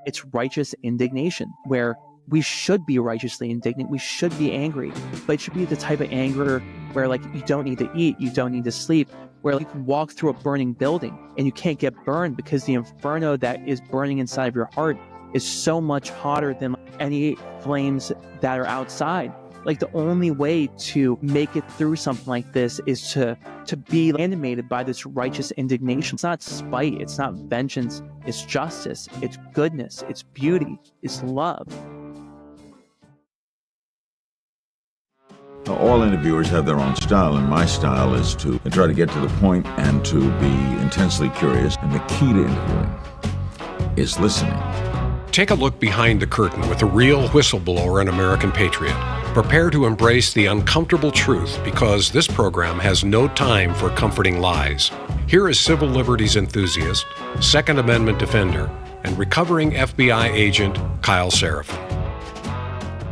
It's righteous indignation, where we should be righteously indignant. We should be angry, but it should be the type of anger where, like, you don't need to eat, you don't need to sleep, where, like, you can walk through a burning building and you can't get burned because the inferno that is burning inside of your heart is so much hotter than any flames that are outside. Like, the only way to make it through something like this is to be animated by this righteous indignation. It's not spite, it's not vengeance, it's justice, it's goodness, it's beauty, it's love. All interviewers have their own style, and my style is to try to get to the point and to be intensely curious. And the key to interviewing is listening. Take a look behind the curtain with a real whistleblower and American patriot. Prepare to embrace the uncomfortable truth, because this program has no time for comforting lies. Here is civil liberties enthusiast, Second Amendment defender, and recovering FBI agent Kyle Seraphin.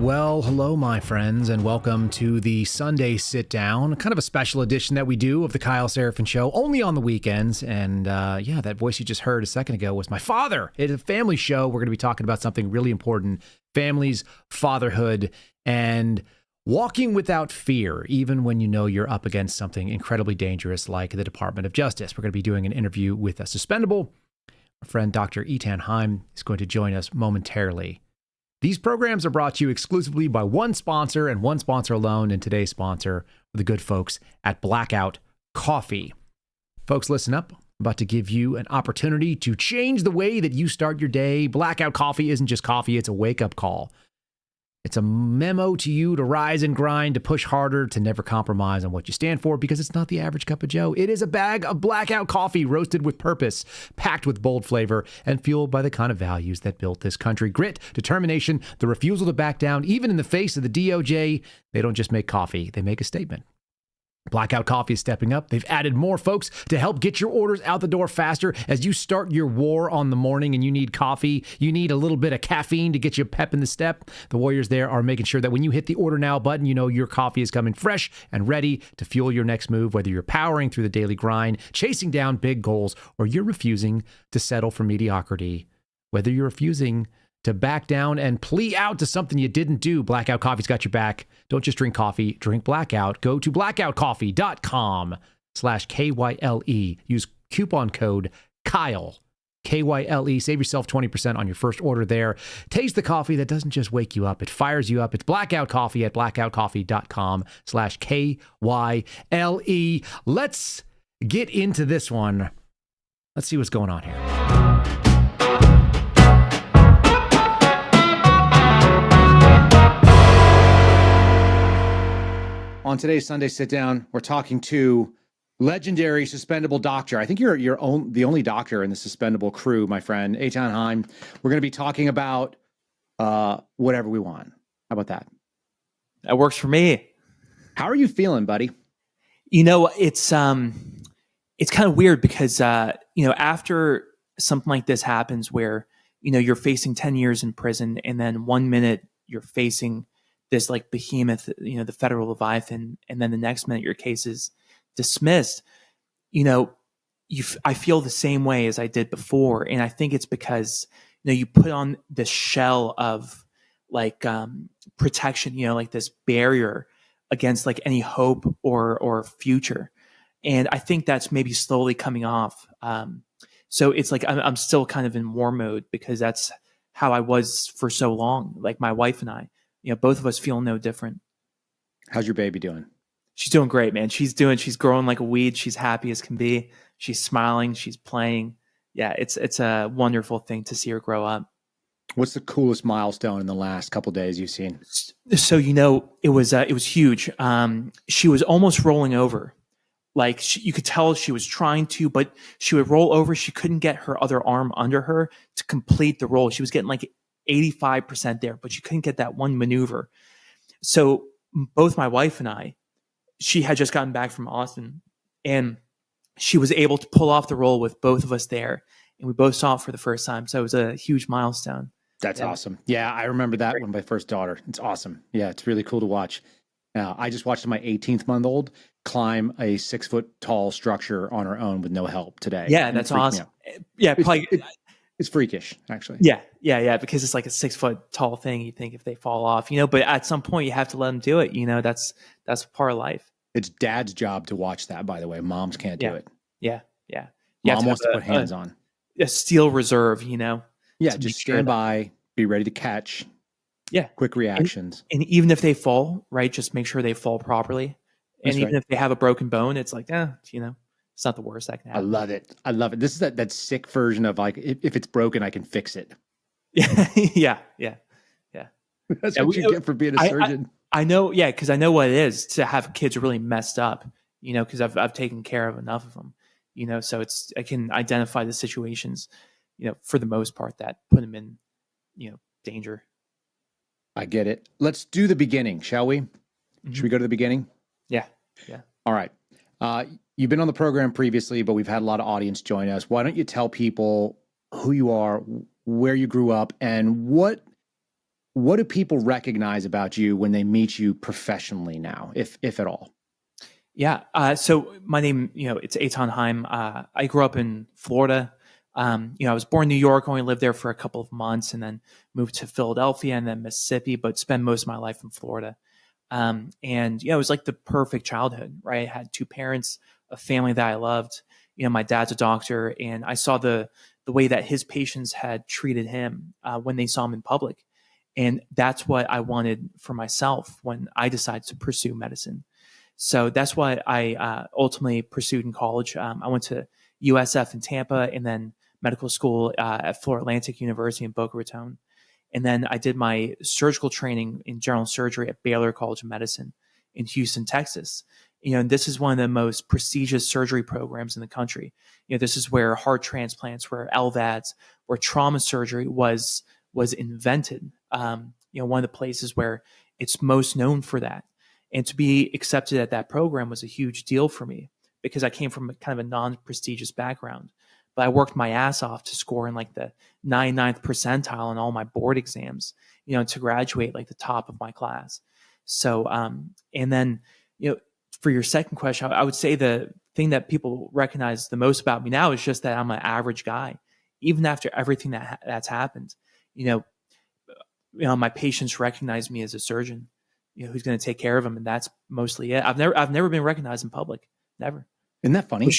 Well, hello, my friends, and welcome to the Sunday Sit Down, kind of a special edition that we do of the Kyle Seraphin Show, only on the weekends. And yeah, that voice you just heard a second ago was my father. It's a family show. We're going to be talking about something really important: families, fatherhood, and walking without fear, even when you know you're up against something incredibly dangerous like the Department of Justice. We're going to be doing an interview with a suspendable. Our friend Dr. Eithan Haim is going to join us momentarily. These programs are brought to you exclusively by one sponsor and one sponsor alone, and today's sponsor, the good folks at Blackout Coffee. Folks, listen up. I'm about to give you an opportunity to change the way that you start your day. Blackout Coffee isn't just coffee, it's a wake-up call. It's a memo to you to rise and grind, to push harder, to never compromise on what you stand for, because it's not the average cup of joe. It is a bag of Blackout Coffee, roasted with purpose, packed with bold flavor, and fueled by the kind of values that built this country: grit, determination, the refusal to back down, even in the face of the DOJ. They don't just make coffee, they make a statement. Blackout Coffee is stepping up. They've added more folks to help get your orders out the door faster. As you start your war on the morning and you need coffee, you need a little bit of caffeine to get you pep in the step. The warriors there are making sure that when you hit the order now button, you know your coffee is coming fresh and ready to fuel your next move, whether you're powering through the daily grind, chasing down big goals, or you're refusing to settle for mediocrity. Whether you're refusing to back down and plea out to something you didn't do, Blackout Coffee's got your back. Don't just drink coffee, drink Blackout. Go to blackoutcoffee.com/KYLE. Use coupon code KYLE, KYLE. Save yourself 20% on your first order there. Taste the coffee that doesn't just wake you up, it fires you up. It's Blackout Coffee at blackoutcoffee.com/KYLE. Let's get into this one. Let's see what's going on here. On today's Sunday Sit Down, we're talking to legendary suspendable doctor. I think you're the only doctor in the suspendable crew, my friend, Eithan Haim. We're going to be talking about whatever we want. How about that? That works for me. How are you feeling, buddy? You know, it's kind of weird because after something like this happens, where you're facing 10 years in prison, and then 1 minute you're facing this like behemoth, the federal Leviathan, and then the next minute your case is dismissed. I feel the same way as I did before, and I think it's because you put on this shell of like protection, like this barrier against like any hope or future, and I think that's maybe slowly coming off. So it's like I'm still kind of in war mode, because that's how I was for so long. Like my wife and I. Both of us feel no different. How's your baby doing? She's doing great, man. She's growing like a weed. She's happy as can be. She's smiling. She's playing. Yeah, it's a wonderful thing to see her grow up. What's the coolest milestone in the last couple of days you've seen? So, it was huge. She was almost rolling over. Like you could tell she was trying to, but she would roll over. She couldn't get her other arm under her to complete the roll. She was getting like 85% there, but she couldn't get that one maneuver. So both my wife and I, she had just gotten back from Austin, and she was able to pull off the roll with both of us there, and we both saw it for the first time. So it was a huge milestone. That's awesome. Yeah, I remember that when my first daughter. It's awesome. Yeah, it's really cool to watch. I just watched my 18th-month-old climb a 6-foot tall structure on her own with no help today. Yeah, that's awesome. Yeah, probably. It's freakish, actually. Yeah. Because it's like a 6-foot tall thing. You think if they fall off, but at some point you have to let them do it. That's part of life. It's dad's job to watch that, by the way. Moms can't do it. Yeah. Mom wants to put hands on. A steel reserve, Yeah, just stand by, be ready to catch. Yeah. Quick reactions. And even if they fall, right, just make sure they fall properly. And even if they have a broken bone, it's like, it's not the worst that can happen. I love it. This is that sick version of like, if it's broken, I can fix it. Yeah. That's what you get for being a surgeon. I know, because I know what it is to have kids really messed up, because I've taken care of enough of them, so I can identify the situations, for the most part that put them in, danger. I get it. Let's do the beginning, shall we? Mm-hmm. Should we go to the beginning? Yeah. All right. You've been on the program previously, but we've had a lot of audience join us. Why don't you tell people who you are, where you grew up, and what do people recognize about you when they meet you professionally now, if at all? Yeah. So my name, it's Eithan Haim. I grew up in Florida. I was born in New York, only lived there for a couple of months, and then moved to Philadelphia and then Mississippi, but spent most of my life in Florida. It was like the perfect childhood, right? I had 2 parents, a family that I loved. My dad's a doctor, and I saw the way that his patients had treated him when they saw him in public. And that's what I wanted for myself when I decided to pursue medicine. So that's what I ultimately pursued in college. I went to USF in Tampa and then medical school at Florida Atlantic University in Boca Raton. And then I did my surgical training in general surgery at Baylor College of Medicine in Houston, Texas. And this is one of the most prestigious surgery programs in the country. This is where heart transplants, where LVADs, where trauma surgery was invented. One of the places where it's most known for that. And to be accepted at that program was a huge deal for me because I came from kind of a non-prestigious background. But I worked my ass off to score in like the 99th percentile in all my board exams, to graduate like the top of my class. So, and then, for your second question, I would say the thing that people recognize the most about me now is just that I'm an average guy, even after everything that's happened. My patients recognize me as a surgeon, who's going to take care of them, and that's mostly it. I've never been recognized in public, never. Isn't that funny?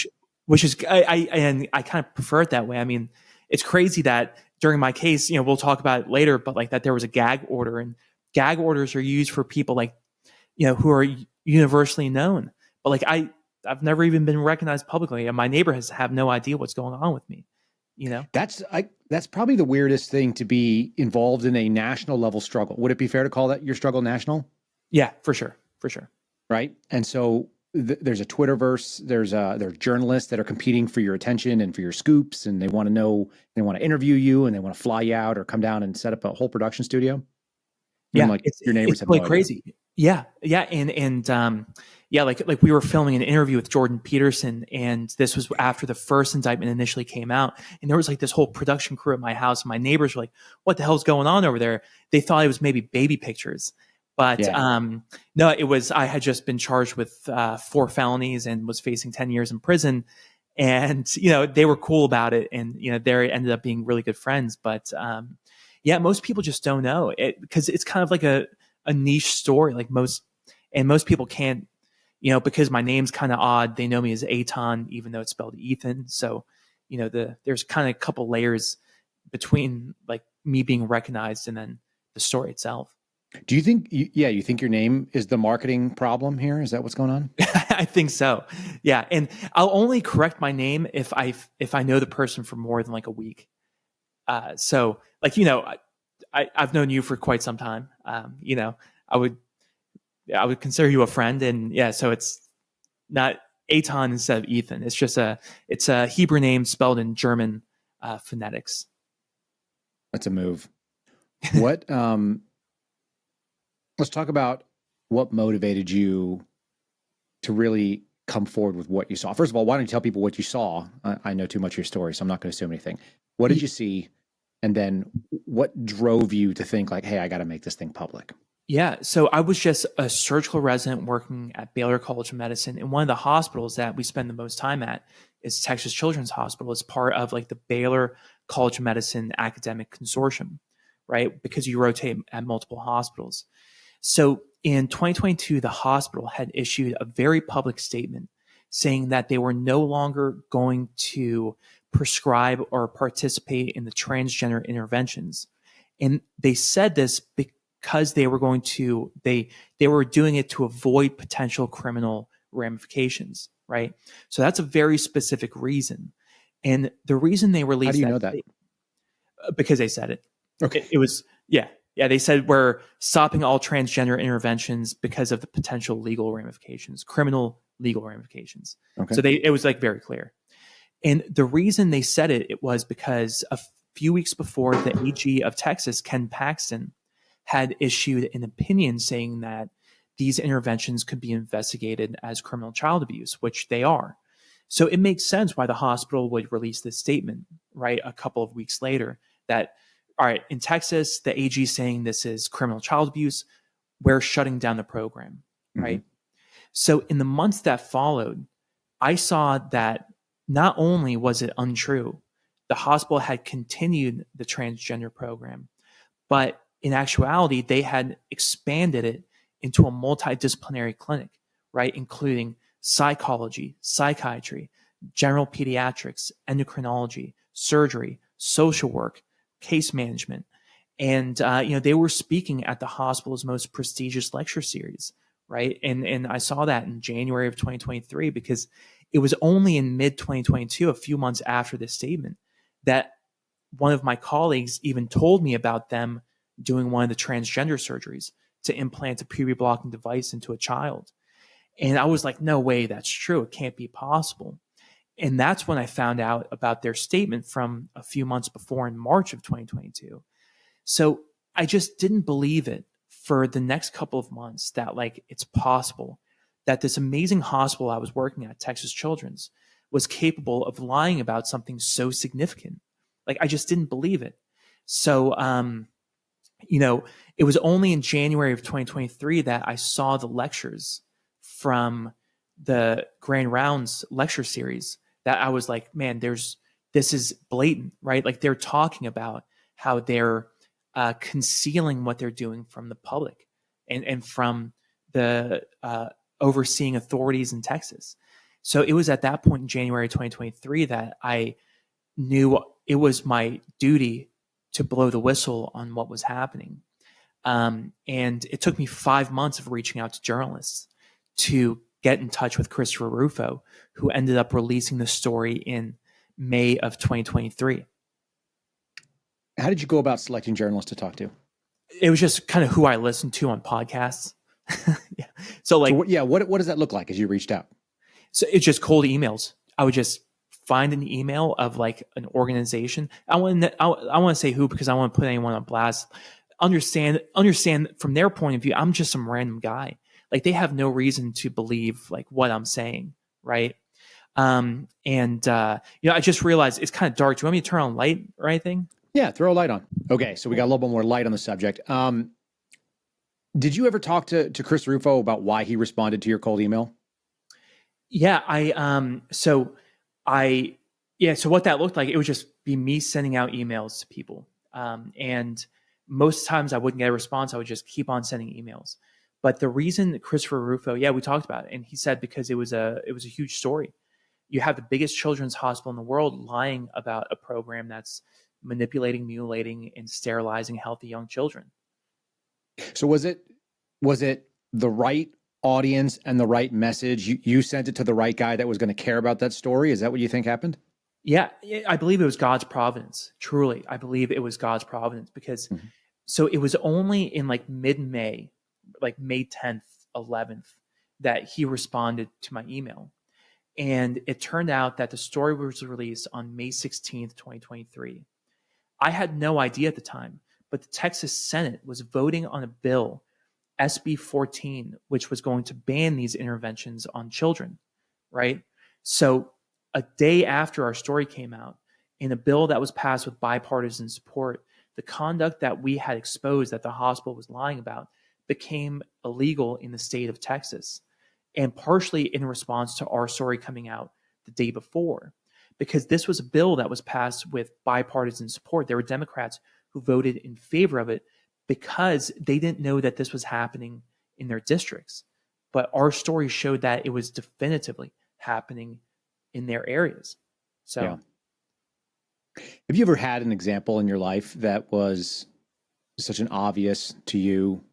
Which is, I kind of prefer it that way. I mean, it's crazy that during my case, we'll talk about it later, but like that there was a gag order, and gag orders are used for people like, who are universally known. But like I've never even been recognized publicly, and my neighbors have no idea what's going on with me. That's probably the weirdest thing, to be involved in a national level struggle. Would it be fair to call that your struggle national? Yeah, for sure. Right. And so there's a Twitterverse, there are journalists that are competing for your attention and for your scoops, and they want to know, they want to interview you, and they want to fly you out or come down and set up a whole production studio. Yeah, like your neighbors have really no crazy. Idea. Yeah, like we were filming an interview with Jordan Peterson, and this was after the first indictment initially came out, and there was like this whole production crew at my house, and my neighbors were like, "What the hell's going on over there?" They thought it was maybe baby pictures. But no, it was, I had just been charged with 4 felonies and was facing 10 years in prison. And, they were cool about it. And, they ended up being really good friends. But most people just don't know it, because it's kind of like a niche story. Like most people can't, because my name's kind of odd. They know me as Eithan, even though it's spelled Ethan. So, there's kind of a couple layers between like me being recognized and then the story itself. Do you think, you think your name is the marketing problem here? Is that what's going on? I think so. Yeah. And I'll only correct my name if I know the person for more than like a week. So like, I've known you for quite some time. I would consider you a friend, and so it's not Eithan instead of Ethan. It's just it's a Hebrew name spelled in German phonetics. That's a move. What, let's talk about what motivated you to really come forward with what you saw. First of all, why don't you tell people what you saw? I know too much of your story, so I'm not going to assume anything. What did you see? And then what drove you to think like, hey, I got to make this thing public? Yeah. So I was just a surgical resident working at Baylor College of Medicine, and one of the hospitals that we spend the most time at is Texas Children's Hospital. It's part of like the Baylor College of Medicine academic consortium, right? Because you rotate at multiple hospitals. So in 2022, the hospital had issued a very public statement saying that they were no longer going to prescribe or participate in the transgender interventions. And they said this because they were going to, they were doing it to avoid potential criminal ramifications, right? So that's a very specific reason. And the reason they released How do you know that? Because they said it. Okay. It was, yeah. Yeah, they said we're stopping all transgender interventions because of the potential legal ramifications, criminal legal ramifications. Okay. So it was like very clear. And the reason they said it was because a few weeks before, the AG of Texas, Ken Paxton, had issued an opinion saying that these interventions could be investigated as criminal child abuse, which they are. So it makes sense why the hospital would release this statement, right, a couple of weeks later, that all right, in Texas, the AG is saying this is criminal child abuse. We're shutting down the program, right? Mm-hmm. So in the months that followed, I saw that not only was it untrue, the hospital had continued the transgender program, but in actuality, they had expanded it into a multidisciplinary clinic, right? Including psychology, psychiatry, general pediatrics, endocrinology, surgery, social work, case management. And, they were speaking at the hospital's most prestigious lecture series, right? And I saw that in January of 2023, because it was only in mid 2022, a few months after this statement, that one of my colleagues even told me about them doing one of the transgender surgeries to implant a puberty blocking device into a child. And I was like, no way, that's true. It can't be possible. And that's when I found out about their statement from a few months before in March of 2022. So I just didn't believe it for the next couple of months that like it's possible that this amazing hospital I was working at, Texas Children's, was capable of lying about something so significant. Like I just didn't believe it. So, it was only in January of 2023 that I saw the lectures from the Grand Rounds lecture series that I was like, man, this is blatant, right? Like they're talking about how they're concealing what they're doing from the public and from the overseeing authorities in Texas. So it was at that point in January 2023 that I knew it was my duty to blow the whistle on what was happening. And it took me 5 months of reaching out to journalists to get in touch with Christopher Rufo, who ended up releasing the story in May of 2023. How did you go about selecting journalists to talk to? It was just kind of who I listened to on podcasts. Yeah. What does that look like as you reached out? So it's just cold emails. I would just find an email of like an organization. I want to say who, because I want to put anyone on blast. Understand from their point of view, I'm just some random guy. Like they have no reason to believe like what I'm saying, right? I just realized it's kind of dark. Do you want me to turn on light or anything? Yeah, throw a light on. Okay, so we got a little bit more light on the subject. Did you ever talk to Chris Rufo about why he responded to your cold email? Yeah, so what that looked like, it would just be me sending out emails to people. And most times I wouldn't get a response. I would just keep on sending emails. But the reason Christopher Rufo, we talked about it, and he said because it was a huge story. You have the biggest children's hospital in the world lying about a program that's manipulating, mutilating, and sterilizing healthy young children. So was it the right audience and the right message? You sent it to the right guy that was going to care about that story? Is that what you think happened? Yeah, I believe it was God's providence. Truly, I believe it was God's providence because so it was only in like mid-May, like May 10th, 11th, that he responded to my email. And it turned out that the story was released on May 16th, 2023. I had no idea at the time, but the Texas Senate was voting on a bill, SB 14, which was going to ban these interventions on children, right? So a day after our story came out, in a bill that was passed with bipartisan support, the conduct that we had exposed that the hospital was lying about became illegal in the state of Texas. And partially in response to our story coming out, the day before, because this was a bill that was passed with bipartisan support. There were Democrats who voted in favor of it because they didn't know that this was happening in their districts. But our story showed that it was definitively happening in their areas. So, Yeah. Have you ever had an example in your life that was such an obvious to you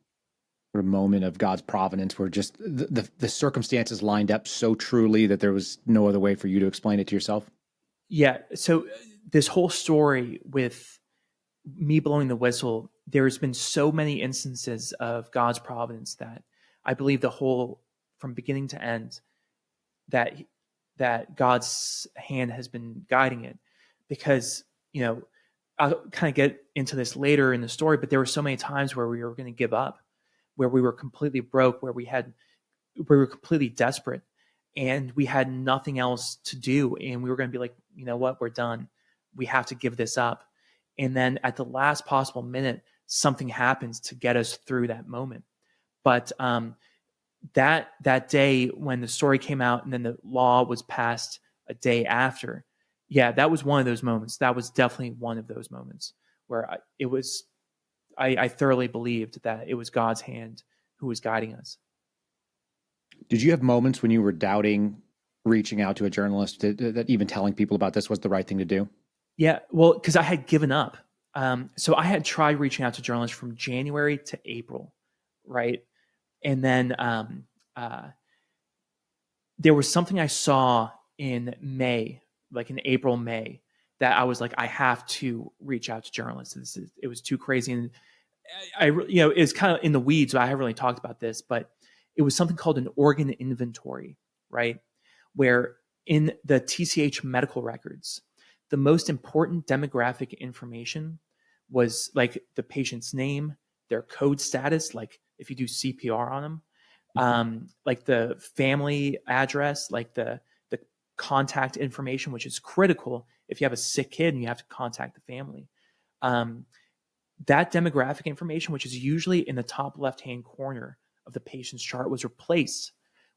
sort of moment of God's providence where just the circumstances lined up so truly that there was no other way for you to explain it to yourself? yeah. So this whole story with me blowing the whistle, there's been so many instances of God's providence that I believe from beginning to end, that God's hand has been guiding it. Because, I'll kind of get into this later in the story, but there were so many times where we were going to give up, where we were completely broke, where we were completely desperate, and we had nothing else to do. And we were going to be like, you know what, we're done. We have to give this up. And then at the last possible minute, something happens to get us through that moment. But that day when the story came out and then the law was passed a day after, yeah, that was one of those moments. That was definitely one of those moments where I thoroughly believed that it was God's hand who was guiding us. Did you have moments when you were doubting reaching out to a journalist, that even telling people about this was the right thing to do? Yeah, well, because I had given up. So I had tried reaching out to journalists from January to April, right? And then there was something I saw in May, like in April, May, that I was like, I have to reach out to journalists. It was too crazy. And it's kind of in the weeds, so I haven't really talked about this, but it was something called an organ inventory, right? Where in the TCH medical records, the most important demographic information was like the patient's name, their code status, like if you do CPR on them, like the family address, like the contact information, which is critical if you have a sick kid and you have to contact the family. That demographic information, which is usually in the top left-hand corner of the patient's chart, was replaced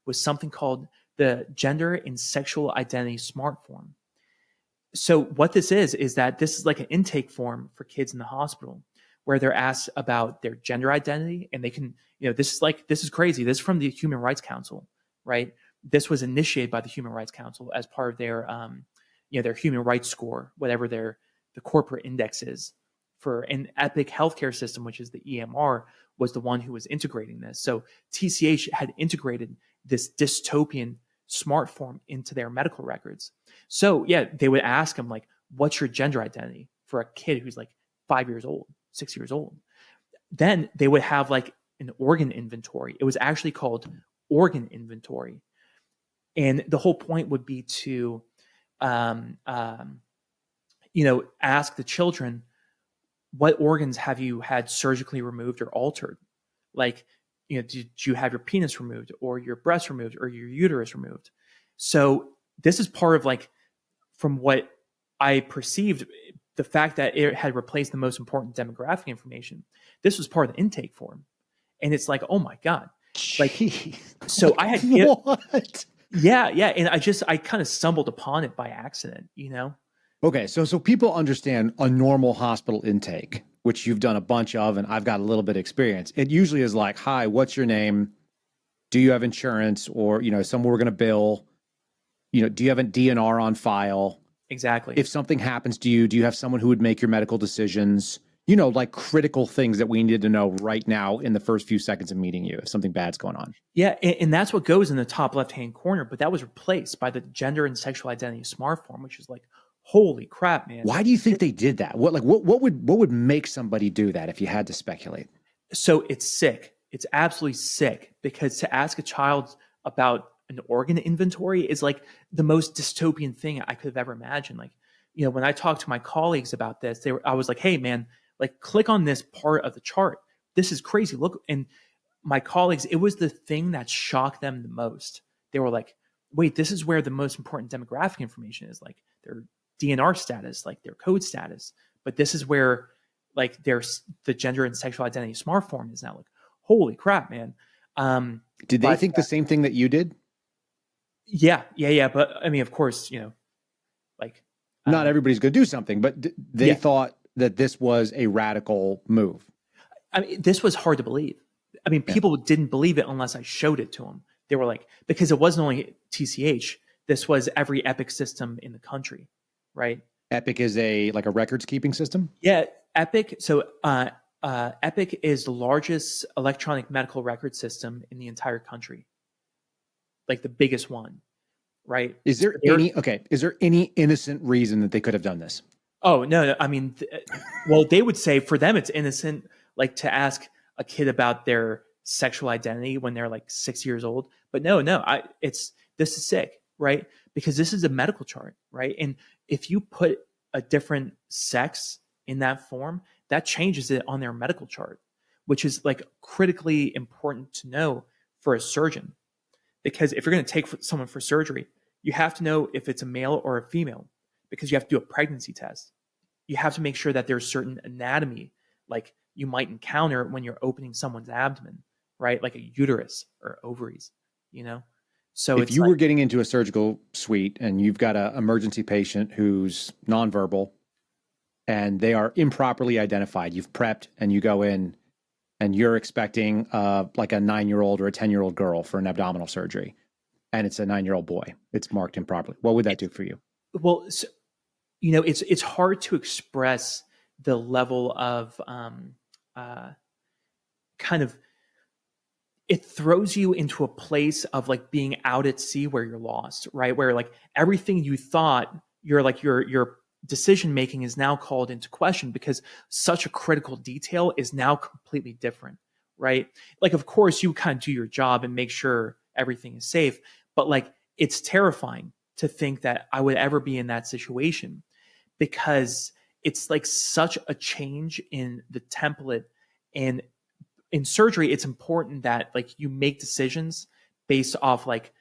with something called the Gender and Sexual Identity Smart Form. So what this is that this is like an intake form for kids in the hospital where they're asked about their gender identity, and they can, this is crazy. This is from the Human Rights Council, right? This was initiated by the Human Rights Council as part of their, their human rights score, whatever the corporate index is for an Epic healthcare system, which is the EMR, was the one who was integrating this. So TCH had integrated this dystopian smart form into their medical records. So yeah, they would ask them like, what's your gender identity for a kid who's like 5 years old, 6 years old? Then they would have like an organ inventory. It was actually called organ inventory. And the whole point would be to, ask the children, what organs have you had surgically removed or altered? Like, did you have your penis removed or your breast removed or your uterus removed? So this is part of like, from what I perceived, the fact that it had replaced the most important demographic information. This was part of the intake form. And it's like, oh my God. Like, so I had, what? Yeah. And I kind of stumbled upon it by accident, Okay. So people understand a normal hospital intake, which you've done a bunch of, and I've got a little bit of experience. It usually is like, hi, what's your name? Do you have insurance? Or, somewhere we're going to bill, do you have a DNR on file? Exactly. If something happens to you, do you have someone who would make your medical decisions? Like critical things that we need to know right now in the first few seconds of meeting you if something bad's going on. Yeah, and that's what goes in the top left-hand corner, but that was replaced by the Gender and Sexual Identity Smart Form, which is like, holy crap, man. Why do you think they did that? What would make somebody do that if you had to speculate? So it's sick. It's absolutely sick, because to ask a child about an organ inventory is like the most dystopian thing I could have ever imagined. Like, when I talked to my colleagues about this, I was like, hey man, like click on this part of the chart. This is crazy. Look, and my colleagues, it was the thing that shocked them the most. They were like, wait, this is where the most important demographic information is, like their DNR status, like their code status. But this is where like there's the Gender and Sexual Identity Smart Form is now. Like, holy crap, man. Did they think the same thing that you did? Yeah. But I mean, of course, like, Not everybody's going to do something, but they Yeah. thought that this was a radical move. I mean, this was hard to believe. I mean, people didn't believe it unless I showed it to them. They were like, because it wasn't only TCH, this was every Epic system in the country, right? Epic is a records keeping system. Yeah, Epic. So Epic is the largest electronic medical record system in the entire country, like the biggest one, right? Is there any innocent reason that they could have done this? Oh, no. I mean, well, they would say for them it's innocent, like to ask a kid about their sexual identity when they're like 6 years old. But no, this is sick, right? Because this is a medical chart, right? And if you put a different sex in that form, that changes it on their medical chart, which is like critically important to know for a surgeon. Because if you're going to take someone for surgery, you have to know if it's a male or a female, because you have to do a pregnancy test. You have to make sure that there's certain anatomy, like you might encounter when you're opening someone's abdomen, right? Like a uterus or ovaries, So if you were getting into a surgical suite and you've got an emergency patient who's nonverbal and they are improperly identified, you've prepped and you go in and you're expecting like a 9-year-old or a 10-year-old girl for an abdominal surgery, and it's a 9-year-old boy, it's marked improperly. What would that do for you? Well, so, it's hard to express the level of kind of, it throws you into a place of like being out at sea where you're lost, right? Where like everything you thought, your decision making is now called into question because such a critical detail is now completely different, right? Like, of course, you kind of do your job and make sure everything is safe, but like it's terrifying to think that I would ever be in that situation, because it's like such a change in the template. And in surgery, it's important that like you make decisions based off like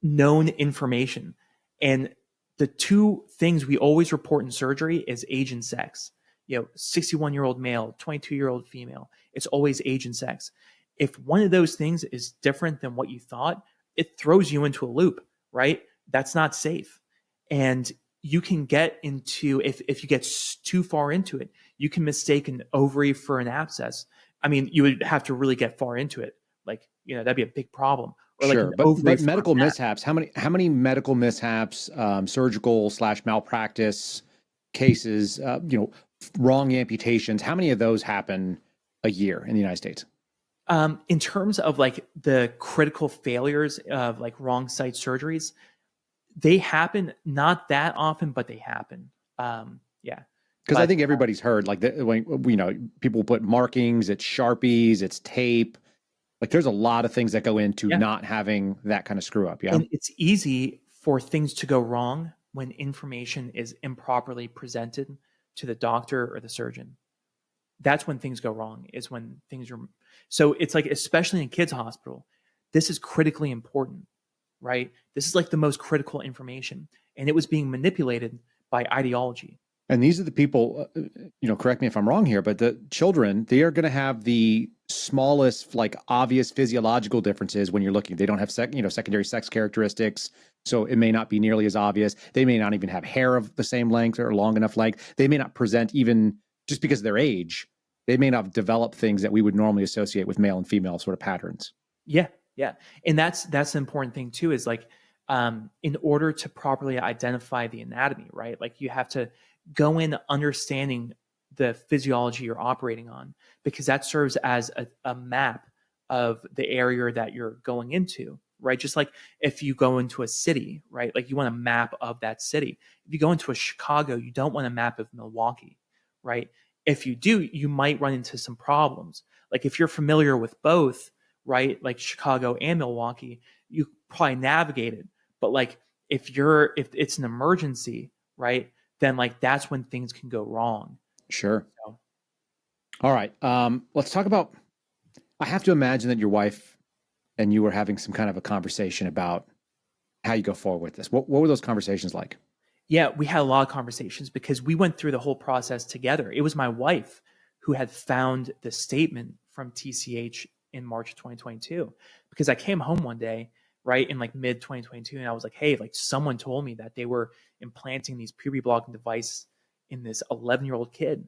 known information. And the two things we always report in surgery is age and sex. 61-year-old male, 22-year-old female. It's always age and sex. If one of those things is different than what you thought, it throws you into a loop, right? That's not safe. And you can get into, if you get too far into it, you can mistake an ovary for an abscess. I mean, you would have to really get far into it. Like, that'd be a big problem. Or sure, like but medical mishaps, how many medical mishaps, surgical / malpractice cases, wrong amputations, how many of those happen a year in the United States? In terms of like the critical failures of like wrong site surgeries, they happen not that often, but they happen. Yeah. Because I think everybody's heard like when people put markings, it's Sharpies, it's tape. Like there's a lot of things that go into not having that kind of screw up. Yeah. And it's easy for things to go wrong when information is improperly presented to the doctor or the surgeon. That's when things go wrong, is when things are. So it's like, especially in kids' hospital, this is critically important, right? This is like the most critical information, and it was being manipulated by ideology. And these are the people, correct me if I'm wrong here, but the children, they are going to have the smallest, like obvious physiological differences when you're looking. They don't have secondary sex characteristics, so it may not be nearly as obvious. They may not even have hair of the same length or long enough length. They may not present, even just because of their age, they may not develop things that we would normally associate with male and female sort of patterns. Yeah. And that's the important thing too, is like, in order to properly identify the anatomy, right? Like you have to go in understanding the physiology you're operating on, because that serves as a map of the area that you're going into, right? Just like if you go into a city, right? Like you want a map of that city. If you go into a Chicago, you don't want a map of Milwaukee, right? If you do, you might run into some problems. Like if you're familiar with both, right? Like Chicago and Milwaukee, you probably navigate it. But like if it's an emergency, right? Then like that's when things can go wrong. Sure. So. All right. Let's talk about, I have to imagine that your wife and you were having some kind of a conversation about how you go forward with this. What were those conversations like? Yeah, we had a lot of conversations because we went through the whole process together. It was my wife who had found the statement from TCH in March of 2022, because I came home one day, right, in like mid 2022. And I was like, hey, like someone told me that they were implanting these puberty blocking device in this 11-year-old kid,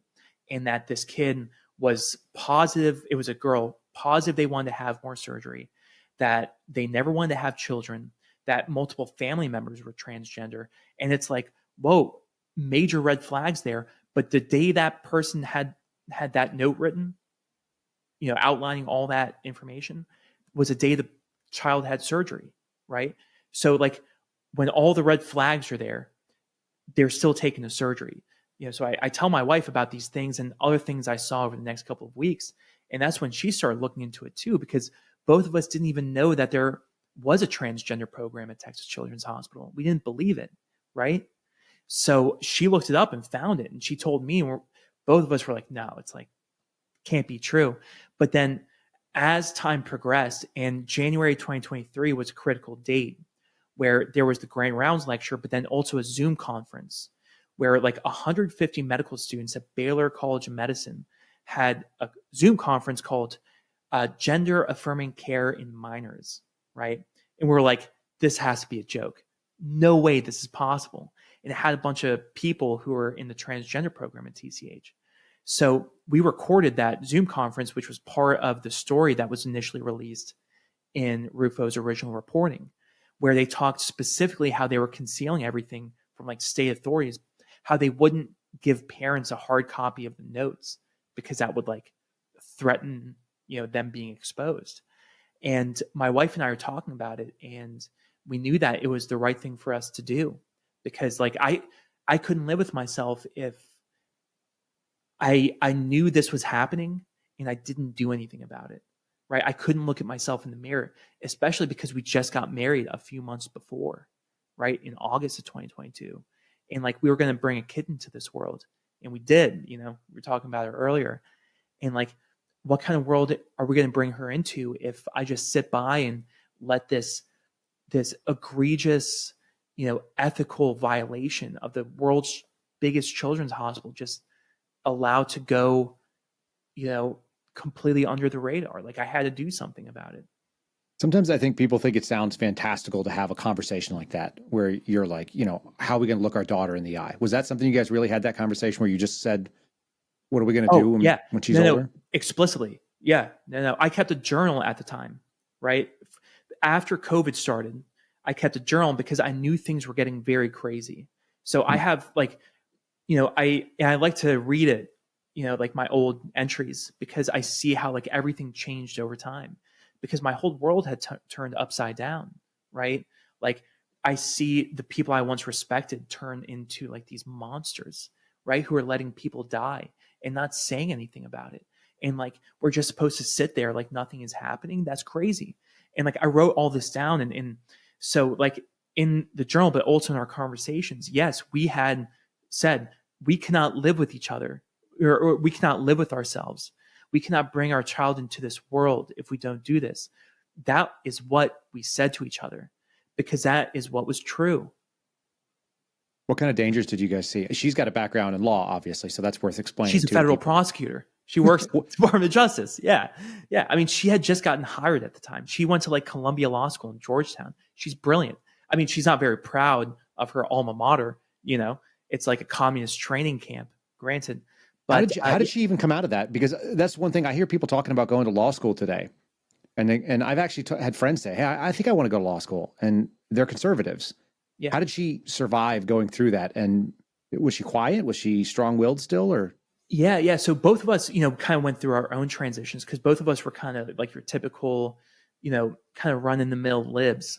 and that this kid was positive. It was a girl, positive they wanted to have more surgery, that they never wanted to have children, that multiple family members were transgender. And it's like, whoa, major red flags there. But the day that person had that note written, outlining all that information, was the day the child had surgery, right? So like when all the red flags are there, they're still taking the surgery. So I tell my wife about these things and other things I saw over the next couple of weeks. And that's when she started looking into it too, because both of us didn't even know that there was a transgender program at Texas Children's Hospital. We didn't believe it, right? So she looked it up and found it. And she told me, and both of us were like, no, it's like, can't be true. But then as time progressed, and January 2023 was a critical date where there was the Grand Rounds lecture, but then also a Zoom conference where like 150 medical students at Baylor College of Medicine had a Zoom conference called Gender Affirming Care in Minors, right? And we're like, this has to be a joke. No way this is possible. And it had a bunch of people who were in the transgender program at TCH. So we recorded that Zoom conference, which was part of the story that was initially released in Rufo's original reporting, where they talked specifically how they were concealing everything from like state authorities, how they wouldn't give parents a hard copy of the notes because that would like threaten, them being exposed. And my wife and I are talking about it, and we knew that it was the right thing for us to do, because like I couldn't live with myself if I knew this was happening and I didn't do anything about it, right? I couldn't look at myself in the mirror, especially because we just got married a few months before, right? In August of 2022. And like we were going to bring a kid into this world, and we did, we were talking about it earlier. And like, what kind of world are we going to bring her into if I just sit by and let this egregious, ethical violation of the world's biggest children's hospital just allow to go, completely under the radar? Like I had to do something about it. Sometimes I think people think it sounds fantastical to have a conversation like that, where you're like, how are we going to look our daughter in the eye? Was that something you guys really had that conversation where you just said, what are we going to do when she's older? No, explicitly. Yeah. No. I kept a journal at the time, right? After COVID started, I kept a journal because I knew things were getting very crazy. So I have like, I like to read it, like my old entries, because I see how like everything changed over time, because my whole world had turned upside down, right? Like I see the people I once respected turn into like these monsters, right? Who are letting people die and not saying anything about it. And like, we're just supposed to sit there like nothing is happening. That's crazy. And like, I wrote all this down. And so like in the journal, but also in our conversations, yes, we had said we cannot live with each other, or we cannot live with ourselves. We cannot bring our child into this world if we don't do this. That is what we said to each other, because that is what was true. What kind of dangers did you guys see? She's got a background in law, obviously, so that's worth explaining. She's a federal prosecutor. She works at the Department of Justice. Yeah. Yeah. I mean, she had just gotten hired at the time. She went to like Columbia Law School in Georgetown. She's brilliant. I mean, she's not very proud of her alma mater. It's like a communist training camp, granted. But how did she even come out of that? Because that's one thing I hear people talking about going to law school today. And I've actually had friends say, hey, I think I want to go to law school. And they're conservatives. Yeah. How did she survive going through that? And was she quiet? Was she strong-willed still, or? Yeah. So both of us, kind of went through our own transitions, because both of us were kind of like your typical, kind of run-in-the-mill libs,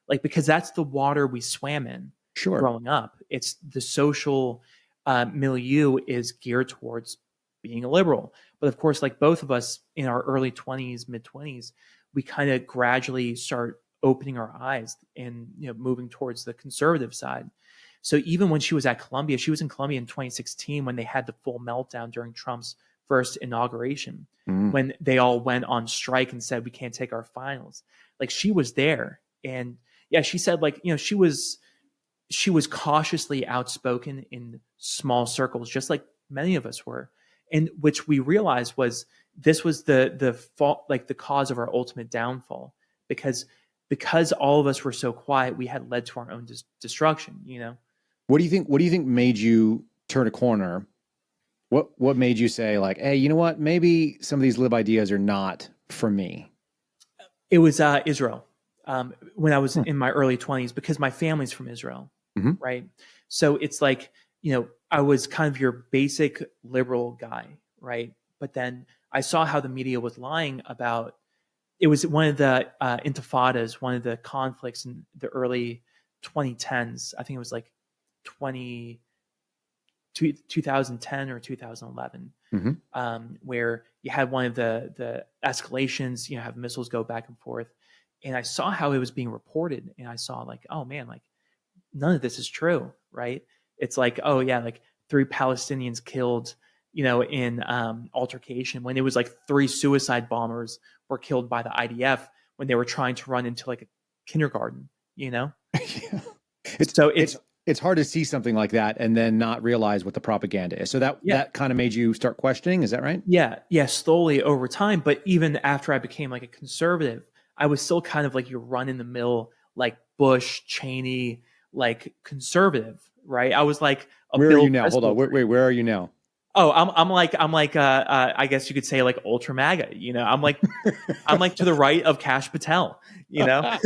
like, because that's the water we swam in growing up. It's the social milieu is geared towards being a liberal. But of course, like both of us in our early 20s, mid 20s, we kind of gradually start opening our eyes and, moving towards the conservative side. So even when she was at Columbia, she was in Columbia in 2016 when they had the full meltdown during Trump's first inauguration, when they all went on strike and said, we can't take our finals. Like, she was there. And yeah, she said, like, she was cautiously outspoken in small circles, just like many of us were. And which we realized was this was the fault, like the cause of our ultimate downfall, because because all of us were so quiet, we had led to our own destruction, you know? What do you think made you turn a corner? What made you say like, hey, you know what? Maybe some of these lib ideas are not for me. It was Israel. When I was in my early 20s, because my family's from Israel, right? So it's like, you know, I was kind of your basic liberal guy, right? But then I saw how the media was lying about, it was one of the intifadas, one of the conflicts in the early 2010s. I think it was like 2010 or 2011, where you had one of the escalations, you know, have missiles go back and forth. And I saw how it was being reported, and I saw like, oh man, like none of this is true, right? It's like, oh yeah, like 3 Palestinians killed, you know, in altercation, when it was like 3 suicide bombers were killed by the IDF when they were trying to run into like a kindergarten, you know? Yeah. It's hard to see something like that and then not realize what the propaganda is. So that kind of made you start questioning. Is that right? Yeah. Slowly over time. But even after I became like a conservative, I was still kind of like your run in the mill, like Bush, Cheney, like conservative, right? I was like, where are you now? Hold on. Wait, where are you now? Oh, I'm like, I guess you could say like ultra MAGA, you know, I'm like to the right of Kash Patel, you know?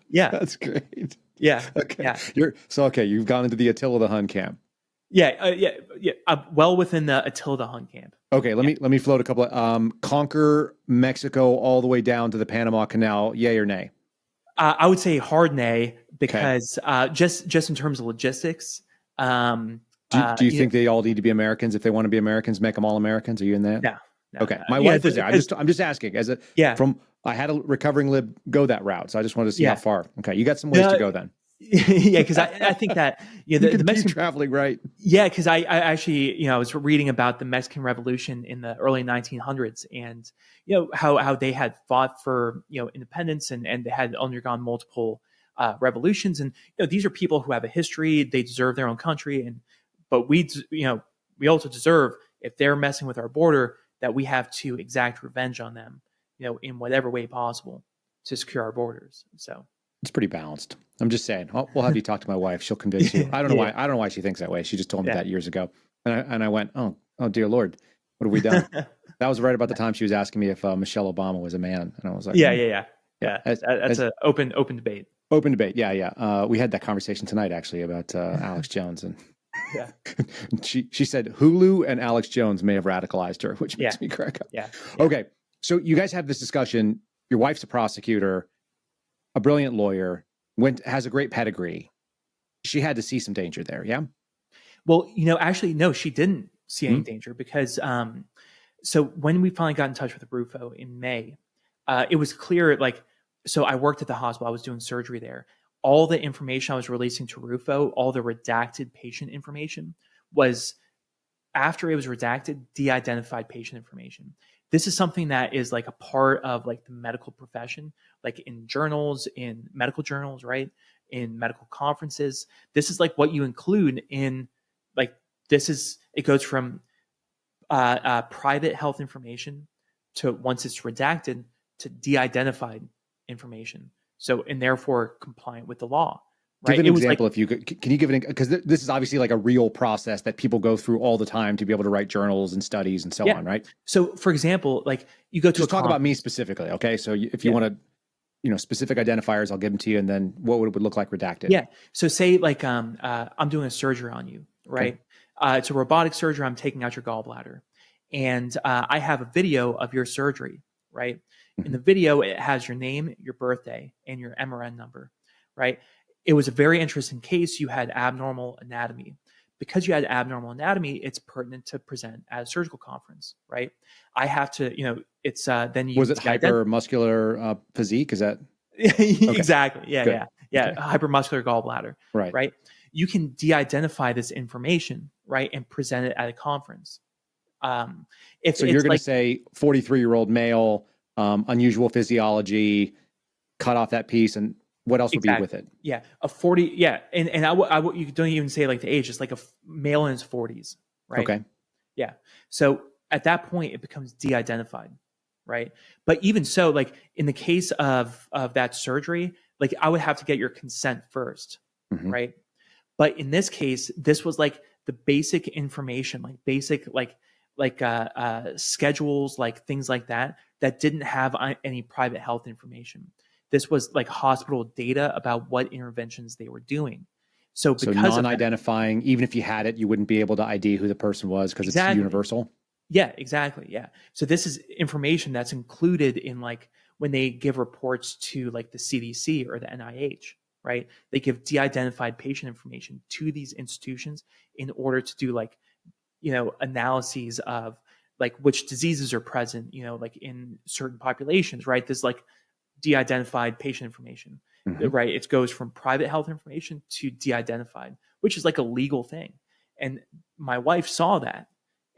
Yeah. That's great. Yeah. Okay. Yeah. You've gone into the Attila the Hun camp. Yeah. Well within the Attila the Hun camp. Okay. Let me float a couple of, conquer Mexico all the way down to the Panama Canal. Yay or nay? I would say hard nay, because just in terms of logistics, do you think they all need to be Americans? If they want to be Americans, make them all Americans? Are you in that? No. Okay. My wife is there. I'm just asking I had a recovering lib go that route. So I just wanted to see how far. Okay. You got some ways to go then. Yeah. Cause I think that, you know, the Mexican traveling, right? Yeah. Cause I actually, you know, I was reading about the Mexican Revolution in the early 1900s, and, you know, how they had fought for, you know, independence, and they had undergone multiple revolutions. And, you know, these are people who have a history, they deserve their own country. But we also deserve, if they're messing with our border, that we have to exact revenge on them, you know, in whatever way possible to secure our borders. So it's pretty balanced. I'm just saying. We'll have you talk to my wife. She'll convince you. I don't know why. I don't know why she thinks that way. She just told me that years ago, and I went, oh dear Lord, what have we done? That was right about the time she was asking me if Michelle Obama was a man, and I was like, yeah. That's an open debate. Open debate. Yeah. We had that conversation tonight actually about Alex Jones, and she said Hulu and Alex Jones may have radicalized her, which makes me crack up. Yeah. Okay. So you guys have this discussion. Your wife's a prosecutor, a brilliant lawyer, has a great pedigree. She had to see some danger there. Yeah. Well, you know, actually, no, she didn't see any danger, because so when we finally got in touch with Rufo in May, it was clear, like, so I worked at the hospital. I was doing surgery there. All the information I was releasing to Rufo, all the redacted patient information, was, after it was redacted, de-identified patient information. This is something that is like a part of like the medical profession, like in journals, in medical journals, right? In medical conferences. This is like what you include in, like, it goes from private health information to, once it's redacted, to de-identified information. So, and therefore compliant with the law. Right? Give an example, if you could. Can you give an, because this is obviously like a real process that people go through all the time to be able to write journals and studies and so on, right? So, for example, like you go to just talk about me specifically, okay? So, if you want to, you know, specific identifiers, I'll give them to you, and then what would it look like redacted? Yeah. So, say like I'm doing a surgery on you, right? Okay. It's a robotic surgery. I'm taking out your gallbladder, and I have a video of your surgery, right? In the video, it has your name, your birthday, and your MRN number, right? It was a very interesting case. You had abnormal anatomy. Because you had abnormal anatomy, it's pertinent to present at a surgical conference, right? I have to, you know, it's then you... Was it hypermuscular physique? Is that... Exactly. Yeah. Good. Okay. Hypermuscular gallbladder, right? Right. You can de-identify this information, right, and present it at a conference. So you're going to say 43-year-old male, unusual physiology, cut off that piece, and what else would be with it? Yeah, a 40. Yeah, and you don't even say like the age. It's like a male in his 40s, right? Okay. Yeah. So at that point, it becomes de-identified. right? But even so, like in the case of that surgery, like I would have to get your consent first, right? But in this case, this was like the basic information, like basic schedules, like things like that didn't have any private health information. This was like hospital data about what interventions they were doing. So because non-identifying, even if you had it, you wouldn't be able to ID who the person was because it's universal. Yeah, exactly. Yeah. So this is information that's included in like when they give reports to like the CDC or the NIH, right? They give de-identified patient information to these institutions in order to do like, analyses of like which diseases are present, like in certain populations, right? There's like de-identified patient information, right? It goes from private health information to de-identified, which is like a legal thing. And my wife saw that.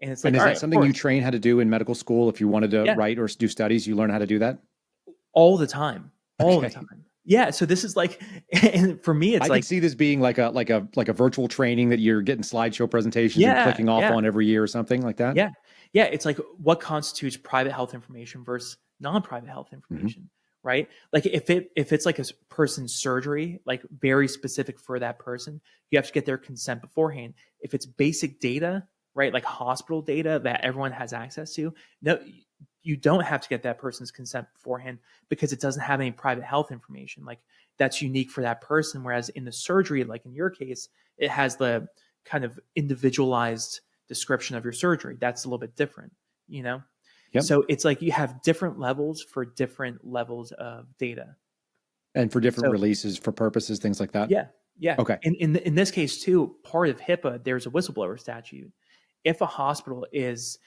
And it's like, and is that something you train how to do in medical school? If you wanted to write or do studies, you learn how to do that? All the time. All the time. Yeah. So this is like, and for me, it's I like, can see this being like a virtual training that you're getting slideshow presentations and clicking off on every year or something like that. Yeah. Yeah. It's like what constitutes private health information versus non-private health information, right? Like if it's like a person's surgery, like very specific for that person, you have to get their consent beforehand. If it's basic data, right, like hospital data that everyone has access to, no, you don't have to get that person's consent beforehand because it doesn't have any private health information. Like that's unique for that person. Whereas in the surgery, like in your case, it has the kind of individualized description of your surgery. That's a little bit different, Yep. So it's like you have different levels for different levels of data. And for different releases, for purposes, things like that? Yeah. Yeah. Okay. In this case too, part of HIPAA, there's a whistleblower statute. If a hospital is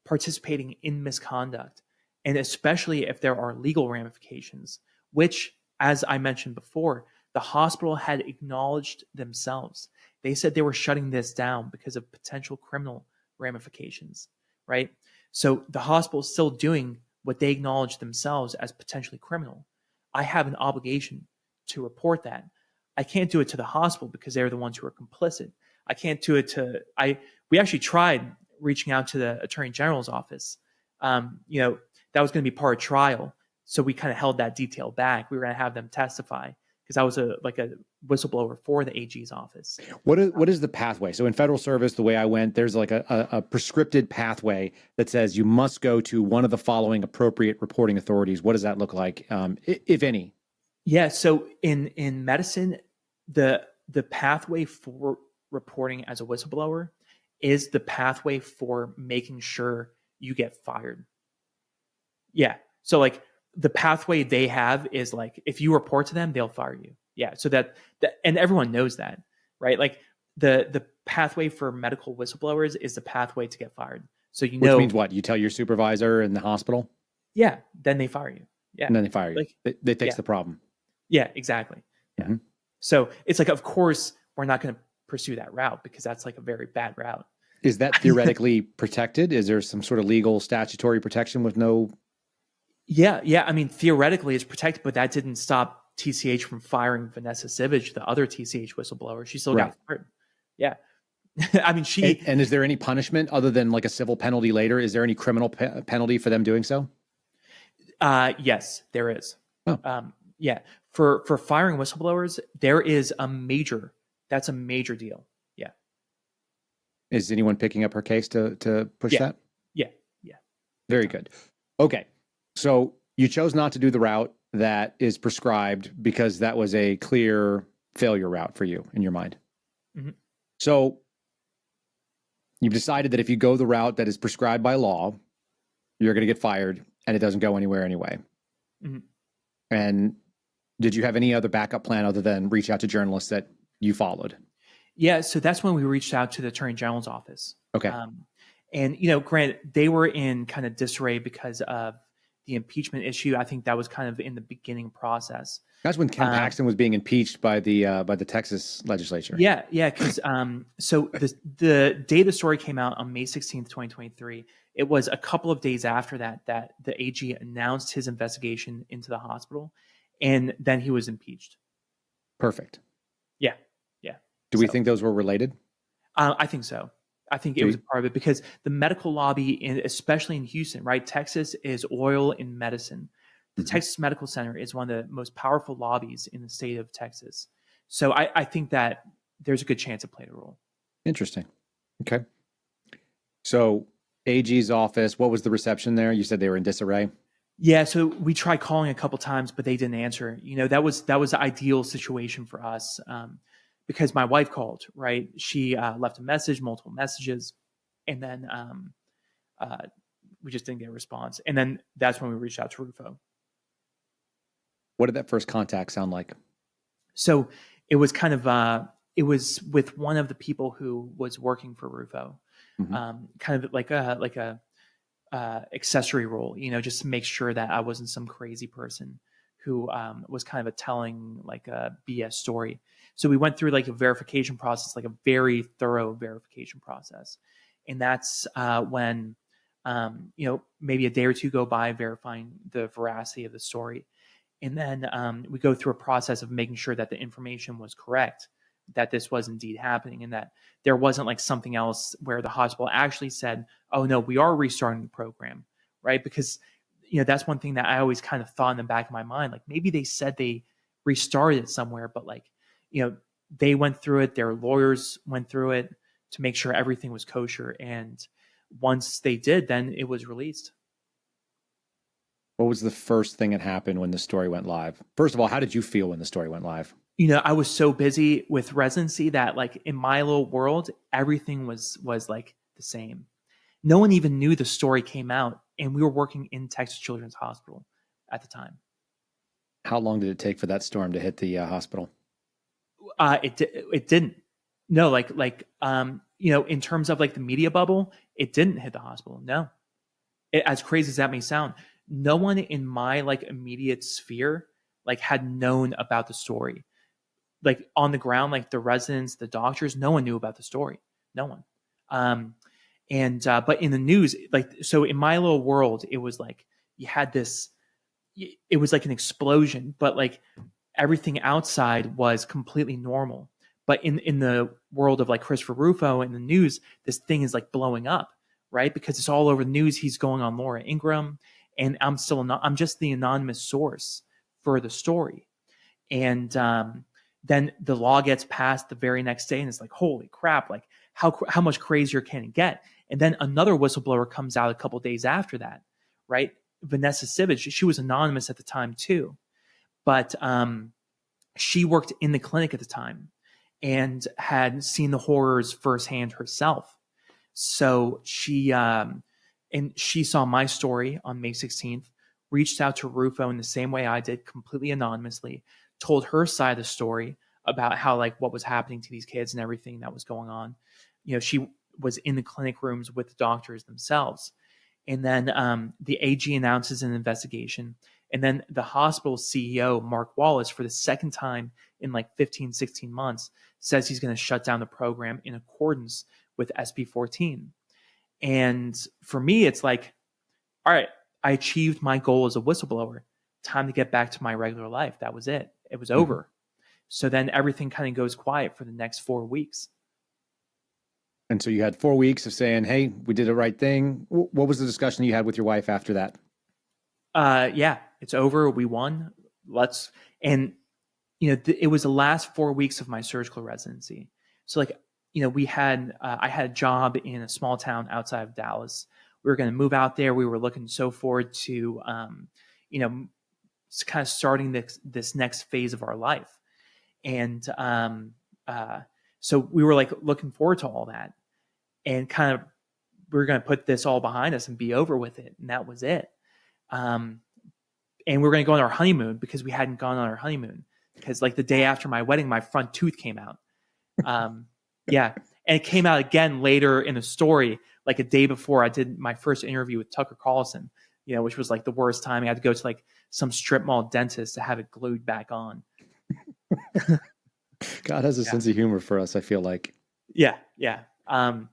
participating in misconduct, and especially if there are legal ramifications, which, as I mentioned before, the hospital had acknowledged themselves. They said they were shutting this down because of potential criminal ramifications, right? So the hospital is still doing what they acknowledge themselves as potentially criminal. I have an obligation to report that. I can't do it to the hospital because they're the ones who are complicit. I can't do it we actually tried reaching out to the Attorney General's office. That was going to be part of trial. So we kind of held that detail back. We were going to have them testify because I was a whistleblower for the AG's office. What is the pathway? So in federal service, the way I went, there's like a prescripted pathway that says you must go to one of the following appropriate reporting authorities. What does that look like, if any? Yeah. So in medicine, the pathway for reporting as a whistleblower is the pathway for making sure you get fired. Yeah. So like the pathway they have is like, if you report to them, they'll fire you. Yeah. So that and everyone knows that, right? Like the pathway for medical whistleblowers is the pathway to get fired. So which means what? You tell your supervisor in the hospital? Yeah. Then they fire you. Yeah. And then they fire you. Like, they fix the problem. Yeah, exactly. Yeah. So it's like, of course, we're not going to pursue that route because that's like a very bad route. Is that theoretically protected? Is there some sort of legal statutory protection with no? Yeah. I mean, theoretically it's protected, but that didn't stop TCH from firing Vanessa Sivage, the other TCH whistleblower. She still got fired. Yeah. I mean, And is there any punishment other than like a civil penalty later? Is there any criminal penalty for them doing so? Yes, there is. Oh. Yeah. For firing whistleblowers, there is that's a major deal. Yeah. Is anyone picking up her case to push that? Yeah. Very good. Okay. So you chose not to do the route that is prescribed because that was a clear failure route for you in your mind. Mm-hmm. So you've decided that if you go the route that is prescribed by law, you're going to get fired and it doesn't go anywhere anyway. Mm-hmm. And did you have any other backup plan other than reach out to journalists that you followed? Yeah, so that's when we reached out to the Attorney General's office. Okay. And, granted, they were in kind of disarray because of the impeachment issue. I think that was kind of in the beginning process. That's when Ken Paxton was being impeached by the Texas legislature. Yeah, because so the day the story came out on May 16th, 2023, it was a couple of days after that the AG announced his investigation into the hospital, and then he was impeached. Perfect. Yeah. Do we think those were related? I think so. I think it was a part of it because the medical lobby, especially in Houston, right? Texas is oil and medicine. The Texas Medical Center is one of the most powerful lobbies in the state of Texas. So I think that there's a good chance it played a role. Interesting. Okay. So AG's office, what was the reception there? You said they were in disarray. Yeah, so we tried calling a couple times, but they didn't answer. That was the ideal situation for us because my wife called. Right, she left a message, multiple messages, and then we just didn't get a response. And then that's when we reached out to Rufo. What did that first contact sound like? So it was kind of it was with one of the people who was working for Rufo, kind of like a accessory role, just to make sure that I wasn't some crazy person who was kind of telling like a BS story. So we went through like a verification process, like a very thorough verification process. And that's when, maybe a day or two go by verifying the veracity of the story. And then we go through a process of making sure that the information was correct, that this was indeed happening, and that there wasn't like something else where the hospital actually said, oh no, we are restarting the program, right? Because, that's one thing that I always kind of thought in the back of my mind, like maybe they said they restarted it somewhere, but like, they went through it, their lawyers went through it to make sure everything was kosher. And once they did, then it was released. What was the first thing that happened when the story went live? First of all, how did you feel when the story went live? I was so busy with residency that like in my little world, everything was like the same. No one even knew the story came out, and we were working in Texas Children's Hospital at the time. How long did it take for that storm to hit the hospital? It didn't. No, in terms of like the media bubble, it didn't hit the hospital. No, as crazy as that may sound, no one in my like immediate sphere like had known about the story. Like on the ground, like the residents, the doctors, no one knew about the story. No one. But in the news, like, so in my little world, it was like you had this, it was like an explosion, but like everything outside was completely normal. But in the world of like Christopher Rufo in the news, this thing is like blowing up, right? Because it's all over the news. He's going on Laura Ingraham, and I'm just the anonymous source for the story. And then the law gets passed the very next day, and it's like, holy crap, like how much crazier can it get? And then another whistleblower comes out a couple of days after that, right? Vanessa Sivage, she was anonymous at the time too, but she worked in the clinic at the time and had seen the horrors firsthand herself. So she saw my story on May 16th, reached out to Rufo in the same way I did, completely anonymously, told her side of the story about how like what was happening to these kids and everything that was going on. She was in the clinic rooms with the doctors themselves. And then the AG announces an investigation. And then the hospital CEO, Mark Wallace, for the second time in like 15, 16 months, says he's going to shut down the program in accordance with SB 14. And for me, it's like, all right, I achieved my goal as a whistleblower. Time to get back to my regular life. That was it. It was over. So then everything kind of goes quiet for the next 4 weeks. And so you had 4 weeks of saying, hey, we did the right thing. What was the discussion you had with your wife after that? Yeah, it's over. We won. It was the last 4 weeks of my surgical residency. So like, we had, I had a job in a small town outside of Dallas. We were going to move out there. We were looking so forward to, kind of starting this next phase of our life. And so we were like looking forward to all that, and kind of we were going to put this all behind us and be over with it. And that was it. And we were going to go on our honeymoon because we hadn't gone on our honeymoon, because like the day after my wedding, my front tooth came out. Yeah. And it came out again later in the story, like a day before I did my first interview with Tucker Carlson, which was like the worst time. I had to go to like some strip mall dentist to have it glued back on. God has a sense of humor for us, I feel like. Yeah. God's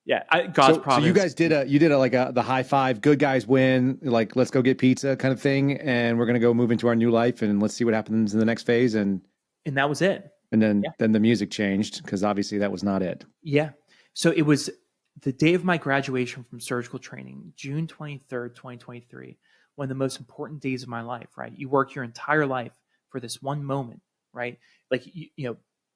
providence. So you guys did the high five, good guys win, like let's go get pizza kind of thing, and we're gonna go move into our new life and let's see what happens in the next phase, and that was it. And then the music changed, because obviously that was not it. Yeah. So it was the day of my graduation from surgical training, June 23rd, 2023, one of the most important days of my life, right? You work your entire life for this one moment, right? Like,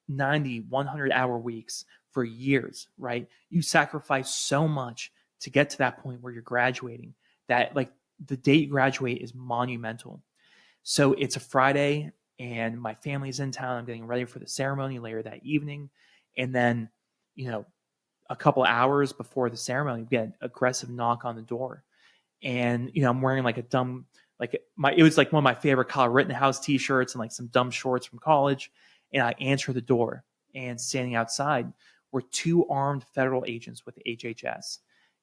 90, 100-hour weeks for years, right? You sacrifice so much to get to that point where you're graduating that, like, the day you graduate is monumental. So it's a Friday and my family's in town. I'm getting ready for the ceremony later that evening. And then, a couple hours before the ceremony, we get an aggressive knock on the door. And, I'm wearing like it was like one of my favorite Kyle Rittenhouse t-shirts and like some dumb shorts from college. And I answer the door, and standing outside were 2 armed federal agents with HHS.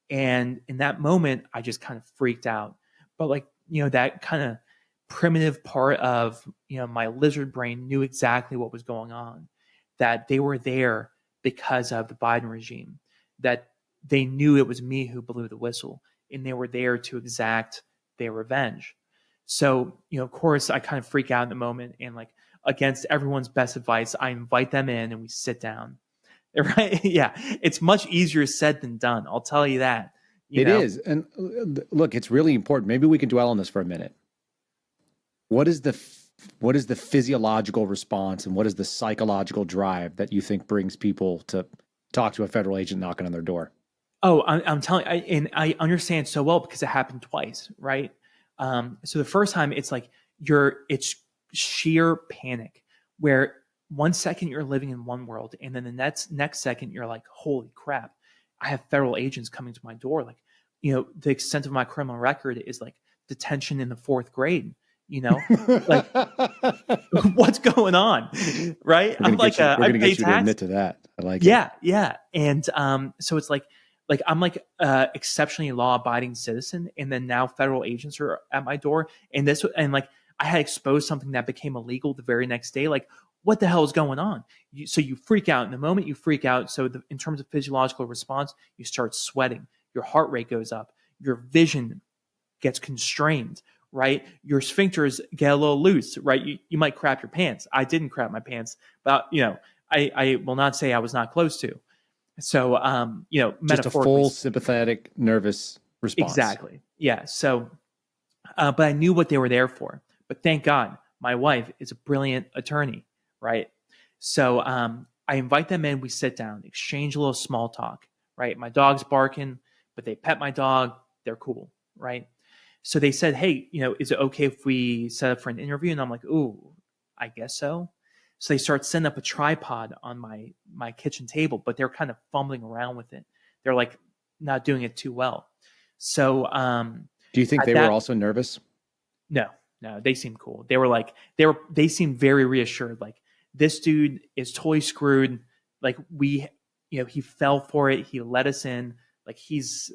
And in that moment, I just kind of freaked out. But like, that kind of primitive part of, my lizard brain knew exactly what was going on, that they were there because of the Biden regime, that they knew it was me who blew the whistle, and they were there to exact their revenge. So, of course, I kind of freak out in the moment, and like, against everyone's best advice, I invite them in and we sit down. Right? Yeah. It's much easier said than done. I'll tell you that. It is. And look, it's really important. Maybe we can dwell on this for a minute. What is the physiological response and what is the psychological drive that you think brings people to talk to a federal agent knocking on their door? Oh, I'm telling you, and I understand so well because it happened twice, right? So the first time it's like it's sheer panic where 1 second you're living in one world, and then the next second you're like, holy crap, I have federal agents coming to my door. Like, the extent of my criminal record is like detention in the 4th grade. Like, what's going on, right? I'm like, I pay tax. To admit to that. I like it. Yeah. And so it's like I'm like exceptionally law-abiding citizen, and then now federal agents are at my door, and like I had exposed something that became illegal the very next day. Like, what the hell is going on? So you freak out. In the moment you freak out, so in terms of physiological response, you start sweating. Your heart rate goes up. Your vision gets constrained, right? Your sphincters get a little loose, right? You might crap your pants. I didn't crap my pants, but, I will not say I was not close to. So, just a full sympathetic, nervous response. Exactly. Yeah. So, but I knew what they were there for. But thank God, my wife is a brilliant attorney, right? So I invite them in, we sit down, exchange a little small talk, right? My dog's barking, but they pet my dog, they're cool, right? So they said, hey, is it okay if we set up for an interview? And I'm like, ooh, I guess so. So they start setting up a tripod on my kitchen table, but they're kind of fumbling around with it. They're like not doing it too well. So do you think they were also nervous? No, they seemed cool. They were like, they seemed very reassured. Like, this dude is totally screwed. Like, he fell for it. He let us in. Like, he's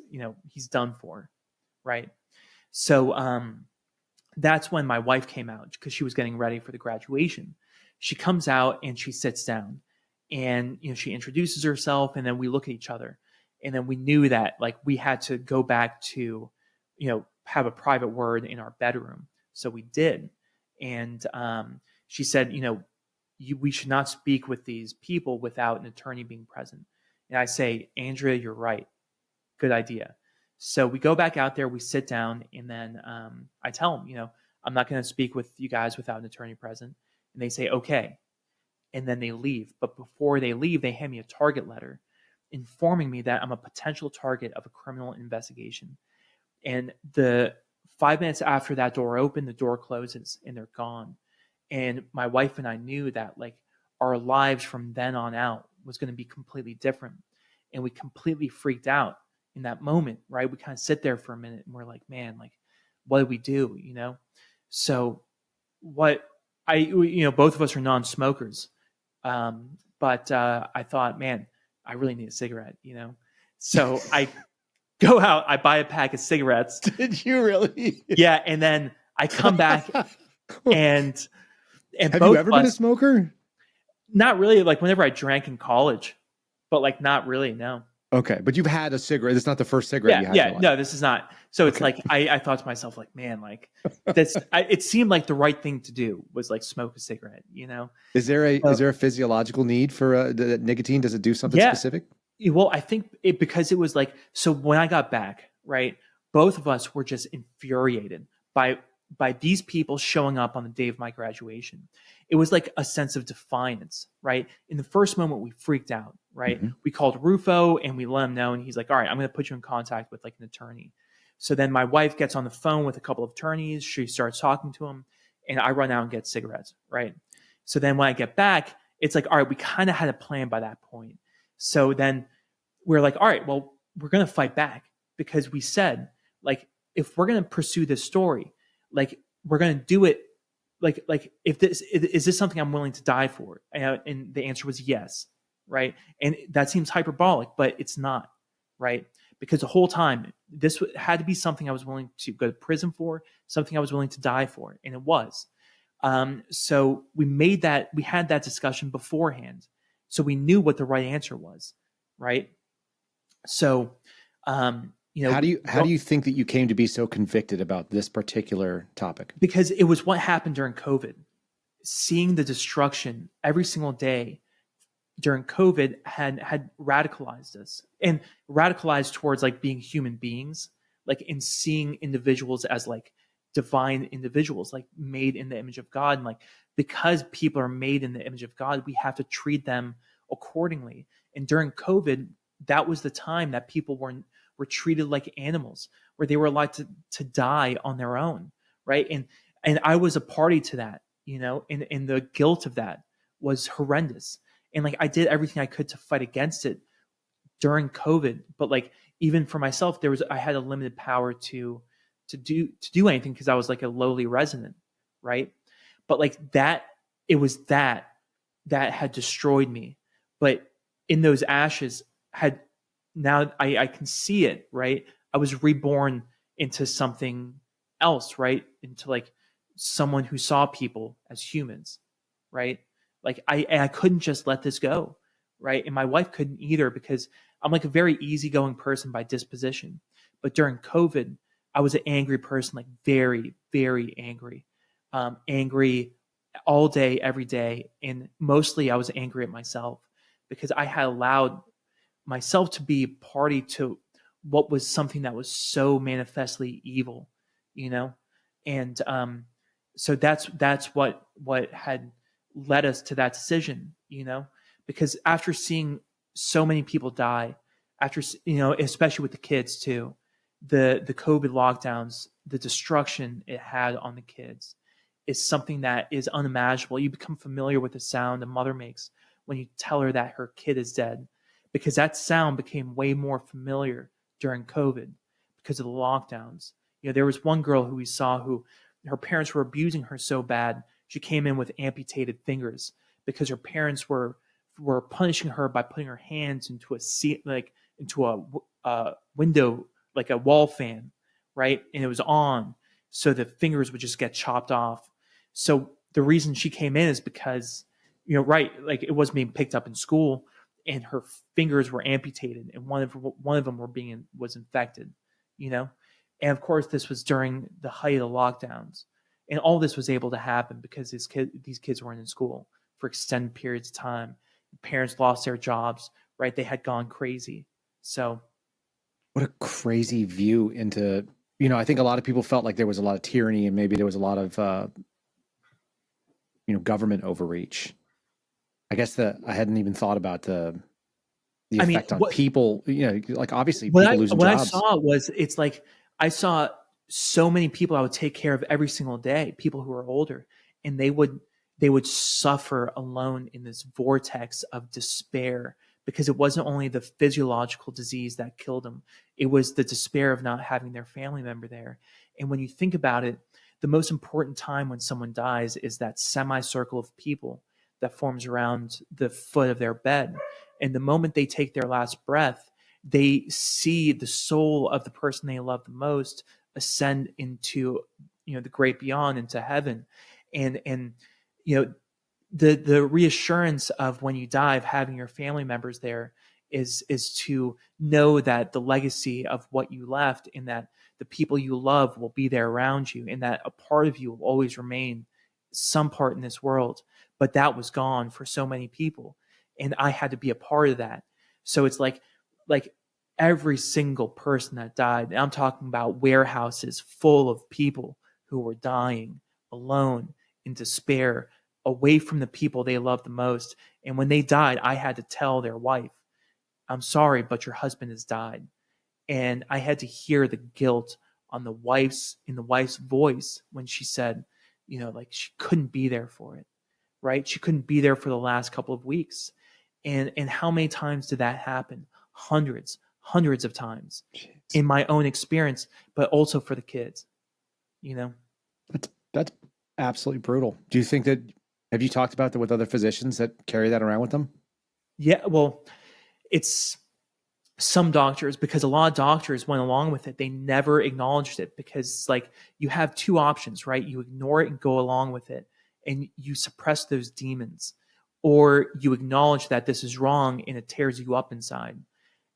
done for. Right. So, that's when my wife came out because she was getting ready for the graduation. She comes out and she sits down, and, she introduces herself, and then we look at each other, and then we knew that like we had to go back to, have a private word in our bedroom. So we did. And she said, we should not speak with these people without an attorney being present. And I say, Andrea, you're right. Good idea. So we go back out there, we sit down, and then I tell them, I'm not going to speak with you guys without an attorney present. And they say, okay. And then they leave. But before they leave, they hand me a target letter informing me that I'm a potential target of a criminal investigation. And the 5 minutes after that door opened, the door closes and they're gone. And my wife and I knew that like our lives from then on out was going to be completely different. And we completely freaked out in that moment, right? We kind of sit there for a minute and we're like, man, like, what did we do? So both of us are non-smokers. But I thought, man, I really need a cigarette, So I go out, I buy a pack of cigarettes. Did you really? Yeah. And then I come back and have you ever been a smoker? Not really. Like whenever I drank in college, but like not really. No. Okay. But you've had a cigarette. It's not the first cigarette you had. Yeah. No, this is not. So it's like, I thought to myself, like, man, like it seemed like the right thing to do was like smoke a cigarette, Is there a physiological need for nicotine? Does it do something specific? Well, I think because it was like, so when I got back, right, both of us were just infuriated by these people showing up on the day of my graduation. It was like a sense of defiance, right? In the first moment, we freaked out, right? Mm-hmm. We called Rufo and we let him know, and he's like, all right, I'm going to put you in contact with like an attorney. So then my wife gets on the phone with a couple of attorneys. She starts talking to him, and I run out and get cigarettes, right? So then when I get back, it's like, all right, we kind of had a plan by that point. So then we're like, all right, well, we're going to fight back, because we said, like, if we're going to pursue this story, like, we're going to do it. Like, if this is this something I'm willing to die for? And the answer was yes, right? And that seems hyperbolic, but it's not, right? Because the whole time, this had to be something I was willing to go to prison for, something I was willing to die for, and it was. So we had that discussion beforehand, so we knew what the right answer was, right? So, How do you think that you came to be so convicted about this particular topic? Because it was what happened during COVID. Seeing the destruction every single day during COVID had radicalized us, and radicalized towards like being human beings, like in seeing individuals as like divine individuals, like made in the image of God. And like, because people are made in the image of God, we have to treat them accordingly. And during COVID, that was the time that people were treated like animals, where they were allowed to die on their own, right? And I was a party to that, and the guilt of that was horrendous. And like, I did everything I could to fight against it during COVID, but like, even for myself, I had a limited power to do anything, because I was like a lowly resident, right? But like that, it was that had destroyed me. But in those ashes, now I can see it, right? I was reborn into something else, right? Into like someone who saw people as humans, right? Like I couldn't just let this go, right? And my wife couldn't either, because I'm like a very easygoing person by disposition. But during COVID, I was an angry person, like very, very angry, angry all day, every day. And mostly I was angry at myself, because I had allowed myself to be party to what was something that was so manifestly evil, and so that's what had led us to that decision, because after seeing so many people die, after especially with the kids too, the COVID lockdowns, the destruction it had on the kids is something that is unimaginable. You become familiar with the sound a mother makes when you tell her that her kid is dead, because that sound became way more familiar during COVID because of the lockdowns. There was one girl who we saw who her parents were abusing her so bad, she came in with amputated fingers, because her parents were punishing her by putting her hands into a seat, like into a window, like a wall fan, right? And it was on, so the fingers would just get chopped off. So the reason she came in is because, right, like it wasn't being picked up in school, and her fingers were amputated, and one of them was infected, And of course, this was during the height of the lockdowns, and all this was able to happen because these kids weren't in school for extended periods of time. Parents lost their jobs, right? They had gone crazy. So, what a crazy view into. I think a lot of people felt like there was a lot of tyranny, and maybe there was a lot of government overreach. I guess I hadn't even thought about the effect on people. Like obviously people losing jobs. What I saw was, it's like I saw so many people I would take care of every single day, people who are older, and they would suffer alone in this vortex of despair, because it wasn't only the physiological disease that killed them, it was the despair of not having their family member there. And when you think about it, the most important time when someone dies is that semicircle of people that forms around the foot of their bed. And the moment they take their last breath, they see the soul of the person they love the most ascend into, the great beyond, into heaven. And the reassurance of when you die, of having your family members there, is to know that the legacy of what you left, and that the people you love will be there around you, and that a part of you will always remain, some part in this world. But that was gone for so many people, and I had to be a part of that. So it's like, like every single person that died, and I'm talking about warehouses full of people who were dying alone, in despair, away from the people they loved the most. And when they died, I had to tell their wife, I'm sorry, but your husband has died. And I had to hear the guilt on in the wife's voice when she said, like she couldn't be there for it, right? She couldn't be there for the last couple of weeks. And how many times did that happen? Hundreds of times in my own experience, but also for the kids, That's absolutely brutal. Do you think that, have you talked about that with other physicians that carry that around with them? Yeah, well, it's some doctors, because a lot of doctors went along with it. They never acknowledged it, because like you have two options, right? You ignore it and go along with it and you suppress those demons, or you acknowledge that this is wrong and it tears you up inside.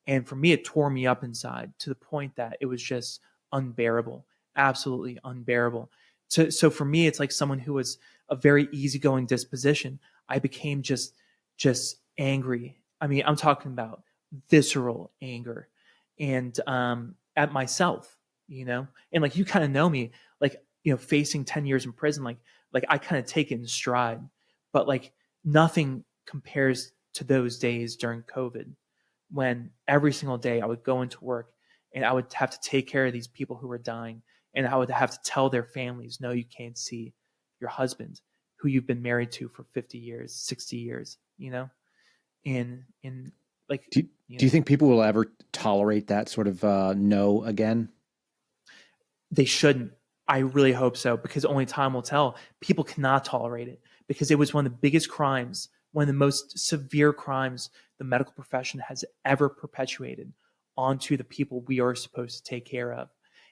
And for me, it tore me up inside to the point that it was just unbearable, absolutely unbearable. So for me, it's like someone who was a very easygoing disposition. I became just angry. I mean, I'm talking about visceral anger, and at myself, and like you kind of know me, like facing 10 years in prison, like I kind of take it in stride, but like nothing compares to those days during COVID, when every single day I would go into work and I would have to take care of these people who were dying, and I would have to tell their families, no, you can't see your husband who you've been married to for 50 years, 60 years, and like, do you think people will ever tolerate that sort of no again? They shouldn't. I really hope so, because only time will tell. People cannot tolerate it, because it was one of the biggest crimes, one of the most severe crimes the medical profession has ever perpetuated onto the people we are supposed to take care of.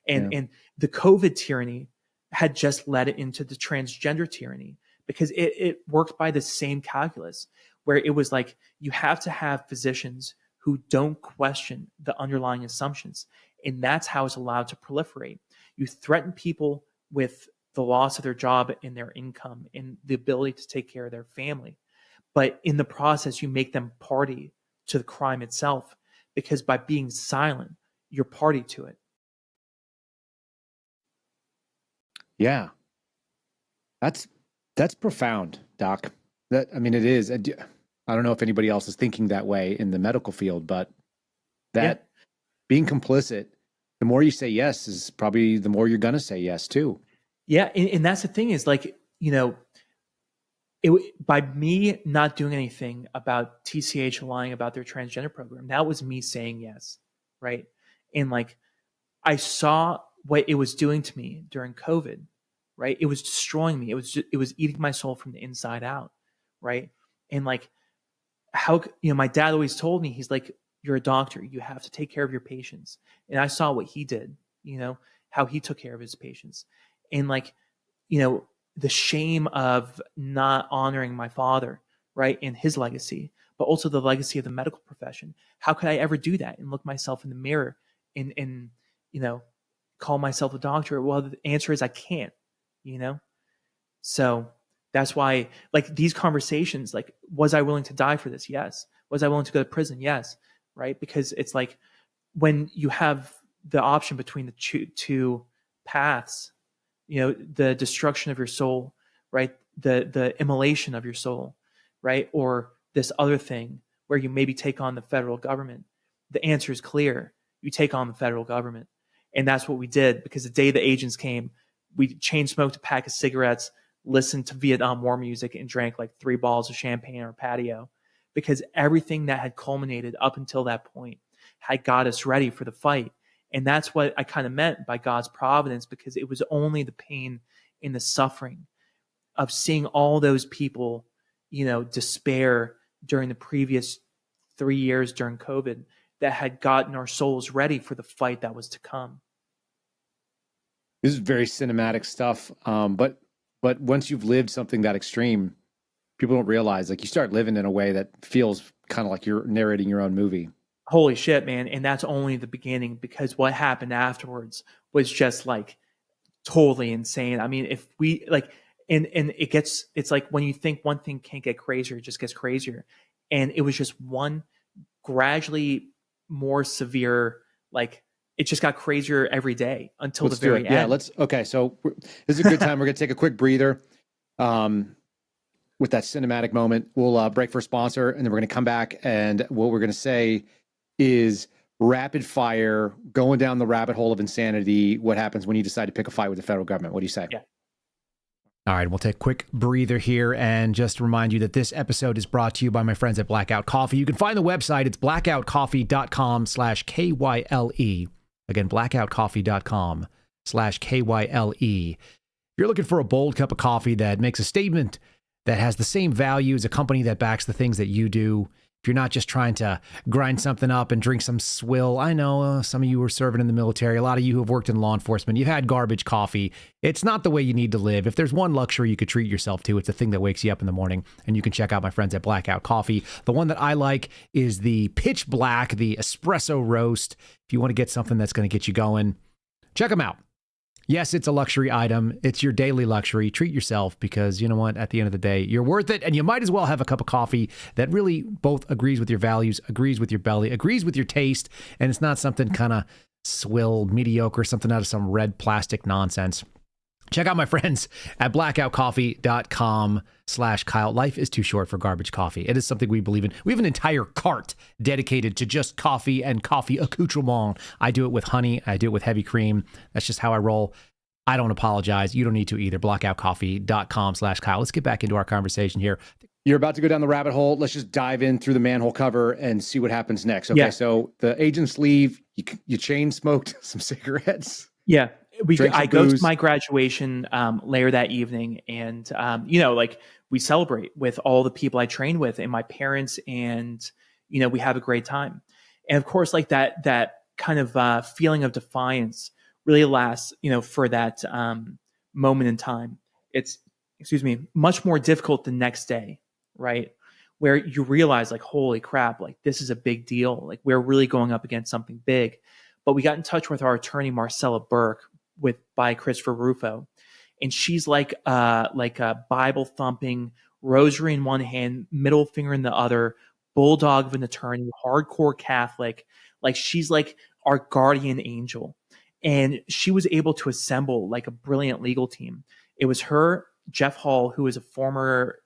And the COVID tyranny had just led it into the transgender tyranny, because it worked by the same calculus, where it was like you have to have physicians who don't question the underlying assumptions. And that's how it's allowed to proliferate. You threaten people with the loss of their job and their income and the ability to take care of their family. But in the process, you make them party to the crime itself, because by being silent, you're party to it. Yeah. That's profound, Doc. That, I mean, it is. I don't know if anybody else is thinking that way in the medical field, but that being complicit, the more you say yes is probably the more you're going to say yes too. Yeah. And that's the thing, is like, by me not doing anything about TCH lying about their transgender program, that was me saying yes. Right. And like, I saw what it was doing to me during COVID, right? It was destroying me. It was eating my soul from the inside out. Right. And like, how, my dad always told me, he's like, you're a doctor, you have to take care of your patients. And I saw what he did, how he took care of his patients. And like, the shame of not honoring my father, right, and his legacy, but also the legacy of the medical profession. How could I ever do that and look myself in the mirror and call myself a doctor? Well, the answer is I can't, So that's why, like, these conversations, like, was I willing to die for this? Yes. Was I willing to go to prison? Yes. Right. Because it's like, when you have the option between the two paths, the destruction of your soul, right? The immolation of your soul, right? Or this other thing where you maybe take on the federal government. The answer is clear. You take on the federal government. And that's what we did, because the day the agents came, we chain smoked a pack of cigarettes, listened to Vietnam War music, and drank like 3 bottles of champagne on our patio, because everything that had culminated up until that point had got us ready for the fight. And that's what I kind of meant by God's providence, because it was only the pain and the suffering of seeing all those people, despair during the previous 3 years during COVID, that had gotten our souls ready for the fight that was to come. This is very cinematic stuff. But once you've lived something that extreme, people don't realize, like, you start living in a way that feels kind of like you're narrating your own movie. Holy shit, man. And that's only the beginning, because what happened afterwards was just like totally insane. I mean, if we like, and it's like when you think one thing can't get crazier, it just gets crazier. And it was just one gradually more severe. Like it just got crazier every day until Let's the very do it. end. Yeah, okay. So this is a good time. We're going to take a quick breather with that cinematic moment. We'll break for a sponsor, and then we're going to come back, and what we're going to say is rapid fire, going down the rabbit hole of insanity. What happens when you decide to pick a fight with the federal government? What do you say? Yeah. All right, we'll take a quick breather here and just remind you that this episode is brought to you by my friends at Blackout Coffee. You can find the website. It's blackoutcoffee.com/KYLE. Again, blackoutcoffee.com/KYLE. If you're looking for a bold cup of coffee that makes a statement, that has the same value as a company that backs the things that you do, if you're not just trying to grind something up and drink some swill. I know some of you were serving in the military. A lot of you who have worked in law enforcement, you've had garbage coffee. It's not the way you need to live. If there's one luxury you could treat yourself to, it's the thing that wakes you up in the morning. And you can check out my friends at Blackout Coffee. The one that I like is the pitch black, the espresso roast. If you want to get something that's going to get you going, check them out. Yes, it's a luxury item. It's your daily luxury. Treat yourself, because you know what? At the end of the day, you're worth it. And you might as well have a cup of coffee that really both agrees with your values, agrees with your belly, agrees with your taste. And it's not something kind of swill, mediocre, something out of some red plastic nonsense. Check out my friends at blackoutcoffee.com/Kyle. Life is too short for garbage coffee. It is something we believe in. We have an entire cart dedicated to just coffee and coffee accoutrement. I do it with honey. I do it with heavy cream. That's just how I roll. I don't apologize. You don't need to either. blackoutcoffee.com/Kyle. Let's get back into our conversation here. You're about to go down the rabbit hole. Let's just dive in through the manhole cover and see what happens next. Okay, So the agents leave. You chain smoked some cigarettes. Yeah. I go booze. to my graduation later that evening, and like we celebrate with all the people I trained with and my parents, and we have a great time. And of course, like that kind of feeling of defiance really lasts, for that moment in time. It's much more difficult the next day, right? Where you realize, like, holy crap, like this is a big deal. Like we're really going up against something big. But we got in touch with our attorney, Marcella Burke, by Christopher Rufo, and she's like a Bible thumping, rosary in one hand, middle finger in the other, bulldog of an attorney, hardcore Catholic. Like she's like our guardian angel, and she was able to assemble like a brilliant legal team. It was her, Jeff Hall, who is a former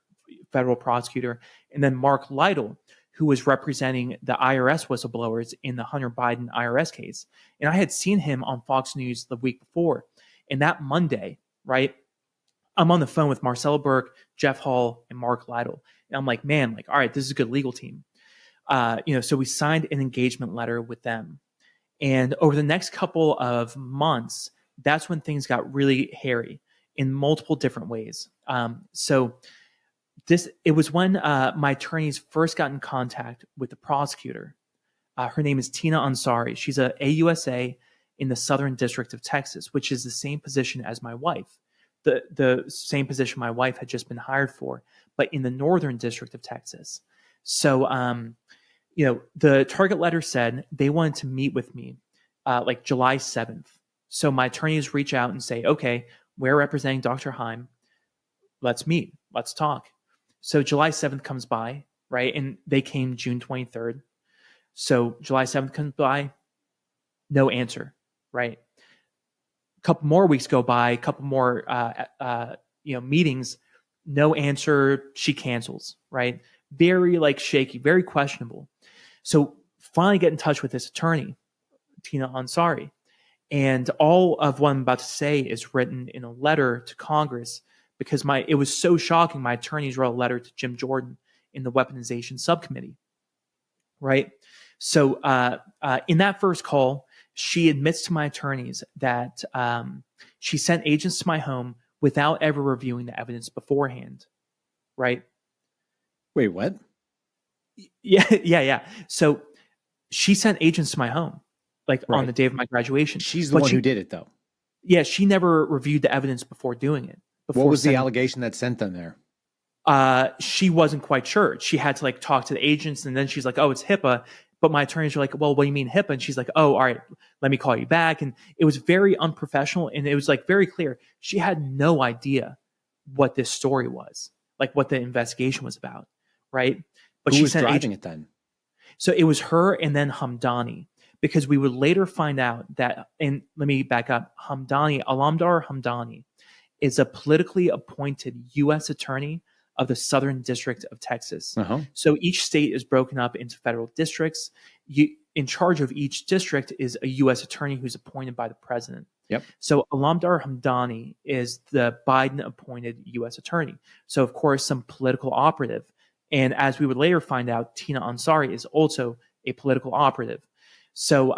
federal prosecutor, and then Mark Lytle, who was representing the IRS whistleblowers in the Hunter Biden IRS case. And I had seen him on Fox News the week before. And that Monday, right, I'm on the phone with Marcella Burke, Jeff Hall, and Mark Lytle. And I'm like, man, like, all right, this is a good legal team. So we signed an engagement letter with them. And over the next couple of months, that's when things got really hairy in multiple different ways. It was when my attorneys first got in contact with the prosecutor. Her name is Tina Ansari. She's a AUSA in the Southern District of Texas, which is the same position as my wife, the same position my wife had just been hired for, but in the Northern District of Texas. So, the target letter said they wanted to meet with me like July 7th. So my attorneys reach out and say, okay, we're representing Dr. Haim. Let's meet. Let's talk. So July 7th comes by, right? And they came June 23rd. So July 7th comes by, no answer, right? A couple more weeks go by, a couple more meetings, no answer. She cancels, right? Very like shaky, very questionable. So finally get in touch with this attorney, Tina Ansari. And all of what I'm about to say is written in a letter to Congress, because it was so shocking. My attorneys wrote a letter to Jim Jordan in the weaponization subcommittee, right? So in that first call, she admits to my attorneys that she sent agents to my home without ever reviewing the evidence beforehand, right? Wait, what? Yeah. So she sent agents to my home, like on the day of my graduation. She's the one who did it, though. Yeah, she never reviewed the evidence before doing it. What was the allegation that sent them there? She wasn't quite sure. She had to like talk to the agents, and then she's like, oh, it's HIPAA. But my attorneys were like, well, what do you mean HIPAA? And she's like, oh, all right, let me call you back. And it was very unprofessional, and it was like very clear. She had no idea what this story was, like what the investigation was about, right? But Who she was sent driving it then? So it was her and then Hamdani, because we would later find out that, and let me back up, Alamdar Hamdani is a politically appointed U.S. attorney of the Southern District of Texas. So each state is broken up into federal districts. In charge of each district is a U.S. attorney who's appointed by the president. Yep. So Alamdar Hamdani is the Biden-appointed U.S. attorney. So, of course, some political operative. And as we would later find out, Tina Ansari is also a political operative. So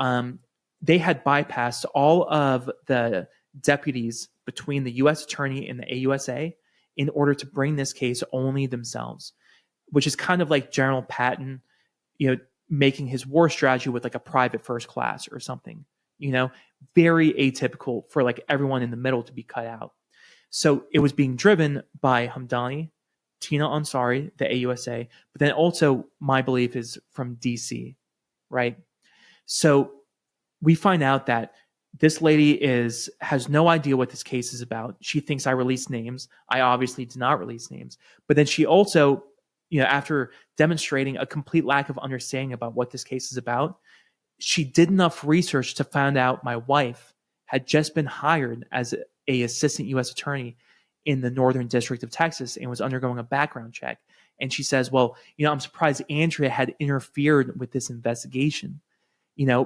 they had bypassed all of the deputies between the U.S. attorney and the AUSA in order to bring this case only themselves, which is kind of like General Patton, making his war strategy with like a private first class or something, very atypical for like everyone in the middle to be cut out. So it was being driven by Hamdani, Tina Ansari, the AUSA, but then also my belief is from DC, right? So we find out that this lady has no idea what this case is about. She thinks I released names. I obviously did not release names. But then she also, after demonstrating a complete lack of understanding about what this case is about, she did enough research to find out my wife had just been hired as a assistant U.S. attorney in the Northern District of Texas and was undergoing a background check. And she says, well, I'm surprised Andrea had interfered with this investigation,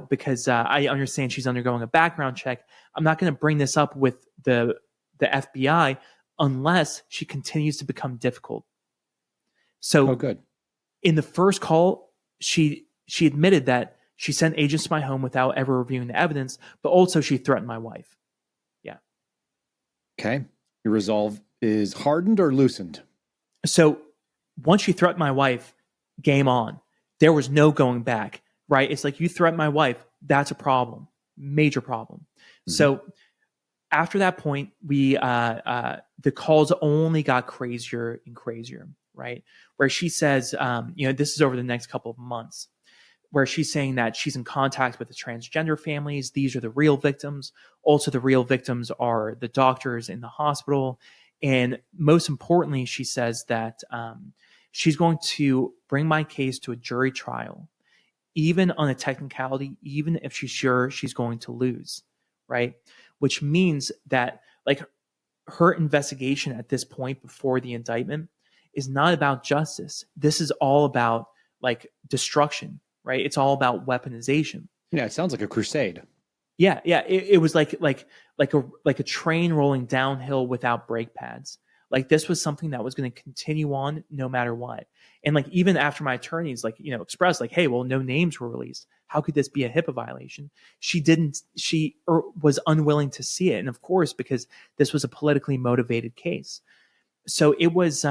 because I understand she's undergoing a background check. I'm not going to bring this up with the FBI unless she continues to become difficult. So good. In the first call, she admitted that she sent agents to my home without ever reviewing the evidence, but also she threatened my wife. Yeah. Okay. Your resolve is hardened or loosened? So once she threatened my wife, game on. There was no going back, right? It's like, you threaten my wife, that's a problem, major problem. Mm-hmm. So after that point, the calls only got crazier and crazier, right? Where she says, this is over the next couple of months, where she's saying that she's in contact with the transgender families. These are the real victims. Also, the real victims are the doctors in the hospital. And most importantly, she says that she's going to bring my case to a jury trial, even on a technicality, even if she's sure she's going to lose, right? Which means that like her investigation at this point before the indictment is not about justice. This is all about like destruction, right? It's all about weaponization. Yeah, it sounds like a crusade. Yeah. It was like a train rolling downhill without brake pads. Like this was something that was going to continue on no matter what. And like even after my attorneys expressed like, hey, well, no names were released. How could this be a HIPAA violation? She was unwilling to see it. And of course, because this was a politically motivated case. So it was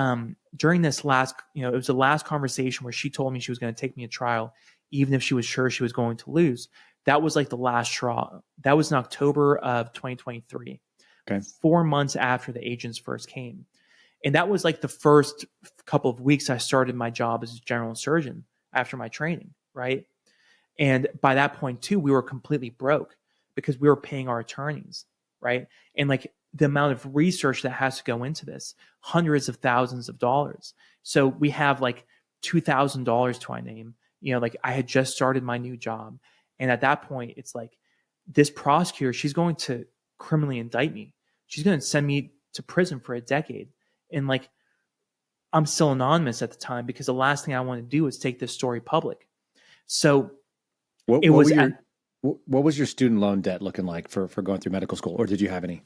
during this last, it was the last conversation where she told me she was going to take me to trial, even if she was sure she was going to lose. That was like the last straw. That was in October of 2023. Okay. 4 months after the agents first came. And that was like the first couple of weeks I started my job as a general surgeon after my training, right? And by that point too, we were completely broke because we were paying our attorneys, right? And like the amount of research that has to go into this, hundreds of thousands of dollars. So we have like $2,000 to our name. Like I had just started my new job. And at that point, it's like this prosecutor, she's going to criminally indict me. She's going to send me to prison for a decade. And like, I'm still anonymous at the time because the last thing I want to do is take this story public. So what was your student loan debt looking like for going through medical school, or did you have any?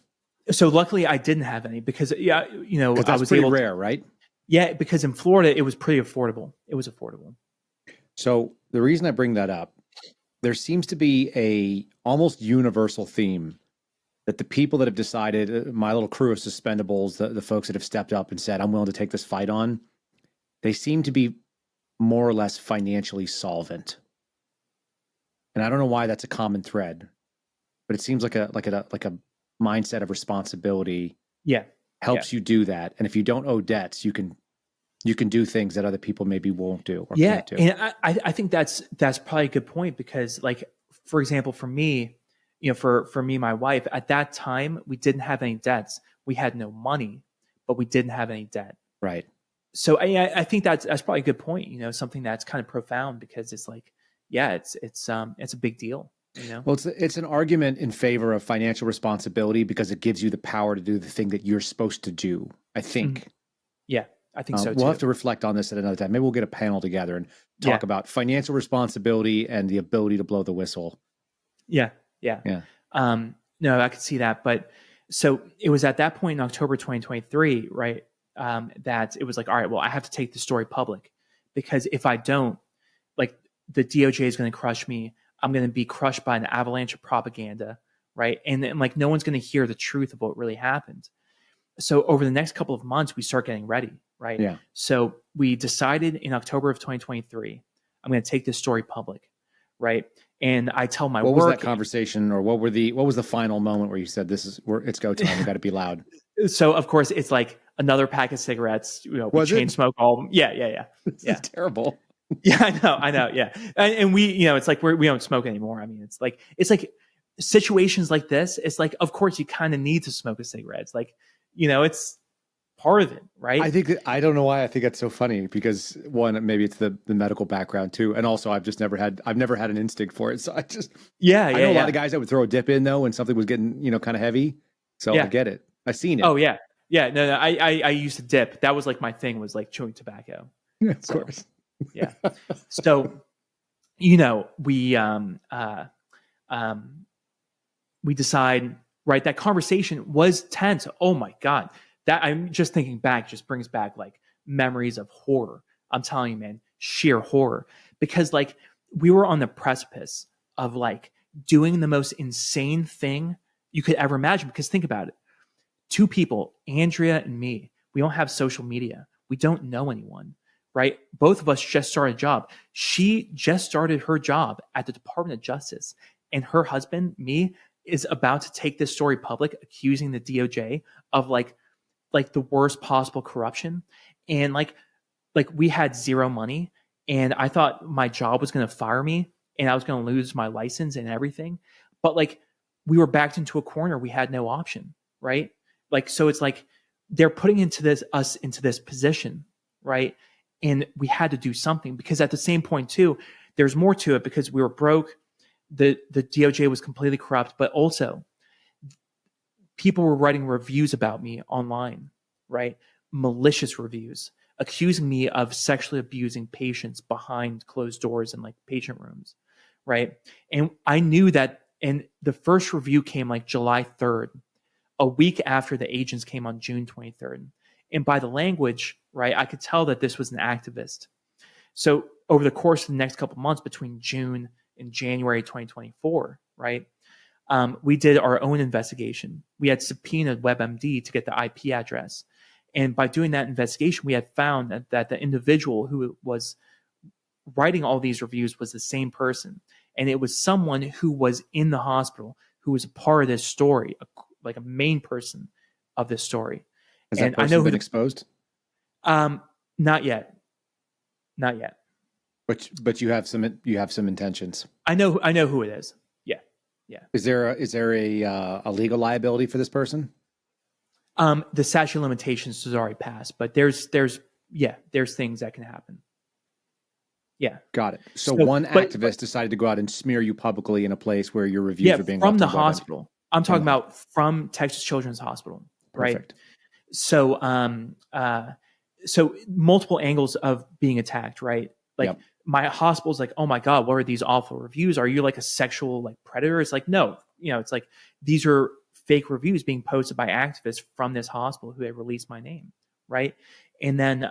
So luckily I didn't have any because, that's I was pretty able rare, right? Yeah, because in Florida, it was pretty affordable. It was affordable. So the reason I bring that up, there seems to be a almost universal theme that the people that have decided, my little crew of suspendables, the folks that have stepped up and said, I'm willing to take this fight on, they seem to be more or less financially solvent. And I don't know why that's a common thread, but it seems like a mindset of responsibility. Yeah. Helps you do that. And if you don't owe debts, you can do things that other people maybe won't do or can't do. And I think that's probably a good point because like, for example, for me, for me, my wife, at that time, we didn't have any debts. We had no money, but we didn't have any debt. Right. So I think that's probably a good point. Something that's kind of profound, because it's like, yeah, it's a big deal. Well, it's an argument in favor of financial responsibility because it gives you the power to do the thing that you're supposed to do, I think. Mm-hmm. Yeah, I think so too. We'll have to reflect on this at another time. Maybe we'll get a panel together and talk about financial responsibility and the ability to blow the whistle. Yeah. No, I could see that. But so it was at that point in October 2023, right, that it was like, all right, well, I have to take the story public, because if I don't, like, the DOJ is going to crush me. I'm going to be crushed by an avalanche of propaganda, right? And like, no one's going to hear the truth of what really happened. So over the next couple of months, we start getting ready, right? Yeah. So we decided in October of 2023, I'm going to take this story public, right? And I tell my what was that conversation, or what was the final moment where you said, it's go time, we got to be loud? So of course it's like another pack of cigarettes, we chain smoke all of them. Yeah. This is terrible. Yeah, I know. Yeah. And we, it's like we don't smoke anymore. I mean, it's like situations like this. It's like, of course you kind of need to smoke a cigarette. It's like, it's part of it, right? I don't know why I think that's so funny, because one, maybe it's the medical background too. And also I've never had an instinct for it. So I know a lot of guys that would throw a dip in though, when something was getting, kind of heavy. So I get it. I've seen it. Oh yeah. Yeah. No, I used to dip. That was like my thing, was like chewing tobacco. Yeah, of course. Yeah. So, we decide, right, that conversation was tense. Oh my God. That, I'm just thinking back, just brings back like memories of horror. I'm telling you, man, sheer horror, because like we were on the precipice of like doing the most insane thing you could ever imagine. Because think about it. Two people, Andrea and me, we don't have social media. We don't know anyone, right? Both of us just started a job. She just started her job at the Department of Justice, and her husband, me, is about to take this story public, accusing the DOJ of like the worst possible corruption. And like we had zero money, and I thought my job was going to fire me and I was going to lose my license and everything. But like we were backed into a corner. We had no option, right? Like, so it's like they're putting us into this position, right? And we had to do something, because at the same point too, there's more to it, because we were broke. The DOJ was completely corrupt, but also people were writing reviews about me online, right? Malicious reviews, accusing me of sexually abusing patients behind closed doors in like patient rooms, right? And I knew that, and the first review came like July 3rd, a week after the agents came on June 23rd. And by the language, right, I could tell that this was an activist. So over the course of the next couple of months, between June and January 2024, right, we did our own investigation. We had subpoenaed WebMD to get the IP address. And by doing that investigation, we had found that the individual who was writing all these reviews was the same person. And it was someone who was in the hospital, who was a part of this story, like a main person of this story. Has that person been exposed? Not yet. But you have some intentions. I know who it is. Yeah. Is there a legal liability for this person? The statute of limitations has already passed, but there's things that can happen. Yeah. Got it. So one activist decided to go out and smear you publicly in a place where your reviews are being from the hospital. I'm talking about from Texas Children's Hospital. Perfect. Right. So, so multiple angles of being attacked, right? Like my hospital's like, oh my God, what are these awful reviews? Are you like a sexual like predator? It's like, no, it's like, these are fake reviews being posted by activists from this hospital who had released my name. Right. And then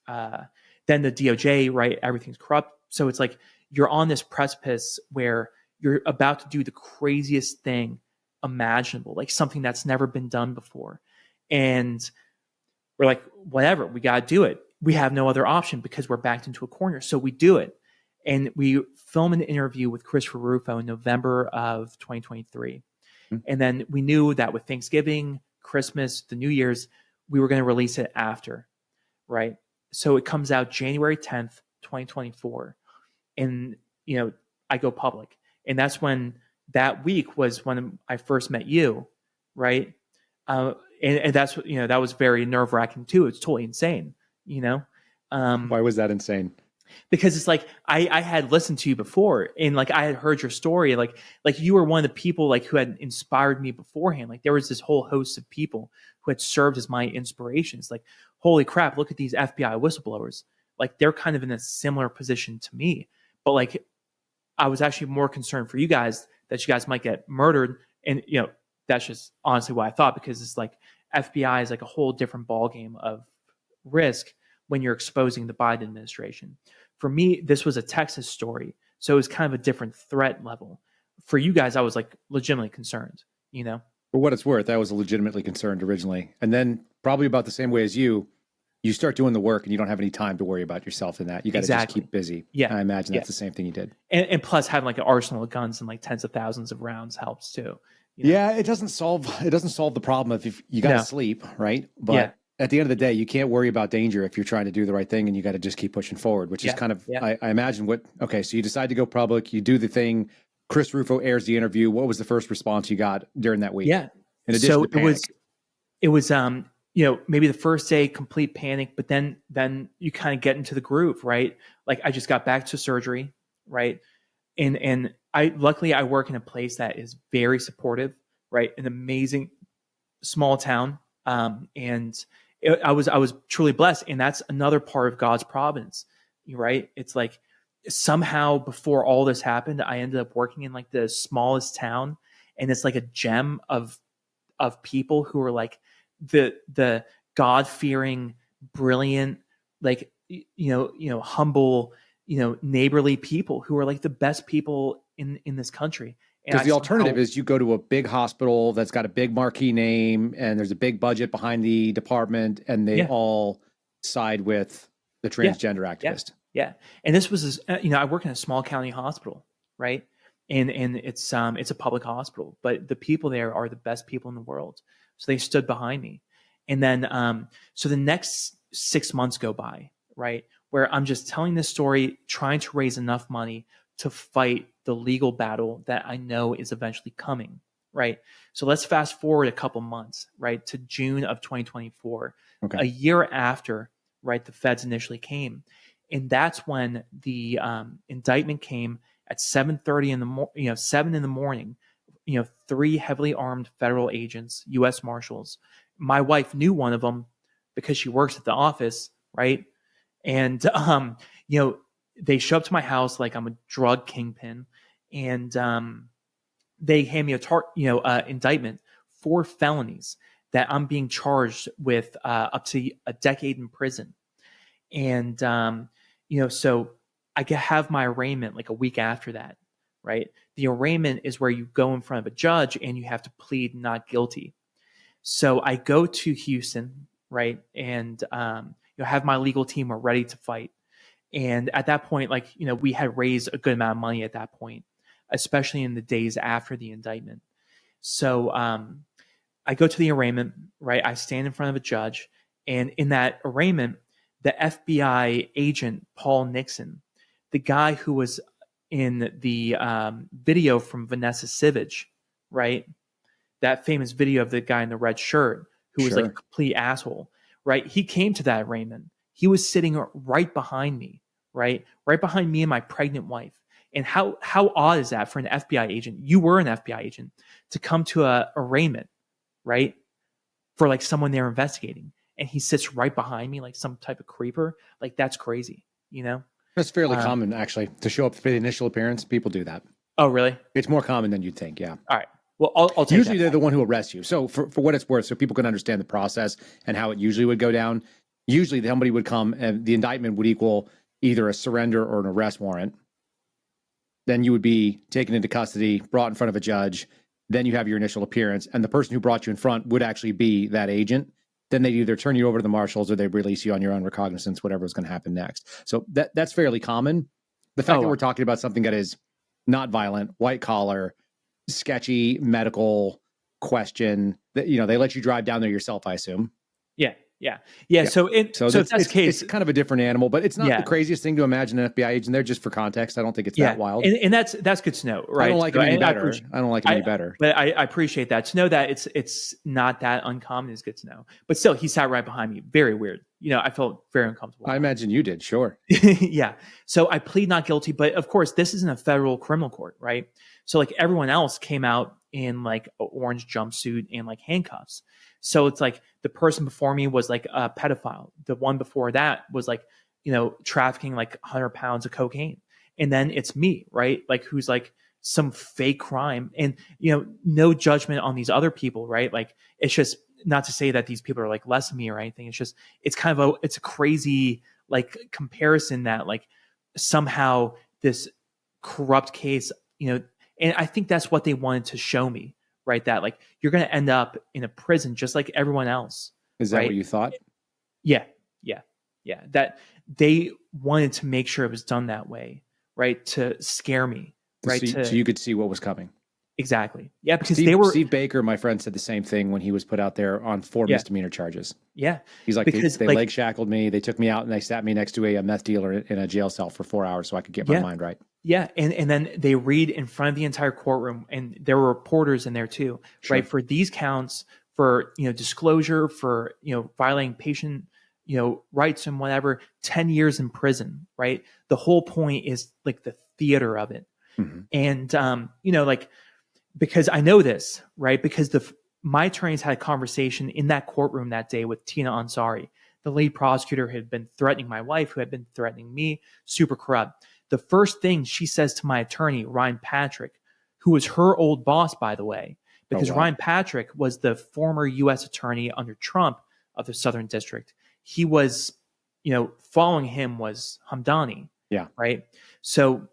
the DOJ, right, everything's corrupt. So it's like, you're on this precipice where you're about to do the craziest thing imaginable, like something that's never been done before. And we're like, whatever, we got to do it. We have no other option because we're backed into a corner. So we do it. And we film an interview with Christopher Rufo in November of 2023. Mm-hmm. And then we knew that with Thanksgiving, Christmas, the New Year's, we were going to release it after, right? So it comes out January 10th, 2024. And, I go public. And that's when, that week was when I first met you, right? And that's, that was very nerve-wracking too. It's totally insane, you know? Why was that insane? Because it's like I had listened to you before, and like I had heard your story, like you were one of the people like who had inspired me beforehand. Like there was this whole host of people who had served as my inspirations. Like, holy crap, look at these FBI whistleblowers. Like they're kind of in a similar position to me. But like I was actually more concerned for you guys that you guys might get murdered. And you know, that's just honestly what I thought, because it's like FBI is like a whole different ballgame of risk when you're exposing the Biden administration. For me, this was a Texas story, so it was kind of a different threat level. For you guys, I was like legitimately concerned, you know? For what it's worth, I was legitimately concerned originally. And then probably about the same way as you start doing the work and you don't have any time to worry about yourself in that. You got to just keep busy. Yeah. And I imagine that's the same thing you did. And plus having like an arsenal of guns and like tens of thousands of rounds helps too. You know? Yeah, it doesn't solve the problem if you got to sleep, right? But at the end of the day, you can't worry about danger if you're trying to do the right thing, and you got to just keep pushing forward, which is kind of, I imagine so you decide to go public, you do the thing. Chris Rufo airs the interview. What was the first response you got during that week? Yeah. In addition to panic? It was, you know, maybe the first day, complete panic, but then you kind of get into the groove, right? Like I just got back to surgery, right? And luckily I work in a place that is very supportive, right? An amazing small town. I was truly blessed. And that's another part of God's providence, right? It's like somehow before all this happened, I ended up working in like the smallest town, and it's like a gem of people who are like the God-fearing, brilliant, like, you know, humble, you know, neighborly people who are like the best people in this country. Because the alternative is you go to a big hospital that's got a big marquee name and there's a big budget behind the department, and they all side with the transgender activist. Yeah. And this was, you know, I work in a small county hospital, right? And it's a public hospital, but the people there are the best people in the world. So they stood behind me. And then, so the next 6 months go by, right? Where I'm just telling this story, trying to raise enough money to fight the legal battle that I know is eventually coming, right? So let's fast forward a couple months, right, to June of 2024, a year after, right, the feds initially came. And that's when the indictment came at 7:30 in the 7 in the morning. You know, 3 heavily armed federal agents, U.S. Marshals. My wife knew one of them because she works at the office, right? And you know, they show up to my house like I'm a drug kingpin, and they hand me a indictment for felonies that I'm being charged with up to a decade in prison. And you know, so I have my arraignment like a week after that, right? The arraignment is where you go in front of a judge and you have to plead not guilty. So I go to Houston, right, and you know, have my legal team are ready to fight. And at that point, like, you know, we had raised a good amount of money at that point, especially in the days after the indictment. So I go to the arraignment, right? I stand in front of a judge, and in that arraignment, the FBI agent, Paul Nixon, the guy who was in the video from Vanessa Sivage, right? That famous video of the guy in the red shirt who was like a complete asshole, right? He came to that arraignment. He was sitting right behind me, right? Right behind me and my pregnant wife. And how odd is that for an FBI agent? You were an FBI agent to come to a arraignment, right? For like someone they're investigating. And he sits right behind me like some type of creeper. Like, that's crazy, you know? That's fairly common, actually, to show up for the initial appearance. People do that. Oh, really? It's more common than you'd think, yeah. All right. Well, I'll take usually that they're the one who arrests you. So for what it's worth, so people can understand the process and how it usually would go down, usually somebody would come and the indictment would equal either a surrender or an arrest warrant. Then you would be taken into custody, brought in front of a judge. Then you have your initial appearance, and the person who brought you in front would actually be that agent. Then they'd either turn you over to the marshals or they'd release you on your own recognizance, whatever was going to happen next. So that's fairly common. The fact that we're talking about something that is not violent, white collar, sketchy medical question, that, you know, they let you drive down there yourself, I assume. Yeah. So if that's the case, it's kind of a different animal, but it's not the craziest thing to imagine an FBI agent there. Just for context, I don't think it's that wild. And that's good to know, right? I don't like it any better. I don't like it any better. But I appreciate that. To know that it's not that uncommon is good to know. But still, he sat right behind me. Very weird. I felt very uncomfortable. I imagine you did. Sure. Yeah. So I plead not guilty, but of course this isn't a federal criminal court, right? So like everyone else came out in like an orange jumpsuit and like handcuffs. So it's like the person before me was like a pedophile. The one before that was like, trafficking like 100 pounds of cocaine. And then it's me, right? Like who's like some fake crime, and, no judgment on these other people, right? Like it's just not to say that these people are like less than me or anything. It's just, it's kind of it's a crazy like comparison that like somehow this corrupt case, and I think that's what they wanted to show me, right? That like you're going to end up in a prison just like everyone else. Is that right? what you thought? Yeah. That they wanted to make sure it was done that way, right? To scare me, right? So you could see what was coming. Exactly. Yeah, because Steve Baker, my friend, said the same thing when he was put out there on 4 misdemeanor charges. Yeah. He's like, because they leg shackled me. They took me out and they sat me next to a meth dealer in a jail cell for 4 hours so I could get my mind right. Yeah. And then they read in front of the entire courtroom, and there were reporters in there too, right? For these counts, for, disclosure, for, violating patient, rights and whatever, 10 years in prison, right? The whole point is like the theater of it. Mm-hmm. And, like, because I know this, right? Because my attorneys had a conversation in that courtroom that day with Tina Ansari. The lead prosecutor had been threatening my wife, who had been threatening me, super corrupt. The first thing she says to my attorney, Ryan Patrick, who was her old boss, by the way, because Ryan Patrick was the former U.S. attorney under Trump of the Southern District. He was, following him was Hamdani. Yeah. Right. So,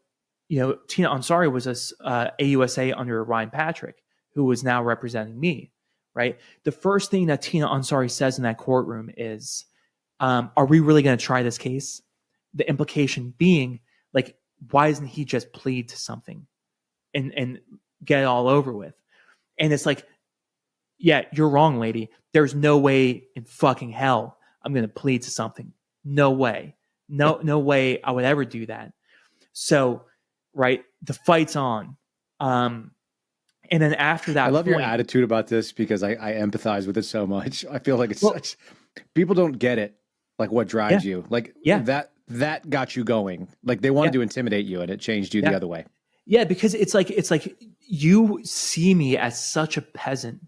Tina Ansari was a AUSA under Ryan Patrick, who was now representing me. Right. The first thing that Tina Ansari says in that courtroom is, are we really going to try this case? The implication being, like, why doesn't he just plead to something and get it all over with? And it's like, yeah, you're wrong, lady. There's no way in fucking hell I'm going to plead to something. No way. No way I would ever do that. So, right, the fight's on. And then after that, I love your attitude about this because I empathize with it so much. I feel like it's such, people don't get it. Like what drives you, like that got you going. Like they wanted to intimidate you and it changed you the other way. Yeah. Because it's like you see me as such a peasant.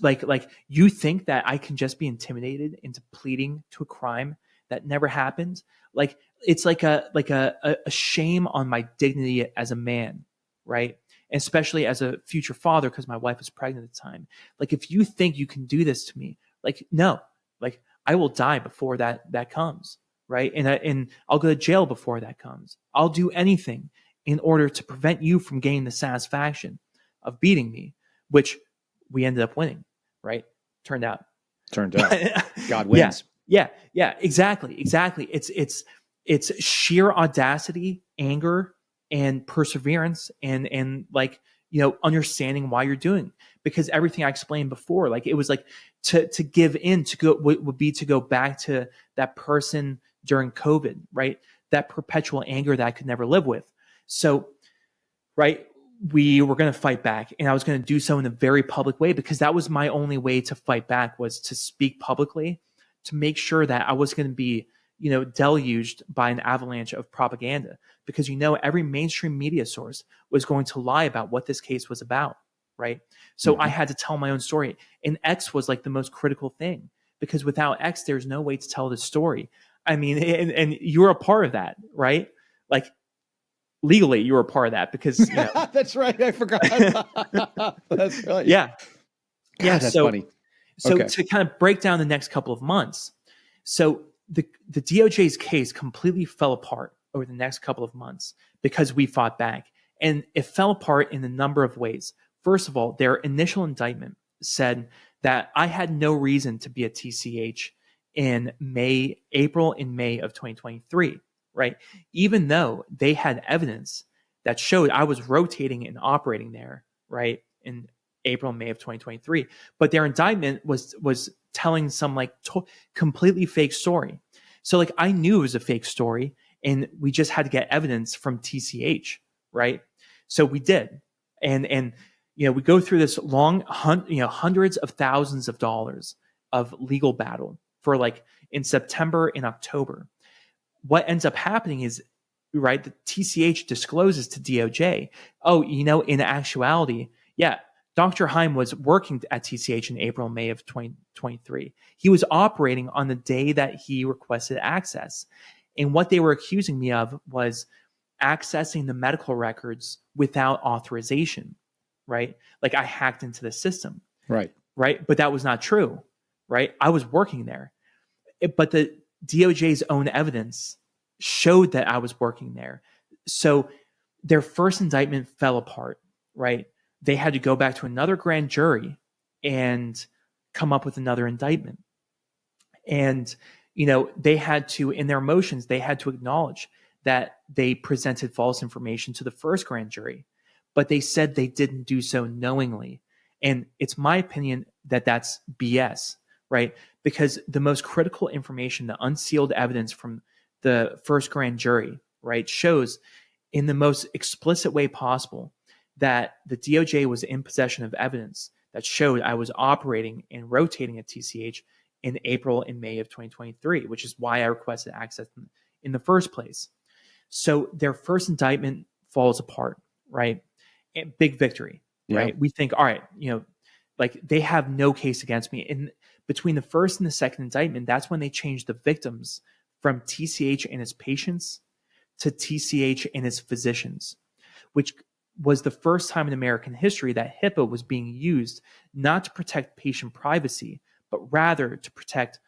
Like you think that I can just be intimidated into pleading to a crime that never happened. Like it's like a shame on my dignity as a man, right? And especially as a future father, because my wife was pregnant at the time. Like if you think you can do this to me, like no, like I will die before that comes, right? And I'll go to jail before that comes. I'll do anything in order to prevent you from gaining the satisfaction of beating me, which we ended up winning, right? Turned out. God wins. Yeah, exactly. It's sheer audacity, anger, and perseverance, and like, understanding why you're doing. Because everything I explained before, like it was like to give in, to go would be to go back to that person during COVID, right? That perpetual anger that I could never live with. So, right, we were going to fight back, and I was going to do so in a very public way, because that was my only way to fight back, was to speak publicly, to make sure that I was going to be, deluged by an avalanche of propaganda, because, every mainstream media source was going to lie about what this case was about. Right. So I had to tell my own story, and X was like the most critical thing, because without X, there's no way to tell the story. I mean, and you're a part of that, right? Like, legally, you were a part of that, because that's right. I forgot. That's right. Yeah. That's funny. So to kind of break down the next couple of months, so the DOJ's case completely fell apart over the next couple of months because we fought back, and it fell apart in a number of ways. First of all, their initial indictment said that I had no reason to be a TCH in April and May of 2023. Right. Even though they had evidence that showed I was rotating and operating there, right, in April and May of 2023. But their indictment was telling some like completely fake story. So like I knew it was a fake story, and we just had to get evidence from TCH, right? So we did. And we go through this long hundreds of thousands of dollars of legal battle for like in September and October. What ends up happening is, right, the TCH discloses to DOJ, oh, in actuality, yeah, Dr. Haim was working at TCH in April, May of 2023. He was operating on the day that he requested access. And what they were accusing me of was accessing the medical records without authorization, right? Like I hacked into the system. Right. Right. But that was not true, right? I was working there. But the DOJ's own evidence showed that I was working there. So their first indictment fell apart, right? They had to go back to another grand jury and come up with another indictment. And, they had to, in their motions, they had to acknowledge that they presented false information to the first grand jury, but they said they didn't do so knowingly. And it's my opinion that that's BS, right? Because the most critical information, the unsealed evidence from the first grand jury, right, shows in the most explicit way possible that the DOJ was in possession of evidence that showed I was operating and rotating at TCH in April and May of 2023, which is why I requested access in the first place. So their first indictment falls apart, right? And big victory, right? Yeah. We think, all right, like they have no case against me. And between the first and the second indictment, that's when they changed the victims from TCH and its patients to TCH and its physicians, which was the first time in American history that HIPAA was being used not to protect patient privacy, but rather to protect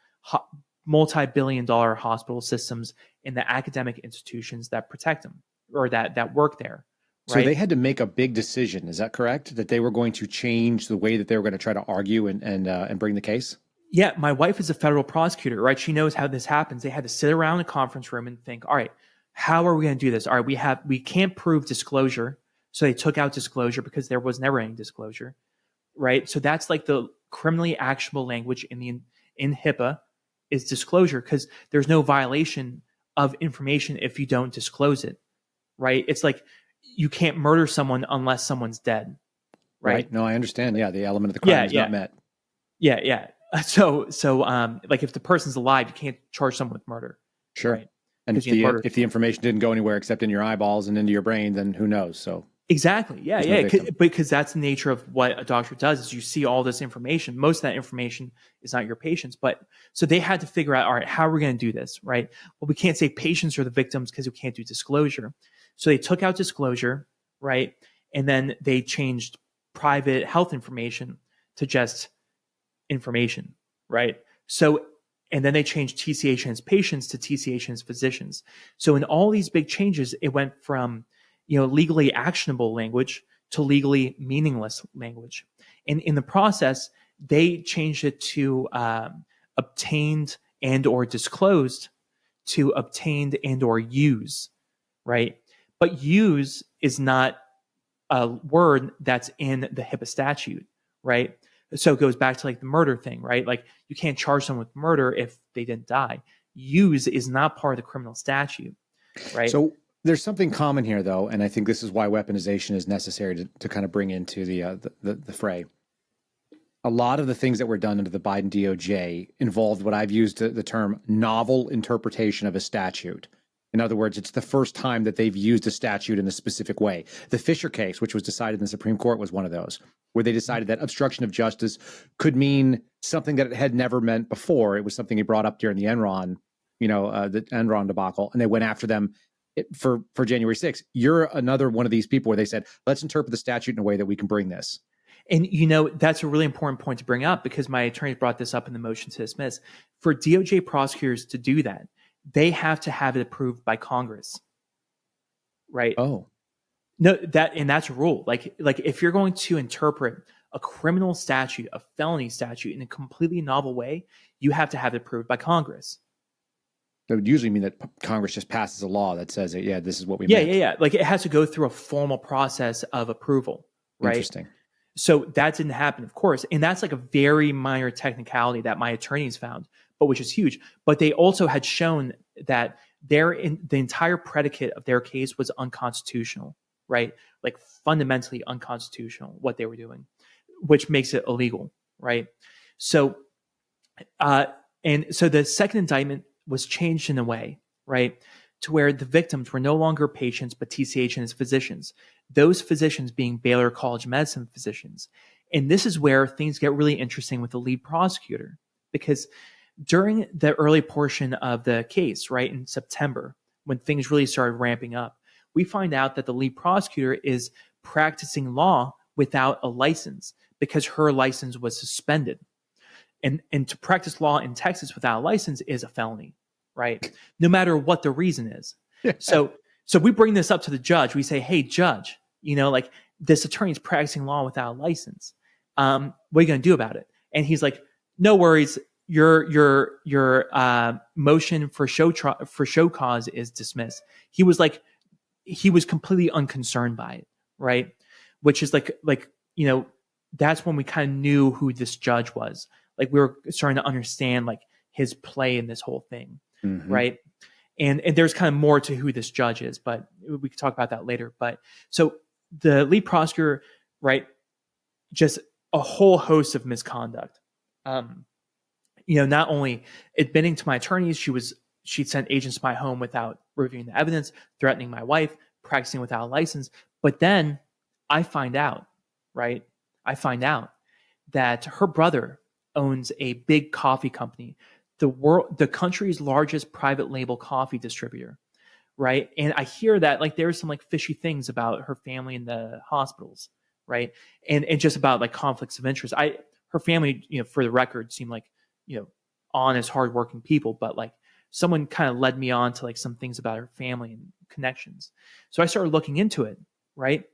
multi-billion-dollar hospital systems and the academic institutions that protect them or that work there. Right? So they had to make a big decision. Is that correct? That they were going to change the way that they were going to try to argue and bring the case? Yeah, my wife is a federal prosecutor, right? She knows how this happens. They had to sit around a conference room and think, all right, how are we going to do this? All right, we can't prove disclosure. So they took out disclosure because there was never any disclosure, right? So that's like the criminally actionable language in HIPAA is disclosure because there's no violation of information if you don't disclose it, right? It's like you can't murder someone unless someone's dead, right? No, I understand. Yeah, the element of the crime is not met. Yeah. So like if the person's alive, you can't charge someone with murder. Sure. Right? And if the information didn't go anywhere except in your eyeballs and into your brain, then who knows? So exactly. Yeah. Because that's the nature of what a doctor does is you see all this information. Most of that information is not your patients. But so they had to figure out, all right, how are we going to do this? Right. Well, we can't say patients are the victims because we can't do disclosure. So they took out disclosure, right? And then they changed private health information to just information, right? So, and then they changed TCH and its patients to TCH and its physicians. So in all these big changes, it went from, legally actionable language to legally meaningless language. And in the process, they changed it to obtained and or disclosed to obtained and or use, right? But use is not a word that's in the HIPAA statute, right? So it goes back to like the murder thing, right? Like you can't charge someone with murder if they didn't die. Use is not part of the criminal statute, right? So there's something common here, though, and I think this is why weaponization is necessary to kind of bring into the fray. A lot of the things that were done under the Biden DOJ involved what I've used the term novel interpretation of a statute. In other words, it's the first time that they've used a statute in a specific way. The Fisher case, which was decided in the Supreme Court, was one of those, where they decided that obstruction of justice could mean something that it had never meant before. It was something he brought up during the Enron, the Enron debacle, and they went after them for January 6th. You're another one of these people where they said, let's interpret the statute in a way that we can bring this. And, that's a really important point to bring up because my attorney brought this up in the motion to dismiss. For DOJ prosecutors to do that, they have to have it approved by Congress, right? Oh, no, that's a rule. Like if you're going to interpret a criminal statute, a felony statute in a completely novel way, you have to have it approved by Congress. That would usually mean that Congress just passes a law that says, yeah, this is what we meant. Yeah. Like it has to go through a formal process of approval, right? Interesting. So that didn't happen, of course. And that's like a very minor technicality that my attorneys found, but which is huge. But they also had shown that the entire predicate of their case was unconstitutional, right? Like fundamentally unconstitutional, what they were doing, which makes it illegal, right? So And so the second indictment was changed in a way, right, to where the victims were no longer patients, but TCH and his physicians, those physicians being Baylor College of Medicine physicians. And this is where things get really interesting with the lead prosecutor, because during the early portion of the case, right, in September, when things really started ramping up, we find out that the lead prosecutor is practicing law without a license because her license was suspended. And to practice law in Texas without a license is a felony, right? No matter what the reason is. So we bring this up to the judge. We say, hey, judge, like this attorney is practicing law without a license. What are you going to do about it? And he's like, no worries. Your motion for show cause is dismissed. He was completely unconcerned by it, right? Which is that's when we kind of knew who this judge was. Like we were starting to understand like his play in this whole thing, right? And there's kind of more to who this judge is, but we could talk about that later. But so the lead prosecutor, right, just a whole host of misconduct. Not only admitting to my attorneys, she sent agents to my home without reviewing the evidence, threatening my wife, practicing without a license. But then I find out, right? That her brother owns a big coffee company, the country's largest private label coffee distributor, right? And I hear that like there's some like fishy things about her family in the hospitals, right? And just about like conflicts of interest. Her family, for the record, seemed like, honest, hardworking people, but like someone kind of led me on to like some things about her family and connections. So I started looking into it, right?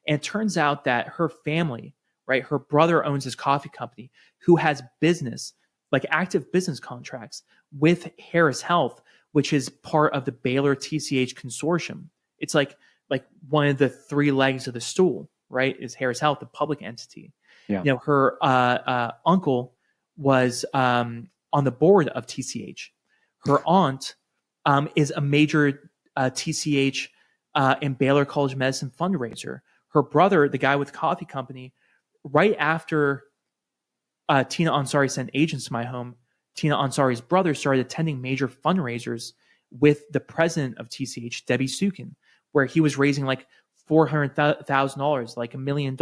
And it turns out that her family, right, her brother owns this coffee company who has business, like active business contracts with Harris Health, which is part of the Baylor TCH consortium. It's like one of the three legs of the stool, right, is Harris Health, the public entity. Yeah. Her uncle was on the board of TCH. Her aunt is a major TCH and Baylor College of Medicine fundraiser. Her brother, the guy with the coffee company, right after Tina Ansari sent agents to my home, Tina Ansari's brother started attending major fundraisers with the president of TCH, Debbie Sukin, where he was raising like $400,000, like $1 million,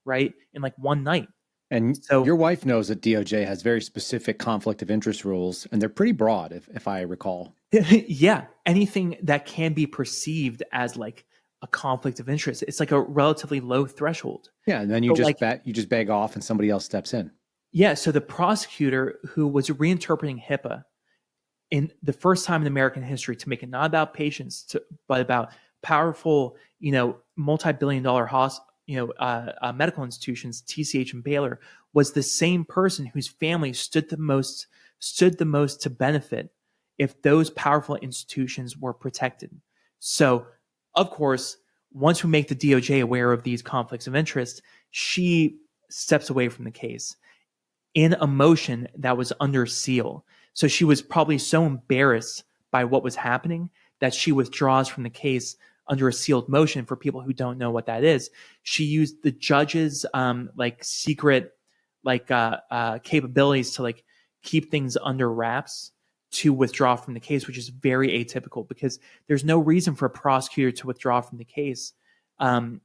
right, in like one night. And so your wife knows that DOJ has very specific conflict of interest rules, and they're pretty broad, if I recall. Yeah, anything that can be perceived as like a conflict of interest, it's like a relatively low threshold. Yeah, and then you just beg off, and somebody else steps in. Yeah, so the prosecutor who was reinterpreting HIPAA in the first time in American history to make it not about patients, but about powerful, multi-billion-dollar medical institutions, TCH and Baylor, was the same person whose family stood the most to benefit if those powerful institutions were protected. So, of course, once we make the DOJ aware of these conflicts of interest, she steps away from the case in a motion that was under seal. So she was probably so embarrassed by what was happening that she withdraws from the case under a sealed motion. For people who don't know what that is, she used the judge's secret capabilities to keep things under wraps to withdraw from the case, which is very atypical because there's no reason for a prosecutor to withdraw from the case and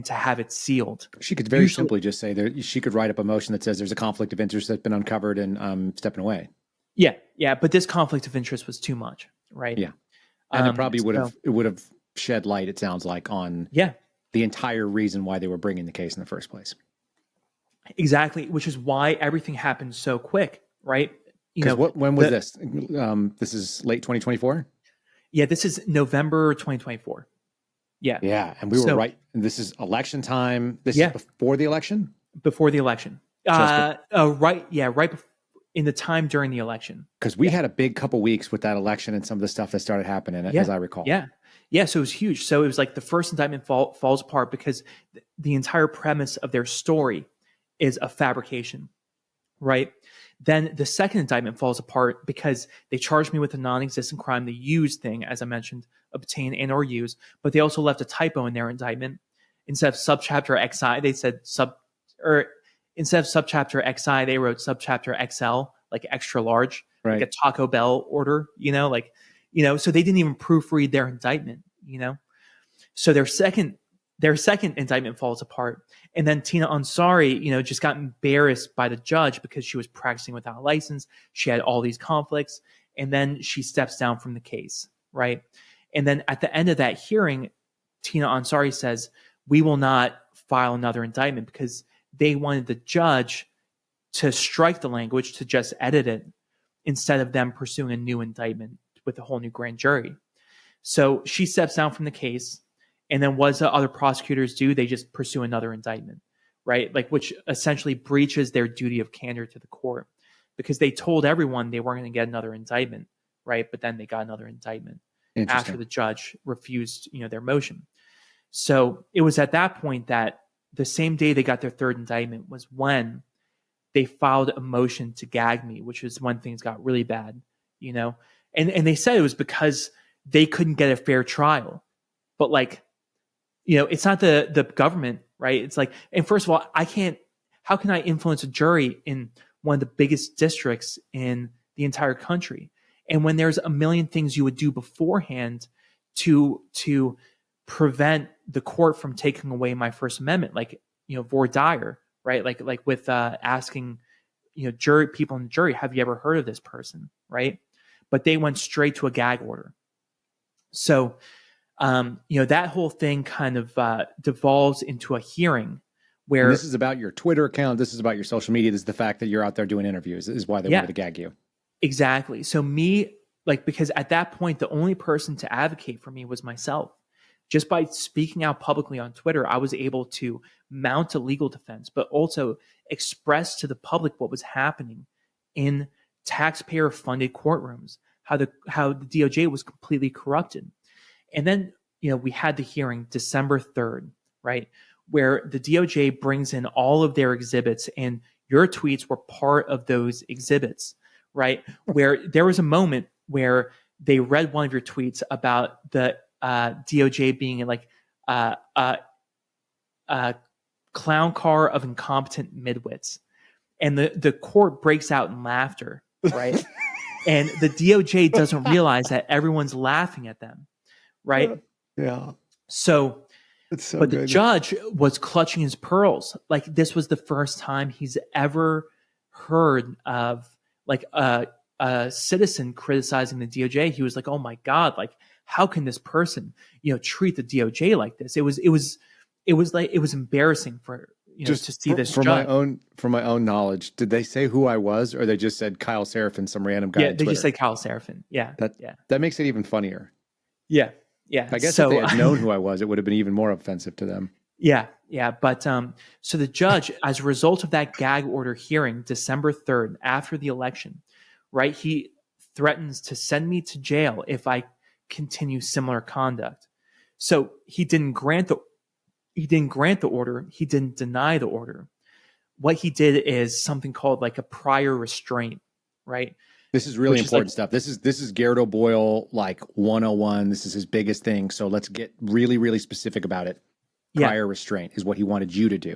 to have it sealed. She could very simply just say that she could write up a motion that says there's a conflict of interest that's been uncovered and I'm stepping away. Yeah. But this conflict of interest was too much, right? Yeah. And it probably would have shed light, it sounds like, on the entire reason why they were bringing the case in the first place. Exactly, which is why everything happened so quick, right? When was this? This is late 2024? Yeah, this is November 2024. Yeah. Yeah, and we were right. And this is election time. This is before the election? Before the election. Right in the time during the election. Because we had a big couple weeks with that election and some of the stuff that started happening, as I recall. Yeah, so it was huge. So it was like the first indictment falls apart because the entire premise of their story is a fabrication, right? Then the second indictment falls apart because they charged me with a non-existent crime, the use thing, as I mentioned, obtain and or use, but they also left a typo in their indictment. Instead of subchapter XI, they said instead of subchapter XI, they wrote subchapter XL, like extra large, Right. like a Taco Bell order, so they didn't even proofread their indictment, So their second indictment falls apart. And then Tina Ansari, just got embarrassed by the judge because she was practicing without a license. She had all these conflicts. And then she steps down from the case, right? And then at the end of that hearing, Tina Ansari says, we will not file another indictment, because they wanted the judge to strike the language, to just edit it, instead of them pursuing a new indictment with a whole new grand jury. So she steps down from the case. And then what do other prosecutors do? They just pursue another indictment, right? Like, which essentially breaches their duty of candor to the court, because they told everyone they weren't going to get another indictment, right? But then they got another indictment after the judge refused, their motion. So it was at that point that the same day they got their third indictment was when they filed a motion to gag me, which is when things got really bad, and they said it was because they couldn't get a fair trial. But like, it's not the government, right? It's like, and first of all, how can I influence a jury in one of the biggest districts in the entire country? And when there's a million things you would do beforehand to prevent the court from taking away my First Amendment, like, voir dire, right? Like with asking, people in the jury, have you ever heard of this person, right? But they went straight to a gag order. So, that whole thing kind of devolves into a hearing where... And this is about your Twitter account. This is about your social media. This is the fact that you're out there doing interviews is why they wanted to gag you. Exactly. So because at that point, the only person to advocate for me was myself. Just by speaking out publicly on Twitter, I was able to mount a legal defense, but also express to the public what was happening in taxpayer-funded courtrooms, how the DOJ was completely corrupted. And then, we had the hearing December 3rd, right, where the DOJ brings in all of their exhibits, and your tweets were part of those exhibits, right, where there was a moment where they read one of your tweets about the DOJ being like a clown car of incompetent midwits. And the court breaks out in laughter, right? And the DOJ doesn't realize that everyone's laughing at them, right? Yeah. So, but good. The judge was clutching his pearls. Like, this was the first time he's ever heard of like a citizen criticizing the DOJ. He was like, oh my God, like, how can this person, treat the DOJ like this? It was embarrassing for, to see this judge. For my own knowledge, did they say who I was, or they just said Kyle Seraphin, some random guy? Yeah, they just said Kyle Seraphin. Yeah. That makes it even funnier. Yeah. Yeah. I guess if they had known who I was, it would have been even more offensive to them. Yeah. Yeah. But so the judge, as a result of that gag order hearing, December 3rd, after the election, right, he threatens to send me to jail if I continue similar conduct. So he didn't grant the order. He didn't deny the order. What he did is something called like a prior restraint, right? This is really important stuff. This is Garrett O'Boyle, like 101. This is his biggest thing. So let's get really, really specific about it. Prior restraint is what he wanted you to do.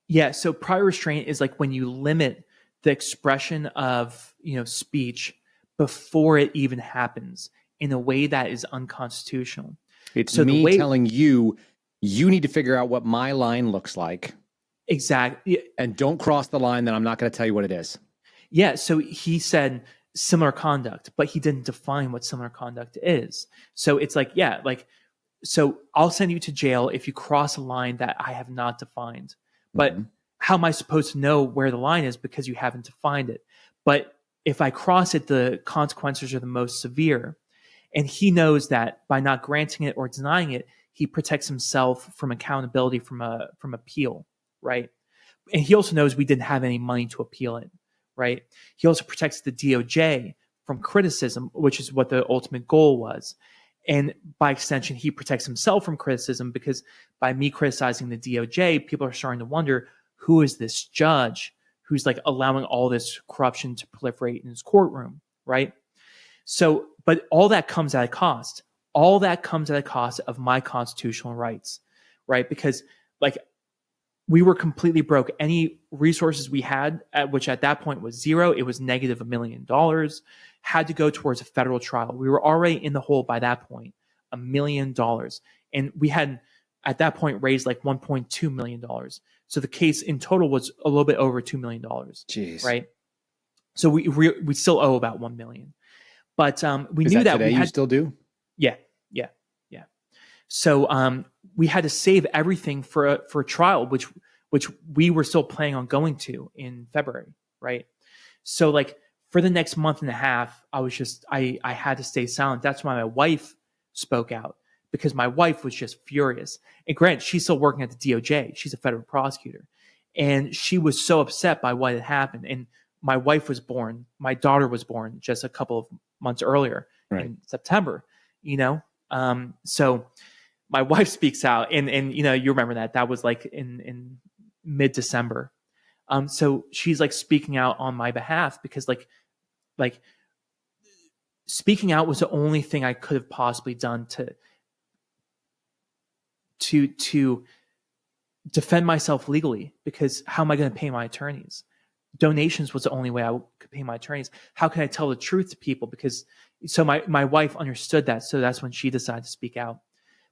Yeah. So prior restraint is like when you limit the expression of, speech before it even happens in a way that is unconstitutional. It's so me telling you need to figure out what my line looks like. Exactly. And don't cross the line, then I'm not going to tell you what it is. Yeah. So he said similar conduct, but he didn't define what similar conduct is. So it's like, so I'll send you to jail if you cross a line that I have not defined. But how am I supposed to know where the line is because you haven't defined it? But if I cross it, the consequences are the most severe. And he knows that by not granting it or denying it, he protects himself from accountability from appeal, right? And he also knows we didn't have any money to appeal it, right? He also protects the DOJ from criticism, which is what the ultimate goal was. And by extension, he protects himself from criticism because by me criticizing the DOJ, people are starting to wonder, who is this judge who's like allowing all this corruption to proliferate in his courtroom, right? So, but all that comes at a cost. All that comes at a cost of my constitutional rights, right? Because like we were completely broke. Any resources we had, which at that point was zero, it was negative $1 million, had to go towards a federal trial. We were already in the hole by that point, $1 million. And we had at that point raised like $1.2 million. So the case in total was a little bit over $2 million. Jeez. Right. So we still owe about 1 million. But we Is knew that today we had, you still do? Yeah. So we had to save everything for a trial, which we were still planning on going to in February, right? So like for the next month and a half, I had to stay silent. That's why my wife spoke out, because my wife was just furious. And granted, she's still working at the DOJ. She's a federal prosecutor. And she was so upset by what had happened. And my wife was born. My daughter was born just a couple of months earlier in September, So my wife speaks out, and you remember that was like in mid-December. So she's like speaking out on my behalf, because like speaking out was the only thing I could have possibly done to defend myself legally, because how am I going to pay my attorneys? Donations was the only way I could pay my attorneys. How can I tell the truth to people? So my wife understood that. So that's when she decided to speak out.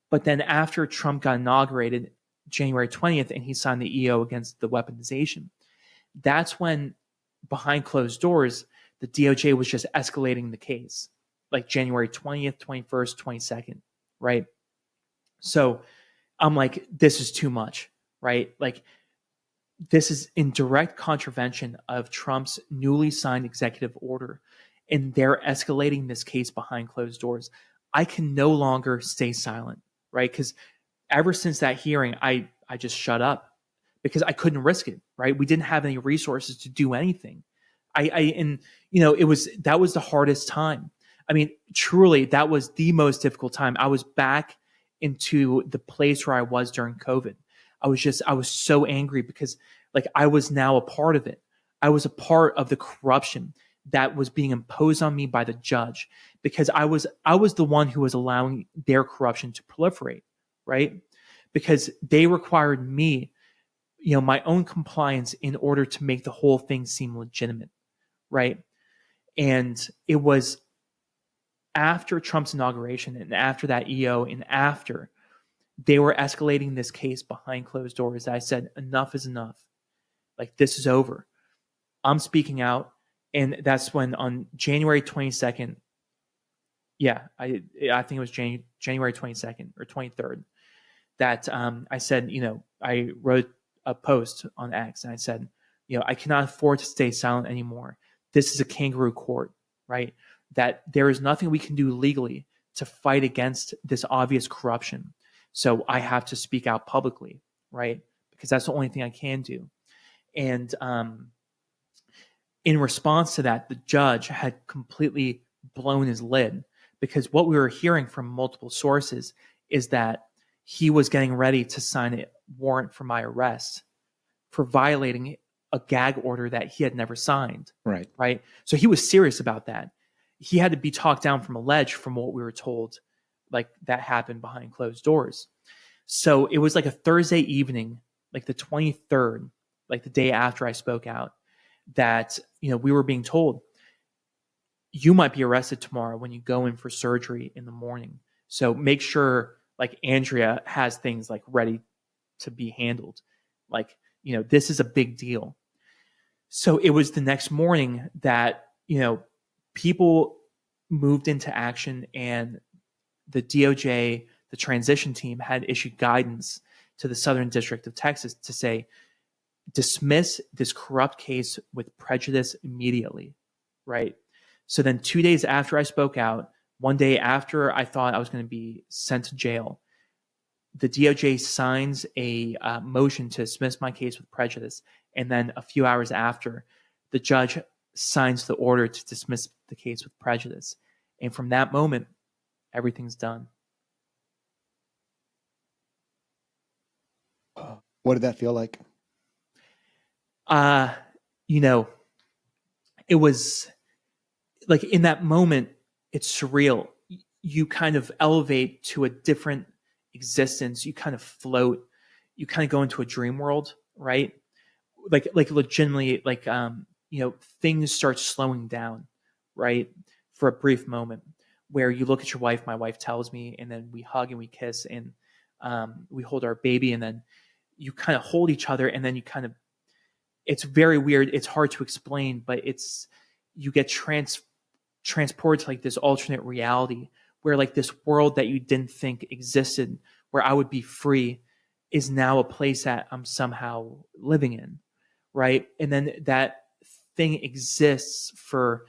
But then after Trump got inaugurated January 20th and he signed the EO against the weaponization, that's when behind closed doors, the DOJ was just escalating the case, like January 20th, 21st, 22nd, right? So I'm like, this is too much, right? Like, this is in direct contravention of Trump's newly signed executive order, and they're escalating this case behind closed doors. I can no longer stay silent, right? Because ever since that hearing, I just shut up, because I couldn't risk it, right? We didn't have any resources to do anything. That was the hardest time. I mean, truly, that was the most difficult time. I was back into the place where I was during COVID. I was so angry, because like I was now a part of it. I was a part of the corruption that was being imposed on me by the judge, because I was the one who was allowing their corruption to proliferate, right? Because they required me, my own compliance in order to make the whole thing seem legitimate, right? And it was after Trump's inauguration and after that EO and after they were escalating this case behind closed doors, I said, enough is enough. Like, this is over. I'm speaking out. And that's when on January 22nd, I think it was January 22nd or 23rd, that I said, I wrote a post on X and I said, I cannot afford to stay silent anymore. This is a kangaroo court, right? That there is nothing we can do legally to fight against this obvious corruption. So I have to speak out publicly, right? Because that's the only thing I can do. And in response to that, the judge had completely blown his lid, because what we were hearing from multiple sources is that he was getting ready to sign a warrant for my arrest for violating a gag order that he had never signed. Right. So he was serious about that. He had to be talked down from a ledge from what we were told, like that happened behind closed doors. So it was like a Thursday evening, like the 23rd, like the day after I spoke out, that, we were being told, you might be arrested tomorrow when you go in for surgery in the morning. So make sure like Andrea has things like ready to be handled. Like, this is a big deal. So it was the next morning that, people moved into action, and the DOJ, the transition team, had issued guidance to the Southern District of Texas to say, dismiss this corrupt case with prejudice immediately, right? So then 2 days after I spoke out, one day after I thought I was going to be sent to jail, the DOJ signs a motion to dismiss my case with prejudice. And then a few hours after, the judge signs the order to dismiss the case with prejudice. And from that moment, everything's done. What did that feel like? It was like, in that moment, it's surreal. You kind of elevate to a different existence. You kind of float. you kind of go into a dream world, right? Like legitimately, things start slowing down, right? For a brief moment where you look at your wife, my wife tells me, and then we hug and we kiss and we hold our baby, and then you kind of hold each other, and then you kind of, it's very weird. It's hard to explain, but you get transported to like this alternate reality where like this world that you didn't think existed, where I would be free, is now a place that I'm somehow living in, right? And then that thing exists for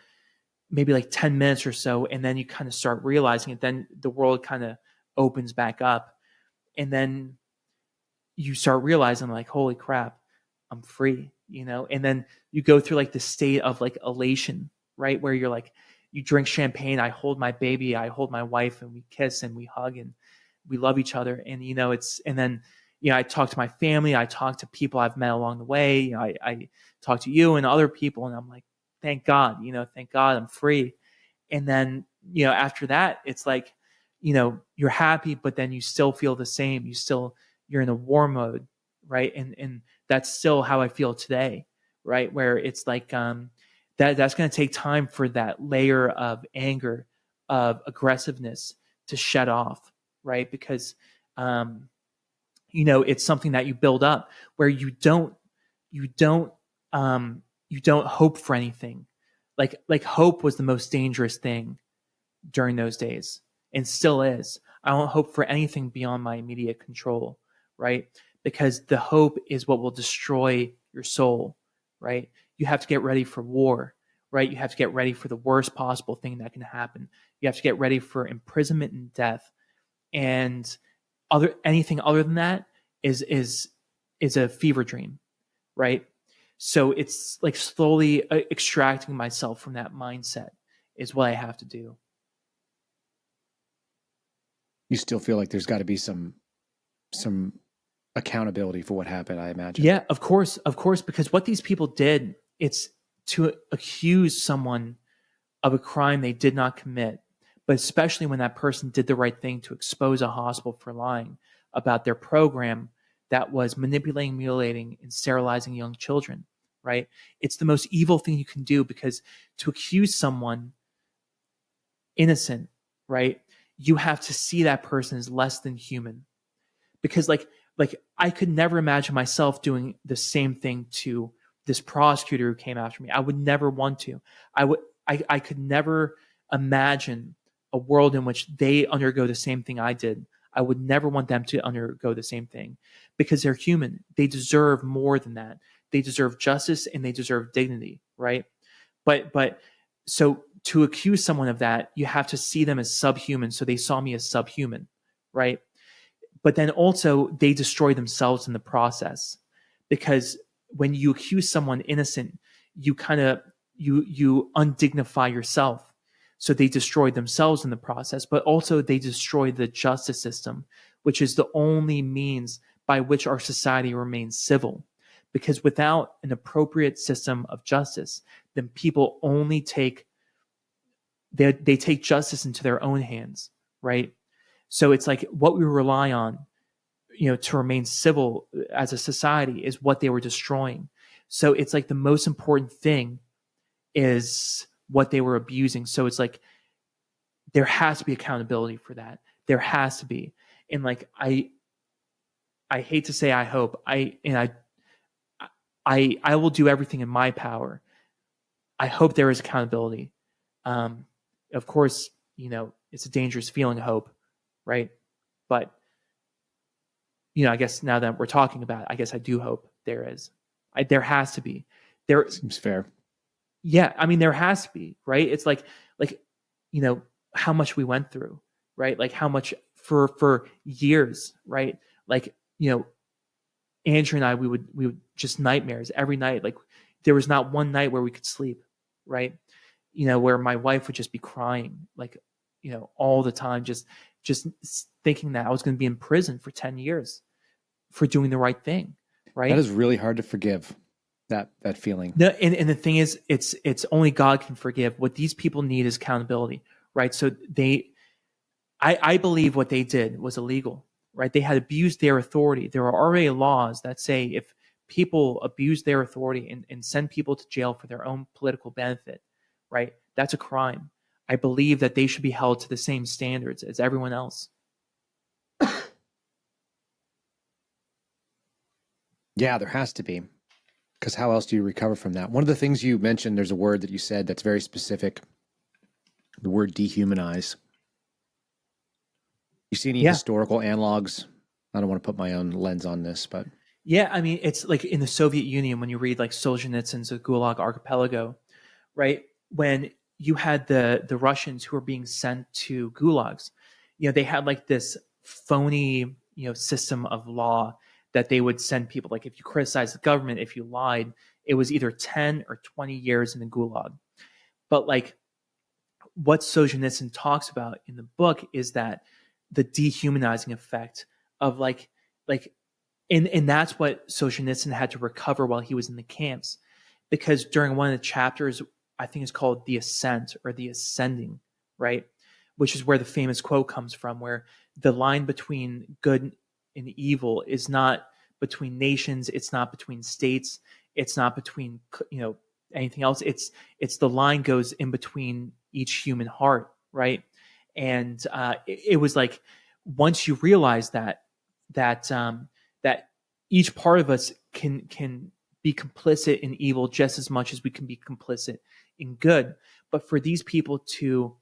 maybe like 10 minutes or so, and then you kind of start realizing it. Then the world kind of opens back up, and then you start realizing like, holy crap, I'm free, and then you go through like the state of like elation, right? Where you're like, you drink champagne, I hold my baby, I hold my wife, and we kiss and we hug and we love each other. And, and then, I talk to my family, I talk to people I've met along the way, I talk to you and other people, and I'm like, thank God, thank God I'm free. And then, after that, it's like, you're happy, but then you still feel the same. You're in a war mode, right? And that's still how I feel today, right? Where it's like, that's going to take time for that layer of anger, of aggressiveness to shed off, right? Because, it's something that you build up where you don't hope for anything. Like hope was the most dangerous thing during those days, and still is. I don't hope for anything beyond my immediate control, right? Because the hope is what will destroy your soul, right? You have to get ready for war, right? You have to get ready for the worst possible thing that can happen. You have to get ready for imprisonment and death, and anything other than that is a fever dream, right? So it's like slowly extracting myself from that mindset is what I have to do. You still feel like there's got to be some accountability for what happened, I imagine. Yeah, of course, because what these people did, it's to accuse someone of a crime they did not commit, but especially when that person did the right thing to expose a hospital for lying about their program that was manipulating, mutilating, and sterilizing young children, right? It's the most evil thing you can do, because to accuse someone innocent, right, you have to see that person as less than human. Because like I could never imagine myself doing the same thing to this prosecutor who came after me. I would never want to. I could never imagine a world in which they undergo the same thing I did. I would never want them to undergo the same thing, because they're human. They deserve more than that. They deserve justice and they deserve dignity, right? But so to accuse someone of that, you have to see them as subhuman. So they saw me as subhuman, right? But then also they destroy themselves in the process, because when you accuse someone innocent, you kind of you undignify yourself. So they destroy themselves in the process, but also they destroy the justice system, which is the only means by which our society remains civil. Because without an appropriate system of justice, then people only take they take justice into their own hands, right? So it's like what we rely on, to remain civil as a society is what they were destroying. So it's like the most important thing is what they were abusing. So it's like there has to be accountability for that. There has to be. And like I hate to say I hope. I will do everything in my power. I hope there is accountability. Of course, it's a dangerous feeling, hope, right? But I guess now that we're talking about it, I guess I do hope there is. There has to be. There seems fair. Yeah, I mean, there has to be, right? It's like how much we went through, right? Like how much for years, right? Like Andrew and I, we would just nightmares every night. Like there was not one night where we could sleep, right? Where my wife would just be crying, like all the time, just thinking that I was going to be in prison for 10 years for doing the right thing, right? That is really hard to forgive. That feeling. No, and the thing is, it's only God can forgive. What these people need is accountability, right? So I believe what they did was illegal, right? They had abused their authority. There are already laws that say if people abuse their authority and send people to jail for their own political benefit, right? That's a crime. I believe that they should be held to the same standards as everyone else. Yeah, there has to be. Because how else do you recover from that? One of the things you mentioned, there's a word that you said that's very specific. The word dehumanize. You see any historical analogs? I don't want to put my own lens on this, but yeah, I mean, it's like in the Soviet Union when you read like Solzhenitsyn's Gulag Archipelago, right? When you had the Russians who were being sent to gulags, they had like this phony, system of law that they would send people. Like if you criticized the government, if you lied, it was either 10 or 20 years in the gulag. But like what Solzhenitsyn talks about in the book is that the dehumanizing effect of and that's what Solzhenitsyn had to recover while he was in the camps, because during one of the chapters, I think it's called The Ascent or The Ascending, right? Which is where the famous quote comes from, where the line between good and evil is not between nations, it's not between states, it's not between anything else. It's the line goes in between each human heart, right? And it was like once you realize that each part of us can be complicit in evil just as much as we can be complicit in good. But for these people to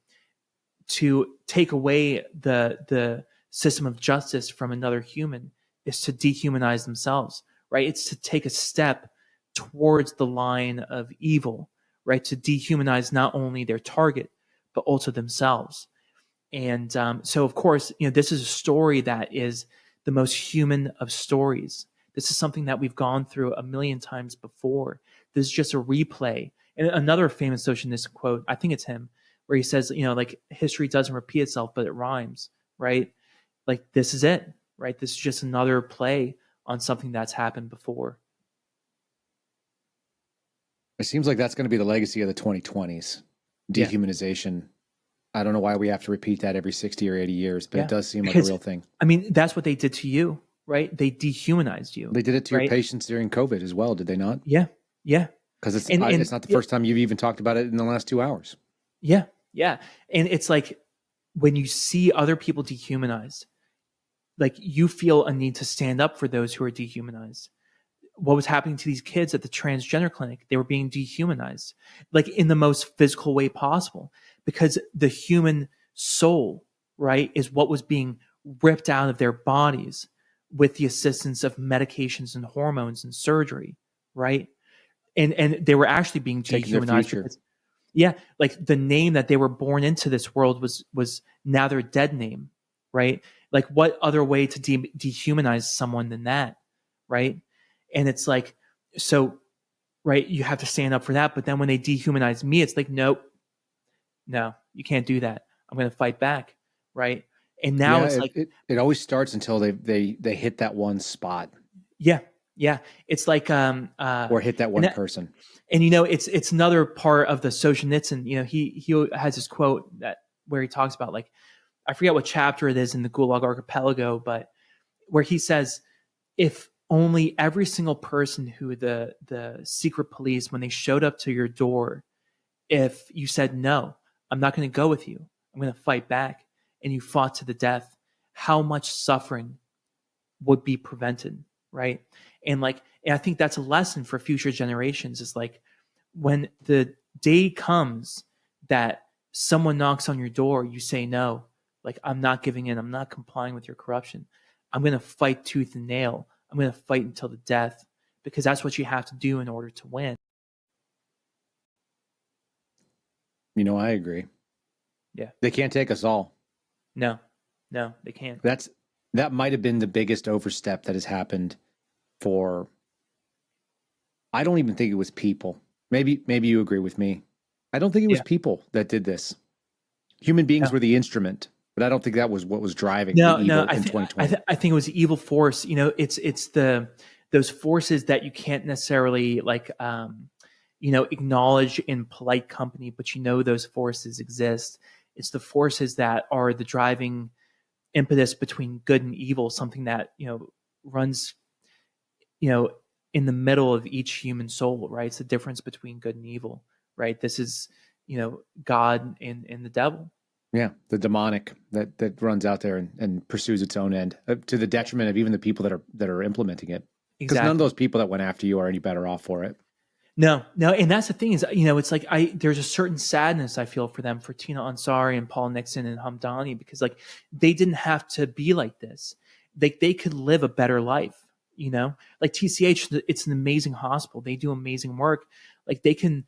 take away the system of justice from another human is to dehumanize themselves, right? It's to take a step towards the line of evil, right? To dehumanize not only their target, but also themselves. And so, of course, this is a story that is the most human of stories. This is something that we've gone through a million times before. This is just a replay. And another famous Solzhenitsyn quote, I think it's him, where he says, like history doesn't repeat itself, but it rhymes, right? Like this is it, right? This is just another play on something that's happened before. it seems like that's going to be the legacy of the 2020s. Dehumanization. Yeah. I don't know why we have to repeat that every 60 or 80 years, but it does seem like a real thing. I mean, that's what they did to you, right? They dehumanized you. They did it to your patients during COVID as well, did they not? Yeah, yeah. Because it's not the first time you've even talked about it in the last 2 hours. Yeah, yeah. And it's like when you see other people dehumanized, like you feel a need to stand up for those who are dehumanized. What was happening to these kids at the transgender clinic? They were being dehumanized, like in the most physical way possible, because the human soul, right, is what was being ripped out of their bodies with the assistance of medications and hormones and surgery, right? And they were actually being dehumanized. Yeah, like the name that they were born into this world was now their dead name, right? Like what other way to dehumanize someone than that, right? And it's like, so, right, you have to stand up for that. But then when they dehumanize me, it's like, nope, no, you can't do that. I'm going to fight back, right? And now it's like it always starts until they hit that one spot. Yeah, yeah. It's like or hit that one person. And it's another part of the Solzhenitsyn. He has this quote where he talks about, like, I forget what chapter it is in the Gulag Archipelago, but where he says, if only every single person who the secret police, when they showed up to your door, if you said, no, I'm not going to go with you, I'm going to fight back, and you fought to the death, how much suffering would be prevented, right? And I think that's a lesson for future generations, is like, when the day comes that someone knocks on your door, you say no, like, I'm not giving in, I'm not complying with your corruption, I'm going to fight tooth and nail, I'm going to fight until the death, because that's what you have to do in order to win. I agree. Yeah. They can't take us all. No, they can't. That might have been the biggest overstep that has happened for, I don't even think it was people. Maybe you agree with me. I don't think it was people that did this. Human beings were the instrument, but I don't think that was what was driving the evil in 2020. I think it was the evil force. It's those forces that you can't necessarily acknowledge in polite company, but those forces exist. It's the forces that are the driving impetus between good and evil, something that, runs, in the middle of each human soul, right? It's the difference between good and evil, right? This is, God and the devil. Yeah, the demonic that runs out there and pursues its own end to the detriment of even the people that are implementing it. Because none of those people that went after you are any better off for it. No, and that's the thing is, it's like there's a certain sadness I feel for them, for Tina Ansari and Paul Nixon and Hamdani, because like they didn't have to be like this. They could live a better life, like TCH. It's an amazing hospital. They do amazing work. Like they can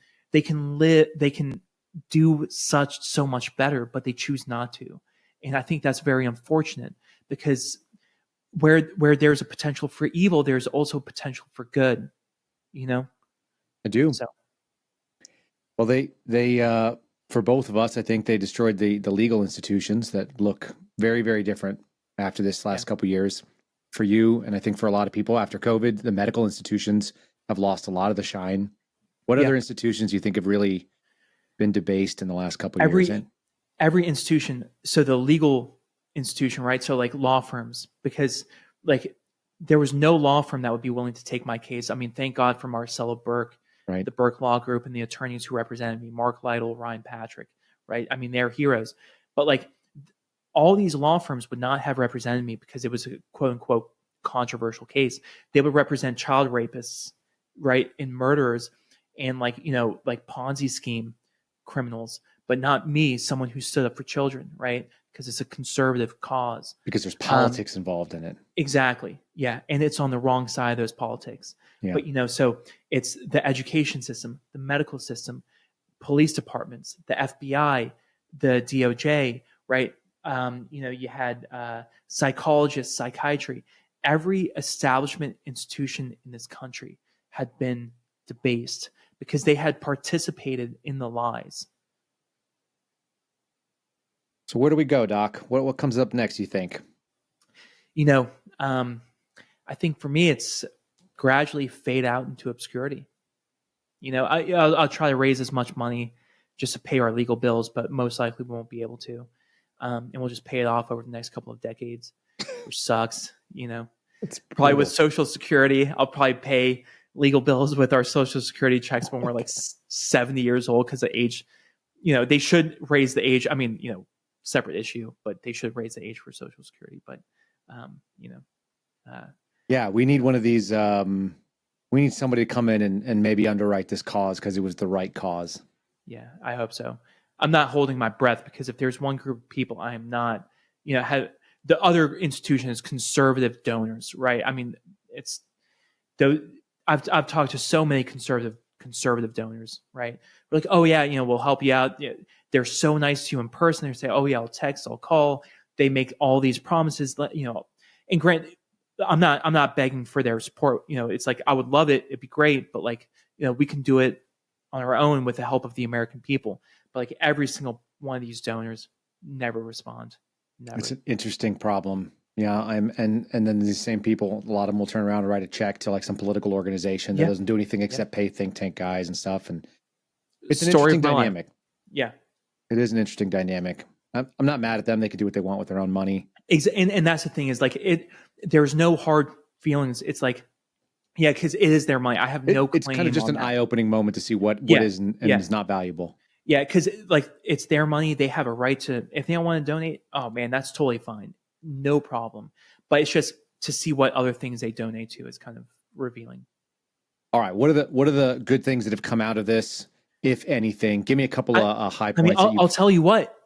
do so much better, but they choose not to. And I think that's very unfortunate, because where there's a potential for evil, there's also potential for good, I do. So. Well, they for both of us, I think they destroyed the legal institutions that look very, very different after this last couple of years. For you, and I think for a lot of people after COVID, the medical institutions have lost a lot of the shine. What other institutions do you think have really been debased in the last couple of years? Every institution. So the legal institution, right? So like law firms, because like there was no law firm that would be willing to take my case. I mean, thank God for Marcella Burke, right? The Burke Law Group, and the attorneys who represented me, Mark Lytle, Ryan Patrick, right? I mean, they're heroes. But like all these law firms would not have represented me because it was a quote unquote controversial case. They would represent child rapists, right? And murderers and like Ponzi scheme criminals, but not me, someone who stood up for children, right? Because it's a conservative cause. Because there's politics involved in it. Exactly. Yeah. And it's on the wrong side of those politics. Yeah. But, so it's the education system, the medical system, police departments, the FBI, the DOJ, right? You had psychologists, psychiatry. Every establishment institution in this country had been debased because they had participated in the lies. So where do we go, Doc? What comes up next, you think? I think for me, it's gradually fade out into obscurity. I'll try to raise as much money just to pay our legal bills, but most likely we won't be able to. And we'll just pay it off over the next couple of decades, which sucks, It's probably with Social Security. I'll probably pay legal bills with our Social Security checks when we're like 70 years old because the age, they should raise the age. I mean, separate issue, but they should raise the age for Social Security. But, yeah, we need one of these. We need somebody to come in and maybe underwrite this cause because it was the right cause. Yeah, I hope so. I'm not holding my breath because if there's one group of people, I am not, the other institution is conservative donors, right? I mean, it's though I've talked to so many conservative donors, right? We're like, oh yeah, we'll help you out. They're so nice to you in person. They say, oh yeah, I'll text, I'll call. They make all these promises, and granted, I'm not begging for their support. It's like, I would love it. It'd be great. But like, we can do it on our own with the help of the American people. But like every single one of these donors never respond. Never. It's an interesting problem. Yeah. And then these same people, a lot of them will turn around and write a check to like some political organization that doesn't do anything except pay think tank guys and stuff. And it's an interesting dynamic. Yeah. It is an interesting dynamic. I'm not mad at them. They can do what they want with their own money. And that's the thing is like there's no hard feelings. It's like, yeah, because it is their money. I have no claim. It's kind of just an eye-opening moment to see what is and is not valuable. Yeah, because like it's their money. They have a right to, if they don't want to donate, oh man, that's totally fine. No problem. But it's just to see what other things they donate to is kind of revealing. All right. What are the good things that have come out of this, if anything? Give me a couple of high points. I mean, I'll tell you what.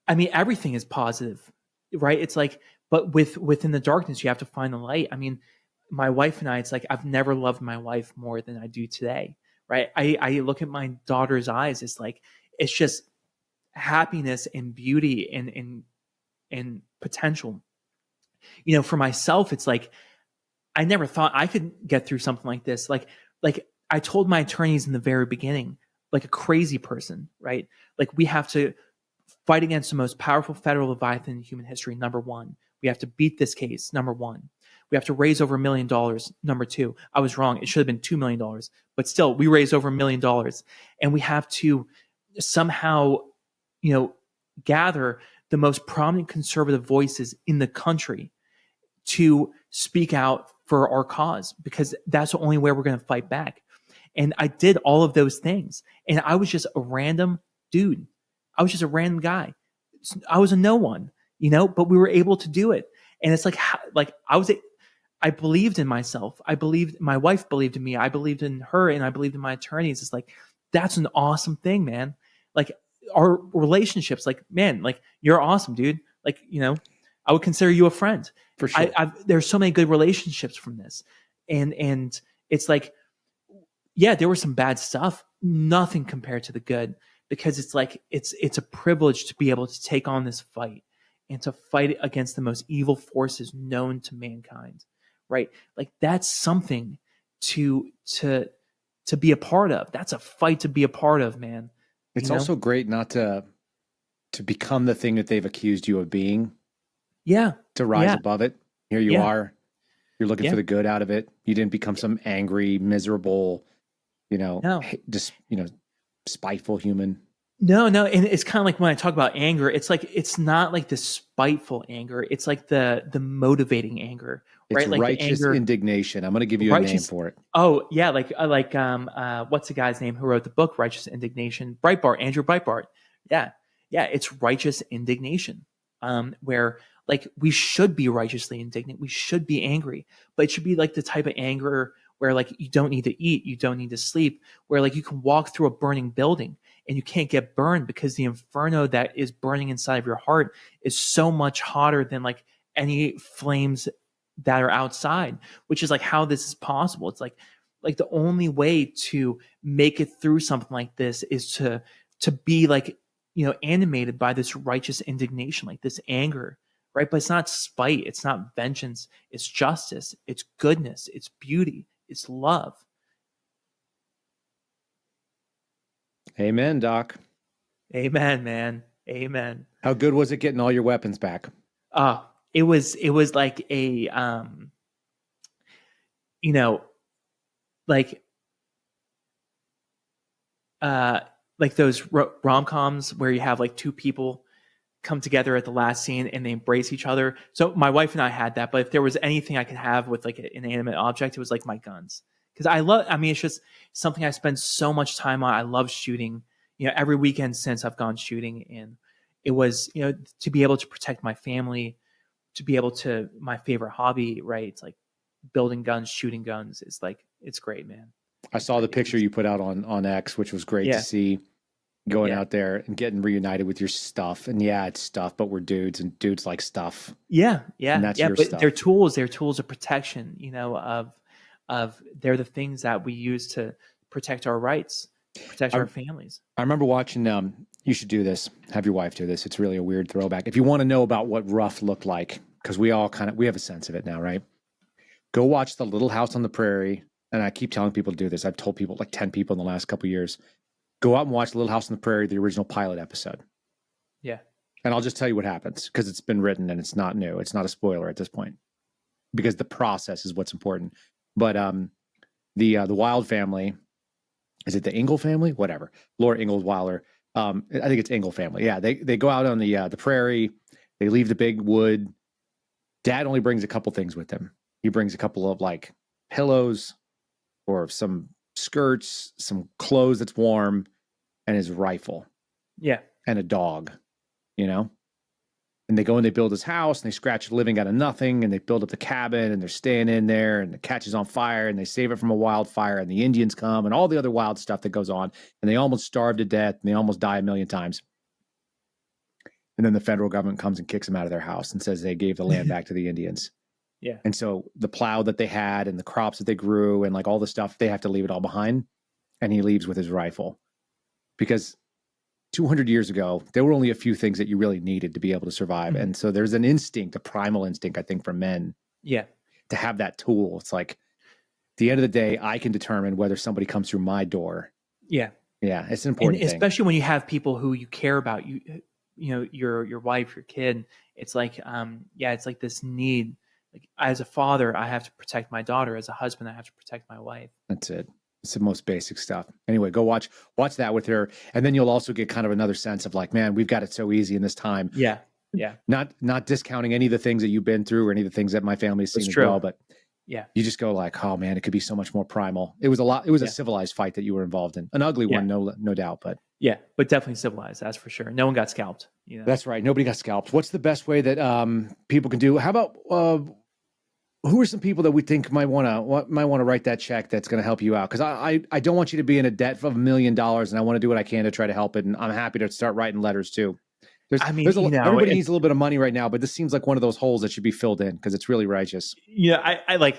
I mean, everything is positive, right? It's like, but within the darkness, you have to find the light. I mean, my wife and I, it's like, I've never loved my wife more than I do today, right? I look at my daughter's eyes. It's like, it's just happiness and beauty and potential. For myself, it's like, I never thought I could get through something like this. Like I told my attorneys in the very beginning, like a crazy person, right? Like we have to fight against the most powerful federal leviathan in human history, number one. We have to beat this case, number one. We have to raise over $1 million, number two. I was wrong. It should have been $2 million. But still, we raised over $1 million. And we have to somehow, gather the most prominent conservative voices in the country to speak out for our cause, because that's the only way we're going to fight back. And I did all of those things. And I was just a random dude. I was just a random guy. I was a no one, but we were able to do it. And it's like I believed in myself. My wife believed in me. I believed in her, and I believed in my attorneys. It's like, that's an awesome thing, man. Like, our relationships, like, man, like, you're awesome, dude. Like, I would consider you a friend. For sure. There's so many good relationships from this. And it's like, yeah, there was some bad stuff, nothing compared to the good, because it's like, it's a privilege to be able to take on this fight and to fight against the most evil forces known to mankind, right? Like, that's something to be a part of. That's a fight to be a part of, man. It's also great not to become the thing that they've accused you of being. Yeah. To rise above it. Here you are. You're looking for the good out of it. You didn't become some angry, miserable, just, spiteful human. No. And it's kind of like when I talk about anger, it's like, it's not like the spiteful anger. It's like the motivating anger, right? It's like righteous indignation. I'm going to give you a name for it. Oh yeah. Like what's the guy's name who wrote the book, Righteous Indignation? Andrew Breitbart. Yeah. It's righteous indignation. Where, like, we should be righteously indignant. We should be angry, but it should be like the type of anger where, like, you don't need to eat, you don't need to sleep, where, like, you can walk through a burning building and you can't get burned because the inferno that is burning inside of your heart is so much hotter than, like, any flames that are outside, which is like how this is possible. It's like the only way to make it through something like this is to be, like, animated by this righteous indignation, like this anger, right? But it's not spite. It's not vengeance. It's justice. It's goodness. It's beauty. It's love. Amen, Doc. Amen, man. Amen. How good was it getting all your weapons back? It was like a, like those rom-coms where you have, like, two people come together at the last scene and they embrace each other. So my wife and I had that, but if there was anything I could have with, like, an inanimate object, it was like my guns. Because it's just something I spend so much time on. I love shooting, every weekend since I've gone shooting. And it was, to be able to protect my family, to be able to, my favorite hobby, right? It's like building guns, shooting guns. It's like, it's great, man. I saw the picture you put out on X, which was great to see, going out there and getting reunited with your stuff. And it's stuff, but we're dudes, and dudes like stuff. Yeah. And that's your but stuff. they're tools of protection, of they're the things that we use to protect our rights, protect our families. I remember watching, you should do this, have your wife do this. It's really a weird throwback. If you want to know about what rough looked like, because we all we have a sense of it now, right? Go watch The Little House on the Prairie. And I keep telling people to do this. I've told people, like 10 people in the last couple of years, go out and watch Little House on the Prairie, the original pilot episode. Yeah. And I'll just tell you what happens, because it's been written and it's not new. It's not a spoiler at this point, because the process is what's important. But the Wild family, is it the Ingle family? Whatever. Laura Ingalls Wilder. I think it's Ingle family. Yeah. They go out on the prairie. They leave the big wood. Dad only brings a couple things with him. He brings a couple of, like, pillows, or some skirts, some clothes that's warm, and his rifle. Yeah. And a dog, And they go and they build his house, and they scratch a living out of nothing, and they build up the cabin, and they're staying in there, and it catches on fire, and they save it from a wildfire, and the Indians come, and all the other wild stuff that goes on, and they almost starve to death, and they almost die 1,000,000 times. And then the federal government comes and kicks them out of their house and says they gave the land back to the Indians. Yeah. And so the plow that they had and the crops that they grew and, like, all the stuff, they have to leave it all behind. And he leaves with his rifle, because 200 years ago, there were only a few things that you really needed to be able to survive. And so there's an instinct, a primal instinct, I think, for men. Yeah. To have that tool. It's like, at the end of the day, I can determine whether somebody comes through my door. Yeah. Yeah. It's an important thing. Especially when you have people who you care about, your wife, your kid. It's like, it's like this need. Like, as a father, I have to protect my daughter. As a husband, I have to protect my wife. That's it. It's the most basic stuff. Anyway, go watch that with her. And then you'll also get kind of another sense of, like, man, we've got it so easy in this time. Yeah. Yeah. Not discounting any of the things that you've been through or any of the things that my family's seen as well, but yeah, you just go like, oh man, it could be so much more primal. It was a civilized fight that you were involved in. An ugly one, no doubt, but but definitely civilized, that's for sure. No one got scalped. That's right. Nobody got scalped. What's the best way that people can do? How about who are some people that we think might want to write that check that's going to help you out? Because I don't want you to be in a debt of $1 million, and I want to do what I can to try to help it. And I'm happy to start writing letters too. Everybody needs a little bit of money right now, but this seems like one of those holes that should be filled in because it's really righteous. The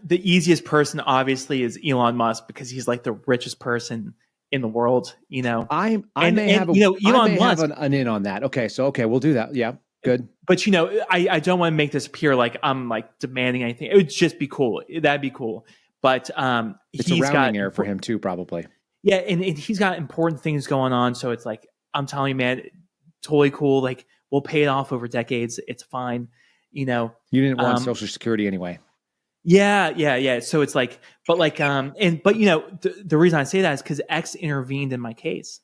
easiest person obviously is Elon Musk because he's like the richest person in the world. I may have an in on that. Okay, we'll do that. Yeah, good. But I don't want to make this appear like I'm like demanding anything. It would just be cool. That'd be cool. But it's a rounding error for him too, probably. Yeah, and he's got important things going on. So it's like I'm telling you, man. Totally cool. Like we'll pay it off over decades. It's fine. You didn't want Social Security anyway. Yeah. So it's like, but the reason I say that is because X intervened in my case,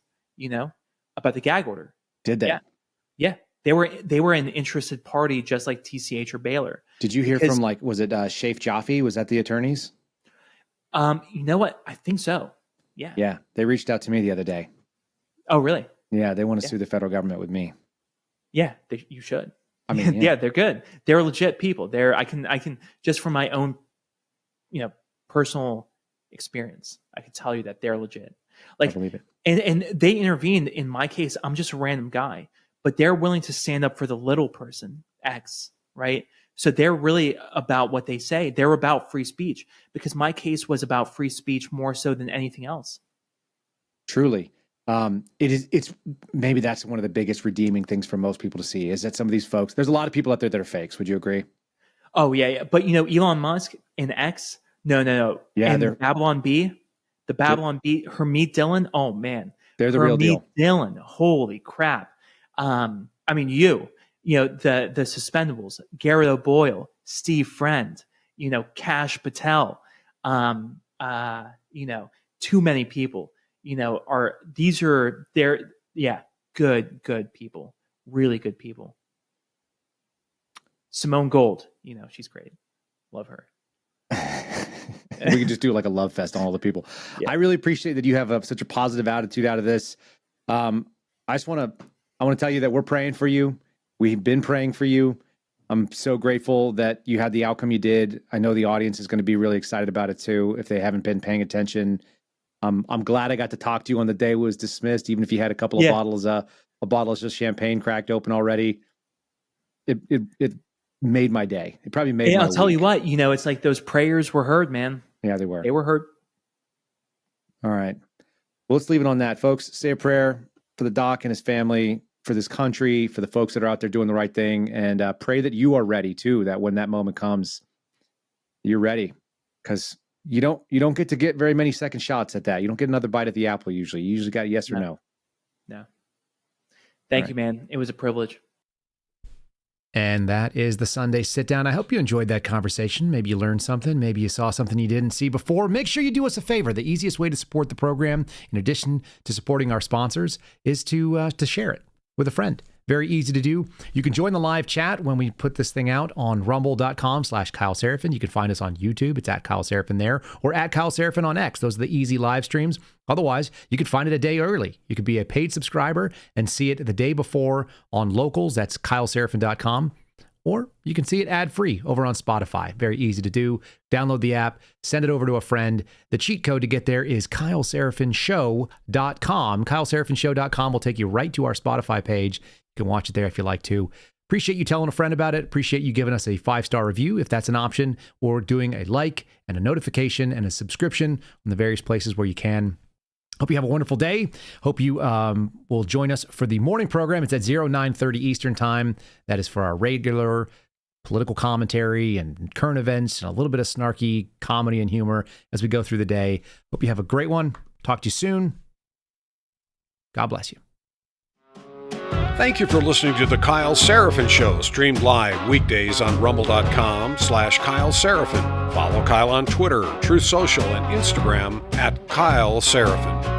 about the gag order. Did they? Yeah. They were an interested party, just like TCH or Baylor. Did you hear from was it Shafe Jaffe? Was that the attorneys? You know what? I think so. Yeah. Yeah. They reached out to me the other day. Oh, really? Yeah, they want to sue the federal government with me. Yeah, you should. I mean, yeah, they're good. They're legit people. I can just from my own, personal experience, I can tell you that they're legit. Like, I believe it. And they intervened in my case. I'm just a random guy, but they're willing to stand up for the little person, X, right? So they're really about what they say. They're about free speech because my case was about free speech more so than anything else. Truly. It's maybe that's one of the biggest redeeming things for most people to see is that some of these folks, there's a lot of people out there that are fakes. Would you agree? Oh yeah. But Elon Musk and X, no. Yeah. And Babylon B, Hermeet Dillon. Oh man. They're the real deal. Hermeet Dillon. Holy crap. The suspendables, Garrett O'Boyle, Steve Friend, Kash Patel, too many people. Good people, really good people. Simone Gold, she's great. Love her. We could just do like a love fest on all the people. Yeah. I really appreciate that you have such a positive attitude out of this. I want to tell you that we're praying for you. We've been praying for you. I'm so grateful that you had the outcome you did. I know the audience is going to be really excited about it too, if they haven't been paying attention. I'm glad I got to talk to you on the day it was dismissed, even if you had a couple of bottles, a bottle of just champagne cracked open already. It made my day. It probably made. Hey, my I'll tell week. you what. It's like those prayers were heard, man. Yeah, they were. They were heard. All right. Well, let's leave it on that, folks. Say a prayer for the doc and his family, for this country, for the folks that are out there doing the right thing, and pray that you are ready too. That when that moment comes, you're ready, because. You don't get to get very many second shots at that. You don't get another bite at the apple usually. You usually got yes or no. No. Thank you, man. It was a privilege. And that is the Sunday Sit Down. I hope you enjoyed that conversation. Maybe you learned something. Maybe you saw something you didn't see before. Make sure you do us a favor. The easiest way to support the program, in addition to supporting our sponsors, is to share it with a friend. Very easy to do. You can join the live chat when we put this thing out on rumble.com/Kyle Seraphin. You can find us on YouTube. It's at Kyle Seraphin there, or at Kyle Seraphin on X. Those are the easy live streams. Otherwise, you could find it a day early. You could be a paid subscriber and see it the day before on Locals. That's KyleSeraphin.com. Or you can see it ad-free over on Spotify. Very easy to do. Download the app, send it over to a friend. The cheat code to get there is KyleSeraphinShow.com. KyleSeraphinShow.com will take you right to our Spotify page. You can watch it there if you like to. Appreciate you telling a friend about it. Appreciate you giving us a 5-star review if that's an option, or doing a like and a notification and a subscription on the various places where you can. Hope you have a wonderful day. Hope you will join us for the morning program. It's at 09:30 Eastern time. That is for our regular political commentary and current events and a little bit of snarky comedy and humor as we go through the day. Hope you have a great one. Talk to you soon. God bless you. Thank you for listening to The Kyle Seraphin Show, streamed live weekdays on rumble.com/Kyle Seraphin. Follow Kyle on Twitter, Truth Social, and Instagram at Kyle Seraphin.